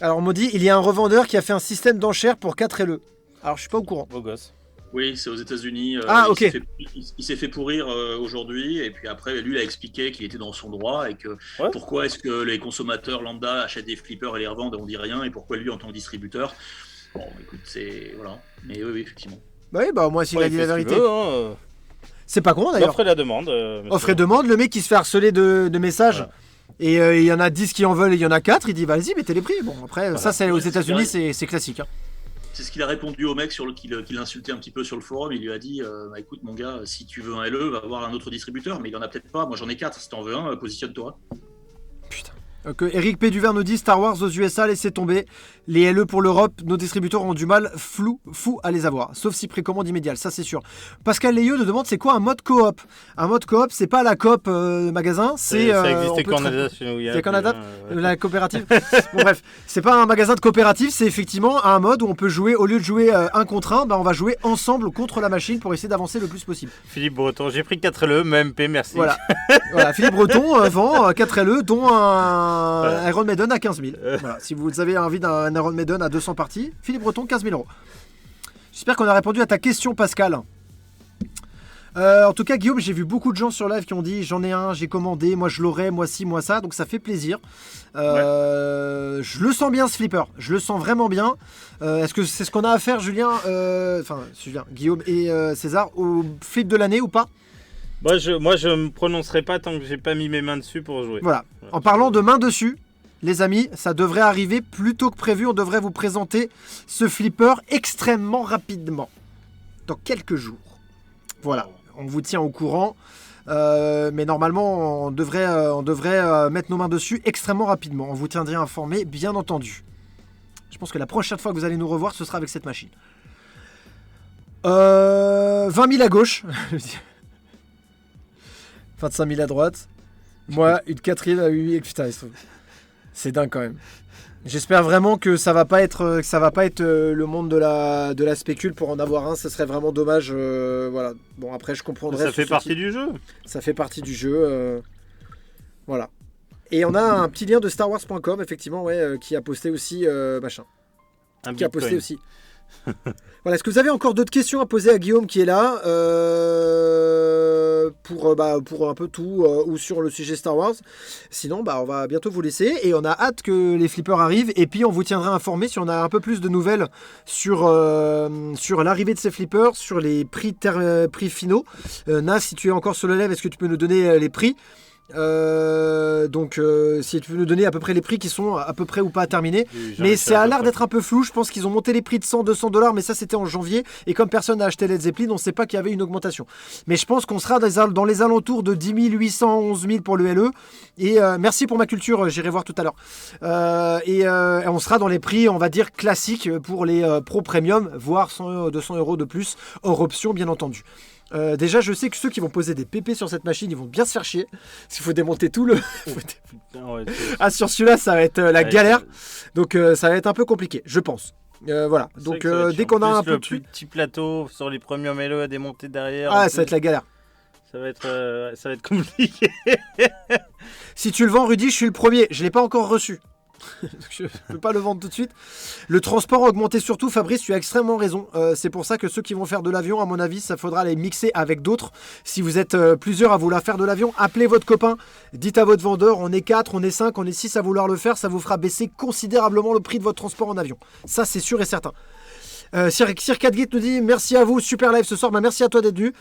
Alors on me dit, il y a un revendeur qui a fait un système d'enchères pour 4 LE. Alors je suis pas au courant. Beau gosse. Oui, c'est aux États-Unis. Ok. Il s'est fait pourrir aujourd'hui, et puis après, lui, il a expliqué qu'il était dans son droit et que pourquoi est-ce que les consommateurs lambda achètent des flippers et les revendent et on dit rien, et pourquoi lui, en tant que distributeur. Bon, écoute, c'est. Voilà. Mais oui, effectivement. Bah oui, bah moi, s'il a dit la vérité. Veut, hein. C'est pas con d'ailleurs. Offre et la demande. Offre et demande, le mec qui se fait harceler de messages. Voilà. Et il y en a 10 qui en veulent et il y en a 4, il dit vas-y, mettez les prix. Bon, après, Voilà. ça, c'est aux États-Unis, c'est classique. Hein. C'est ce qu'il a répondu au mec qu'il insultait un petit peu sur le forum. Il lui a dit bah, écoute, mon gars, si tu veux un LE, va voir un autre distributeur, mais il en a peut-être pas. Moi, j'en ai 4. Si t'en veux un, positionne-toi. Putain. Eric Péduvert nous dit Star Wars aux USA, laissez tomber. Les LE pour l'Europe, nos distributeurs ont du mal fou à les avoir. Sauf si précommande immédiate, ça c'est sûr. Pascal Leyeux nous demande c'est quoi un mode coop. Un mode coop, c'est pas la coop magasin, c'est. Ça existait qu'en Canada chez nous. C'est Canada, la coopérative. Bon, bref, c'est pas un magasin de coopérative, c'est effectivement un mode où on peut jouer, au lieu de jouer un contre un, bah, on va jouer ensemble contre la machine pour essayer d'avancer le plus possible. Philippe Breton, j'ai pris 4 LE, MP, merci. Voilà, Philippe Breton vend 4 LE, dont un Iron Maiden à 15 000. Voilà. Si vous avez envie d'un Iron Maiden à 200 parties, Philippe Breton, 15 000 €. J'espère qu'on a répondu à ta question, Pascal. En tout cas, Guillaume, j'ai vu beaucoup de gens sur live qui ont dit j'en ai un, j'ai commandé, moi je l'aurai, moi ci, moi ça, donc ça fait plaisir. Je le sens bien ce flipper, je le sens vraiment bien. Est-ce que c'est ce qu'on a à faire, Julien, Guillaume et César, au flip de l'année ou pas? Moi, je me prononcerai pas tant que j'ai pas mis mes mains dessus pour jouer. Voilà. En parlant de mains dessus, les amis, ça devrait arriver plus tôt que prévu. On devrait vous présenter ce flipper extrêmement rapidement, dans quelques jours. Voilà, on vous tient au courant. Mais normalement, on devrait mettre nos mains dessus extrêmement rapidement. On vous tiendra informé, bien entendu. Je pense que la prochaine fois que vous allez nous revoir, ce sera avec cette machine. 20 000 à gauche. 25 000 à droite. Moi, une 4e à 8 000. Putain, c'est dingue quand même. J'espère vraiment que ça va pas être le monde de la spécule pour en avoir un. Ce serait vraiment dommage. Voilà. Bon, après, je comprendrais. Ça fait partie du jeu. Ça fait partie du jeu. Voilà. Et on a un petit lien de StarWars.com, effectivement, qui a posté aussi qui a posté aussi. Voilà. Est-ce que vous avez encore d'autres questions à poser à Guillaume qui est là pour un peu tout ou sur le sujet Star Wars? Sinon, on va bientôt vous laisser et on a hâte que les flippers arrivent et puis on vous tiendra informé si on a un peu plus de nouvelles sur l'arrivée de ces flippers, sur les prix finaux. Nas, si tu es encore sur le live, est-ce que tu peux nous donner les prix? Si tu peux nous donner à peu près les prix qui sont à peu près ou pas terminés, mais ça a l'air d'être un peu flou. Je pense qu'ils ont monté les prix de 100-200$, mais ça c'était en janvier et comme personne n'a acheté Led Zeppelin, on ne sait pas qu'il y avait une augmentation, mais je pense qu'on sera dans les alentours de 10 800, 11 000 pour le LE et merci pour ma culture, j'irai voir tout à l'heure et on sera dans les prix, on va dire classiques pour les Pro Premium, voire 100-200€ de plus hors option bien entendu. Déjà, je sais que ceux qui vont poser des PP sur cette machine, ils vont bien se faire chier. Parce qu'il faut démonter tout le. Sur celui-là, ça va être la galère. Donc, ça va être un peu compliqué, je pense. Voilà. Donc, dès qu'on a un peu le petit plateau sur les premiers LE à démonter derrière. Ça va être la galère. Ça va être compliqué. Si tu le vends, Rudy, je suis le premier. Je l'ai pas encore reçu. Je ne peux pas le vendre tout de suite. Le transport a augmenté surtout, Fabrice, tu as extrêmement raison. C'est pour ça que ceux qui vont faire de l'avion, à mon avis, ça faudra les mixer avec d'autres. Si vous êtes plusieurs à vouloir faire de l'avion, appelez votre copain, dites à votre vendeur, on est 4, on est 5, on est 6 à vouloir le faire, ça vous fera baisser considérablement le prix de votre transport en avion. Ça, c'est sûr et certain. Sir 4Git nous dit merci à vous, super live ce soir, merci à toi d'être venu.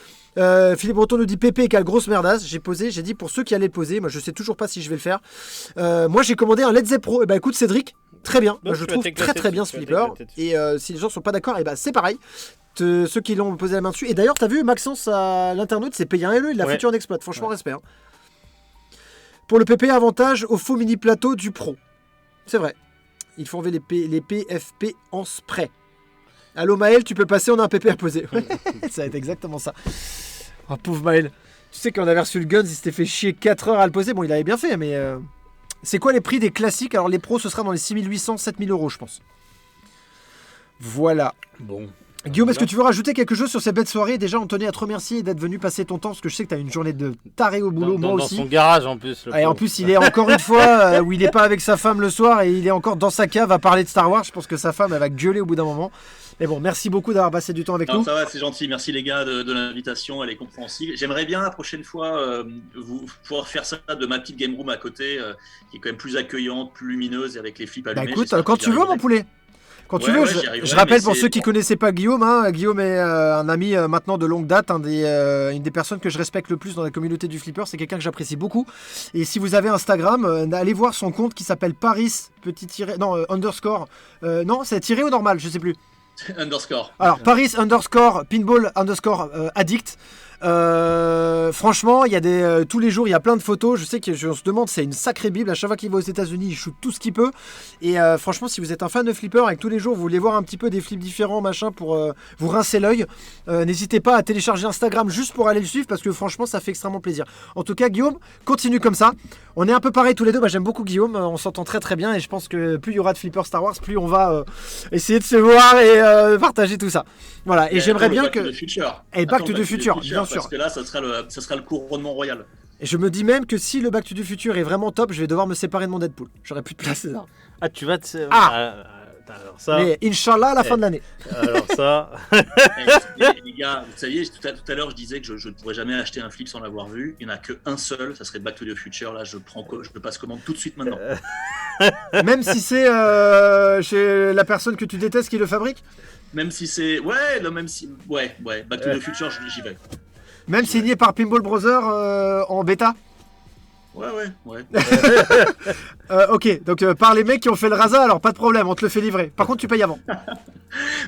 Philippe Breton nous dit Pépé quelle grosse merdasse. J'ai dit pour ceux qui allaient le poser, moi je sais toujours pas si je vais le faire. Moi j'ai commandé un Led Zepp Pro, et écoute Cédric, très bien, je trouve très bien ce flipper. Et si les gens sont pas d'accord, c'est pareil. Ceux qui l'ont posé la main dessus. Et d'ailleurs t'as vu Maxence à l'internaute s'est payé un LE, il l'a foutu en exploit, franchement respect. Hein. Pour le PP, avantage au faux mini plateau du Pro. C'est vrai. Il faut enlever les PFP en spray. Allô Maël, tu peux passer, on a un PP à poser. Ça va être exactement ça. Oh pauvre Maël. Tu sais qu'on avait reçu le Guns, il s'était fait chier 4 heures à le poser. Bon, il avait bien fait, mais... C'est quoi les prix des classiques? Alors les pros, ce sera dans les 6 800, 7 000 €, je pense. Voilà. Bon. Guillaume, est-ce que tu veux rajouter quelque chose sur cette belle soirée? Déjà, on tenait à te remercier d'être venu passer ton temps, parce que je sais que tu as une journée de taré au boulot, moi aussi. Dans son garage en plus. Et en plus, il est encore une fois où il n'est pas avec sa femme le soir et il est encore dans sa cave à parler de Star Wars. Je pense que sa femme, elle va gueuler au bout d'un moment. Mais bon, merci beaucoup d'avoir passé du temps avec nous. Ça va, c'est gentil. Merci les gars de l'invitation, elle est compréhensible. J'aimerais bien la prochaine fois vous pouvoir faire ça de ma petite game room à côté, qui est quand même plus accueillante, plus lumineuse et avec les flips allumés. Bah écoute, quand tu veux, mon poulet. Quand tu veux, je rappelle pour ceux qui connaissaient pas Guillaume, Guillaume est un ami maintenant de longue date, une des personnes que je respecte le plus dans la communauté du flipper, c'est quelqu'un que j'apprécie beaucoup. Et si vous avez Instagram, allez voir son compte qui s'appelle Paris underscore. Non, c'est tiré au normal, je sais plus. Underscore. Alors Paris underscore pinball underscore addict. Franchement, il y a tous les jours, il y a plein de photos. Je sais qu'on se demande, c'est une sacrée bible. À chaque fois qu'il va aux États-Unis, il shoot tout ce qu'il peut. Et franchement, si vous êtes un fan de flipper et que tous les jours vous voulez voir un petit peu des flips différents, machin, pour vous rincer l'œil, n'hésitez pas à télécharger Instagram juste pour aller le suivre parce que franchement, ça fait extrêmement plaisir. En tout cas, Guillaume, continue comme ça. On est un peu pareil tous les deux. Moi, j'aime beaucoup Guillaume. On s'entend très très bien et je pense que plus il y aura de flipper Star Wars, plus on va essayer de se voir et partager tout ça. Voilà. Et j'aimerais bien que. Et Back to the Future, bien sûr. Parce que là, ça sera le couronnement royal. Et je me dis même que si le Back to the Future est vraiment top, je vais devoir me séparer de mon Deadpool. J'aurais plus de place, c'est ça. Ah, tu vas te... Alors ça... Mais Inch'Allah à la fin de l'année. Alors ça... les gars, vous saviez, tout à l'heure, je disais que je ne pourrais jamais acheter un flip sans l'avoir vu. Il n'y en a qu'un seul, ça serait Back to the Future. Là, je passe commande tout de suite maintenant. Même si c'est chez la personne que tu détestes qui le fabrique. Même si c'est... Ouais, Back to the Future, j'y vais. Même signé par Pinball Brothers en bêta. Ouais. Ok, donc par les mecs qui ont fait le Raza, alors pas de problème, on te le fait livrer. Par contre, tu payes avant.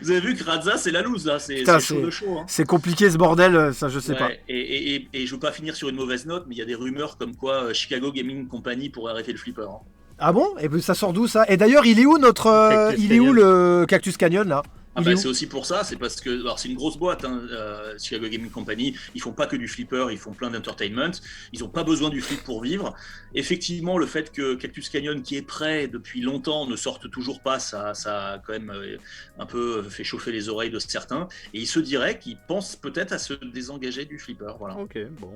Vous avez vu que Raza, c'est la loose, là. C'est chaud de chaud. Hein. C'est compliqué ce bordel, ça je sais pas. Et je veux pas finir sur une mauvaise note, mais il y a des rumeurs comme quoi Chicago Gaming Company pourrait arrêter le flipper. Hein. Ah bon? Et ça sort d'où ça? Et d'ailleurs, il est où le Cactus Canyon là? C'est aussi pour ça, c'est parce que c'est une grosse boîte, Chicago Gaming Company, ils font pas que du flipper, ils font plein d'entertainment, ils ont pas besoin du flip pour vivre. Effectivement, le fait que Cactus Canyon, qui est prêt depuis longtemps, ne sorte toujours pas, ça a quand même un peu fait chauffer les oreilles de certains, et il se dirait qu'ils pensent peut-être à se désengager du flipper. Voilà. Ok, bon.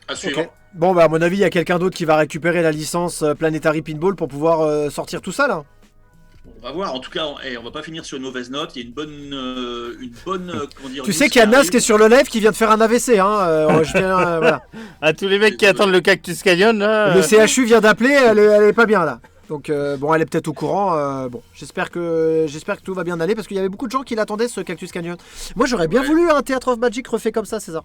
À suivre. Okay. Bon, à mon avis, il y a quelqu'un d'autre qui va récupérer la licence Planetary Pinball pour pouvoir sortir tout ça là. On va voir. En tout cas, on va pas finir sur une mauvaise note. Il y a une bonne comment dire. Tu sais qu'il y a Nas qui est sur le live qui vient de faire un AVC. Voilà. À tous les mecs qui attendent le Cactus Canyon. Là, le CHU vient d'appeler. Elle est pas bien là. Donc elle est peut-être au courant. J'espère que tout va bien aller parce qu'il y avait beaucoup de gens qui l'attendaient ce Cactus Canyon. Moi, j'aurais bien voulu un Theatre of Magic refait comme ça, César.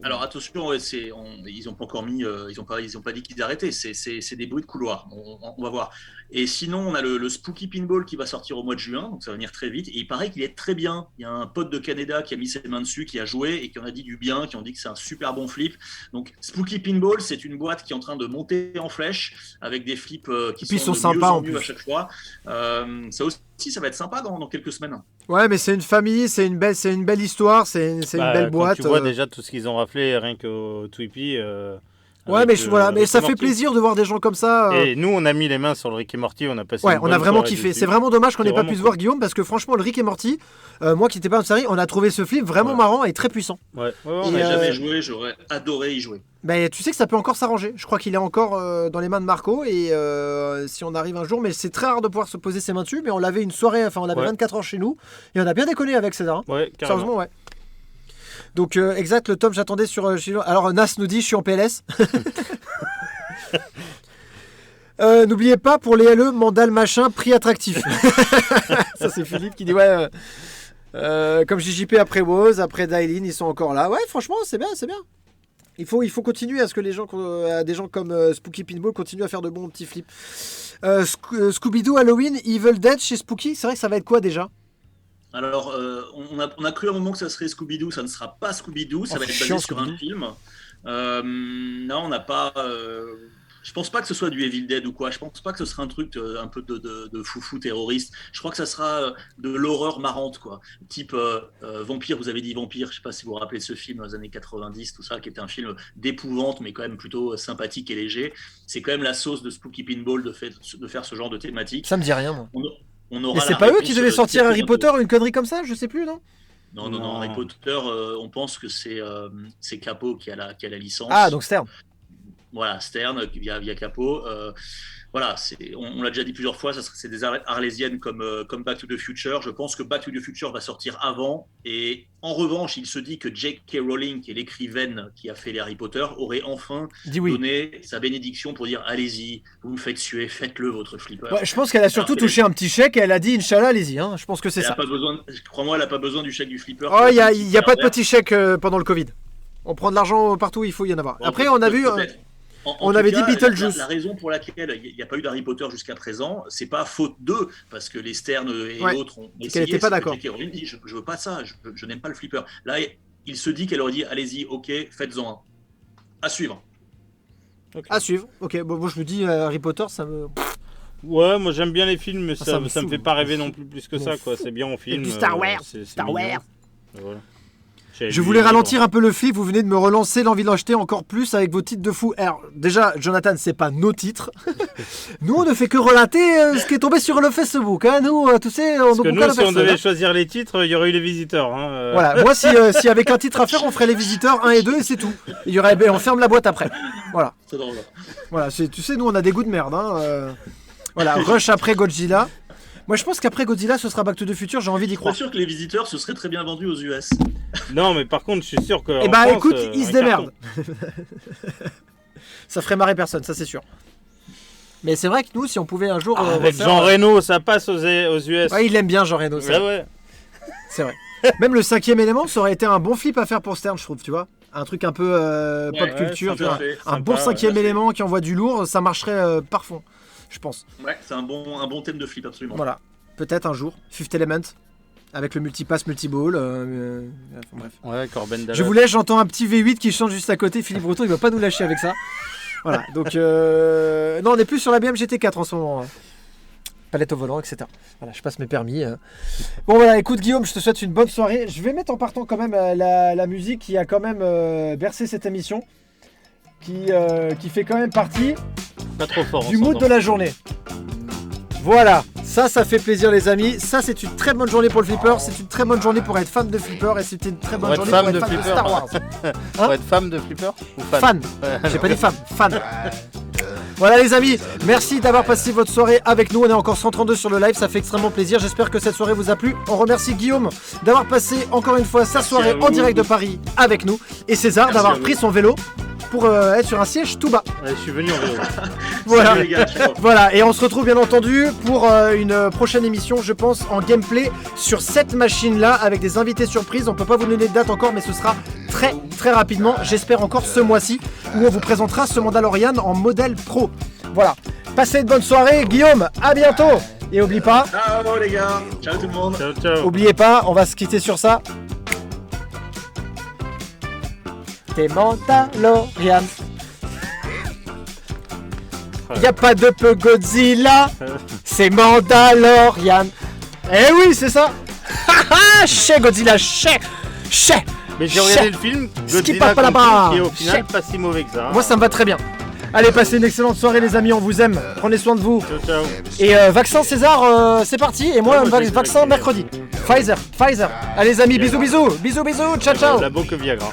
Alors attention, ils ont pas encore mis, ils ont pas dit qu'ils arrêtaient. C'est des bruits de couloir. On va voir. Et sinon, on a le Spooky Pinball qui va sortir au mois de juin, donc ça va venir très vite. Et il paraît qu'il est très bien. Il y a un pote de Canada qui a mis ses mains dessus, qui a joué et qui en a dit du bien, qui ont dit que c'est un super bon flip. Donc Spooky Pinball, c'est une boîte qui est en train de monter en flèche avec des flips qui sont sympas en mieux à chaque fois. Ça aussi, ça va être sympa dans quelques semaines. Ouais, mais c'est une famille, c'est une belle histoire, c'est une belle boîte. Tu vois déjà tout ce qu'ils ont raflé rien qu'au Tweepy. Ouais, mais ça fait plaisir de voir des gens comme ça. Et nous, on a mis les mains sur le Rick et Morty, on a passé. Ouais, on a vraiment kiffé. C'est vraiment dommage qu'on n'ait pas pu se voir, Guillaume, parce que franchement, le Rick et Morty, moi qui n'étais pas en série, on a trouvé ce flip vraiment marrant et très puissant. Ouais. On n'a jamais joué, j'aurais adoré y jouer. Tu sais que ça peut encore s'arranger. Je crois qu'il est encore dans les mains de Marco et si on arrive un jour, mais c'est très rare de pouvoir se poser ses mains dessus. Mais on l'avait une soirée, on l'avait 24 heures chez nous et on a bien déconné avec César. Hein. Ouais, carrément. Sérieusement, ouais. Donc exact, le top, j'attendais sur. Alors Nas nous dit, je suis en PLS. N'oubliez pas pour les LE, Mandal machin, prix attractif. Ça c'est Philippe qui dit comme JJP après Woz, après Dailin, ils sont encore là. Ouais, franchement, c'est bien. Il faut continuer à ce que des gens comme Spooky Pinball continuent à faire de bons petits flips. Scooby-Doo Halloween, Evil Dead chez Spooky, c'est vrai que ça va être quoi déjà? Alors, on a cru à un moment que ça serait Scooby-Doo, ça ne sera pas Scooby-Doo, ça va être basé sur un film. Non, on n'a pas. Je pense pas que ce soit du Evil Dead ou quoi. Je pense pas que ce sera un truc un peu de foufou terroriste. Je crois que ça sera de l'horreur marrante, quoi. Type Vampire, vous avez dit Vampire. Je sais pas si vous vous rappelez de ce film dans les années 90, tout ça, qui était un film d'épouvante, mais quand même plutôt sympathique et léger. C'est quand même la sauce de Spooky Pinball de faire ce genre de thématique. Ça me dit rien, moi. on aura Mais c'est la pas eux réponse, qui devaient très, sortir très Harry bientôt. Potter, une connerie comme ça, je sais plus, non? Non, Harry Potter, on pense que c'est Capot qui a la licence. Ah, donc Stern. Voilà, Stern via Capot. Voilà, on l'a déjà dit plusieurs fois, c'est des arlésiennes comme Back to the Future. Je pense que Back to the Future va sortir avant. Et en revanche, il se dit que J.K. Rowling, qui est l'écrivaine qui a fait les Harry Potter, aurait enfin Dis oui. donné sa bénédiction pour dire allez-y, vous me faites suer, faites-le votre flipper. Ouais, je pense qu'elle a surtout touché un petit chèque et elle a dit Inch'Allah, allez-y. Hein. Je pense que c'est Elle ça. a pas besoin, crois-moi, elle n'a pas besoin du chèque du flipper. Oh, il y a pas de petit chèque pendant le Covid. On prend de l'argent partout où il faut y en avoir. Bon, Après, on a vu. On avait dit Beetlejuice. La raison pour laquelle il n'y a pas eu d'Harry Potter jusqu'à présent, c'est pas faute d'eux, parce que les Stern et autres ont essayé. Qu'elle n'était pas d'accord. Rowling dit je veux pas ça, je n'aime pas le flipper. Là, il se dit qu'elle aurait dit allez-y, ok, faites-en un. À suivre. Okay. À suivre. Ok, bon, moi je me dis Harry Potter, ça me. Ouais, moi j'aime bien les films, mais ça me saoule. fait pas rêver non plus que ça, quoi. C'est bien en film. Et puis Star Wars. Star Wars. Voilà. Je voulais ralentir un peu le flip, vous venez de me relancer l'envie d'acheter encore plus avec vos titres de fou. Alors déjà, Jonathan, c'est pas nos titres. Nous, on ne fait que relater ce qui est tombé sur le Facebook. Hein. Nous, tu sais, on Parce que nous, si on devait choisir les titres, il y aurait eu les visiteurs. Hein. Voilà, moi, si avec un titre à faire, on ferait les visiteurs 1 et 2 et c'est tout. Il y aurait, on ferme la boîte après. Voilà. C'est drôle. Voilà, tu sais, nous, on a des goûts de merde. Hein. Voilà, Rush après Godzilla. Moi, je pense qu'après Godzilla, ce sera Back to the Future, j'ai envie d'y croire. Je suis sûr que les visiteurs, ce serait très bien vendu aux US. Non, mais par contre, je suis sûr que. Eh bah, écoute, ils se démerdent. Ça ferait marrer personne, ça c'est sûr. Mais c'est vrai que nous, si on pouvait un jour. Avec Jean Reno, ça passe aux US. Ouais, il aime bien Jean Reno. Ouais. C'est vrai. Même le 5e élément, ça aurait été un bon flip à faire pour Stern, je trouve, tu vois. Un truc un peu pop culture, tu vois. Un bon 5e élément qui envoie du lourd, ça marcherait par fond, je pense. Ouais, c'est un bon thème de flip, absolument. Voilà. Peut-être un jour. Fifth Element. Avec le multipass, multiball. Bref. Ouais, Corben Dallas. Je vous laisse, j'entends un petit V8 qui chante juste à côté. Philippe Breton, il va pas nous lâcher avec ça. Voilà, donc non, on est plus sur la BM GT4 en ce moment. Palette au volant, etc. Voilà, je passe mes permis. Bon voilà, écoute Guillaume, je te souhaite une bonne soirée. Je vais mettre en partant quand même la musique qui a quand même bercé cette émission, qui fait quand même partie pas trop fort, du mood de la journée. Voilà, ça fait plaisir les amis. Ça c'est une très bonne journée pour le flipper. C'est une très bonne journée pour être fan de flipper. Et c'était une très bonne journée pour être fan de Star Wars. Pour être femme de flipper ou fan. J'ai pas dit femme, fan. Voilà les amis, merci d'avoir passé votre soirée avec nous. On est encore 132 sur le live, ça fait extrêmement plaisir. J'espère que cette soirée vous a plu. On remercie Guillaume d'avoir passé encore une fois sa soirée en direct de Paris avec nous. Et César d'avoir pris son vélo pour être sur un siège tout bas. Ouais, je suis venu en vélo. Voilà. Salut, les gars, Voilà, et on se retrouve bien entendu pour une prochaine émission, je pense, en gameplay sur cette machine-là avec des invités surprises. On peut pas vous donner de date encore, mais ce sera très très rapidement. J'espère encore ce mois-ci où on vous présentera ce Mandalorian en modèle pro. Voilà. Passez une bonne soirée, Guillaume. À bientôt. Et oublie pas. Ciao les gars. Ciao tout le monde. Ciao. Oubliez pas, on va se quitter sur ça. T'es Mandalorian. Y a pas de peu Godzilla, c'est Mandalorian. Eh oui, c'est ça. Chez Godzilla, chez. Mais j'ai regardé le film Godzilla qui là-bas. est au final pas si mauvais que ça. Moi, ça me va très bien. Allez, passez une excellente soirée, les amis. On vous aime. Prenez soin de vous. Ciao. Et vaccin César, c'est parti. Et moi, vaccin mercredi. Pfizer. Allez, les amis, bisous. Ciao. La Boque Viagra.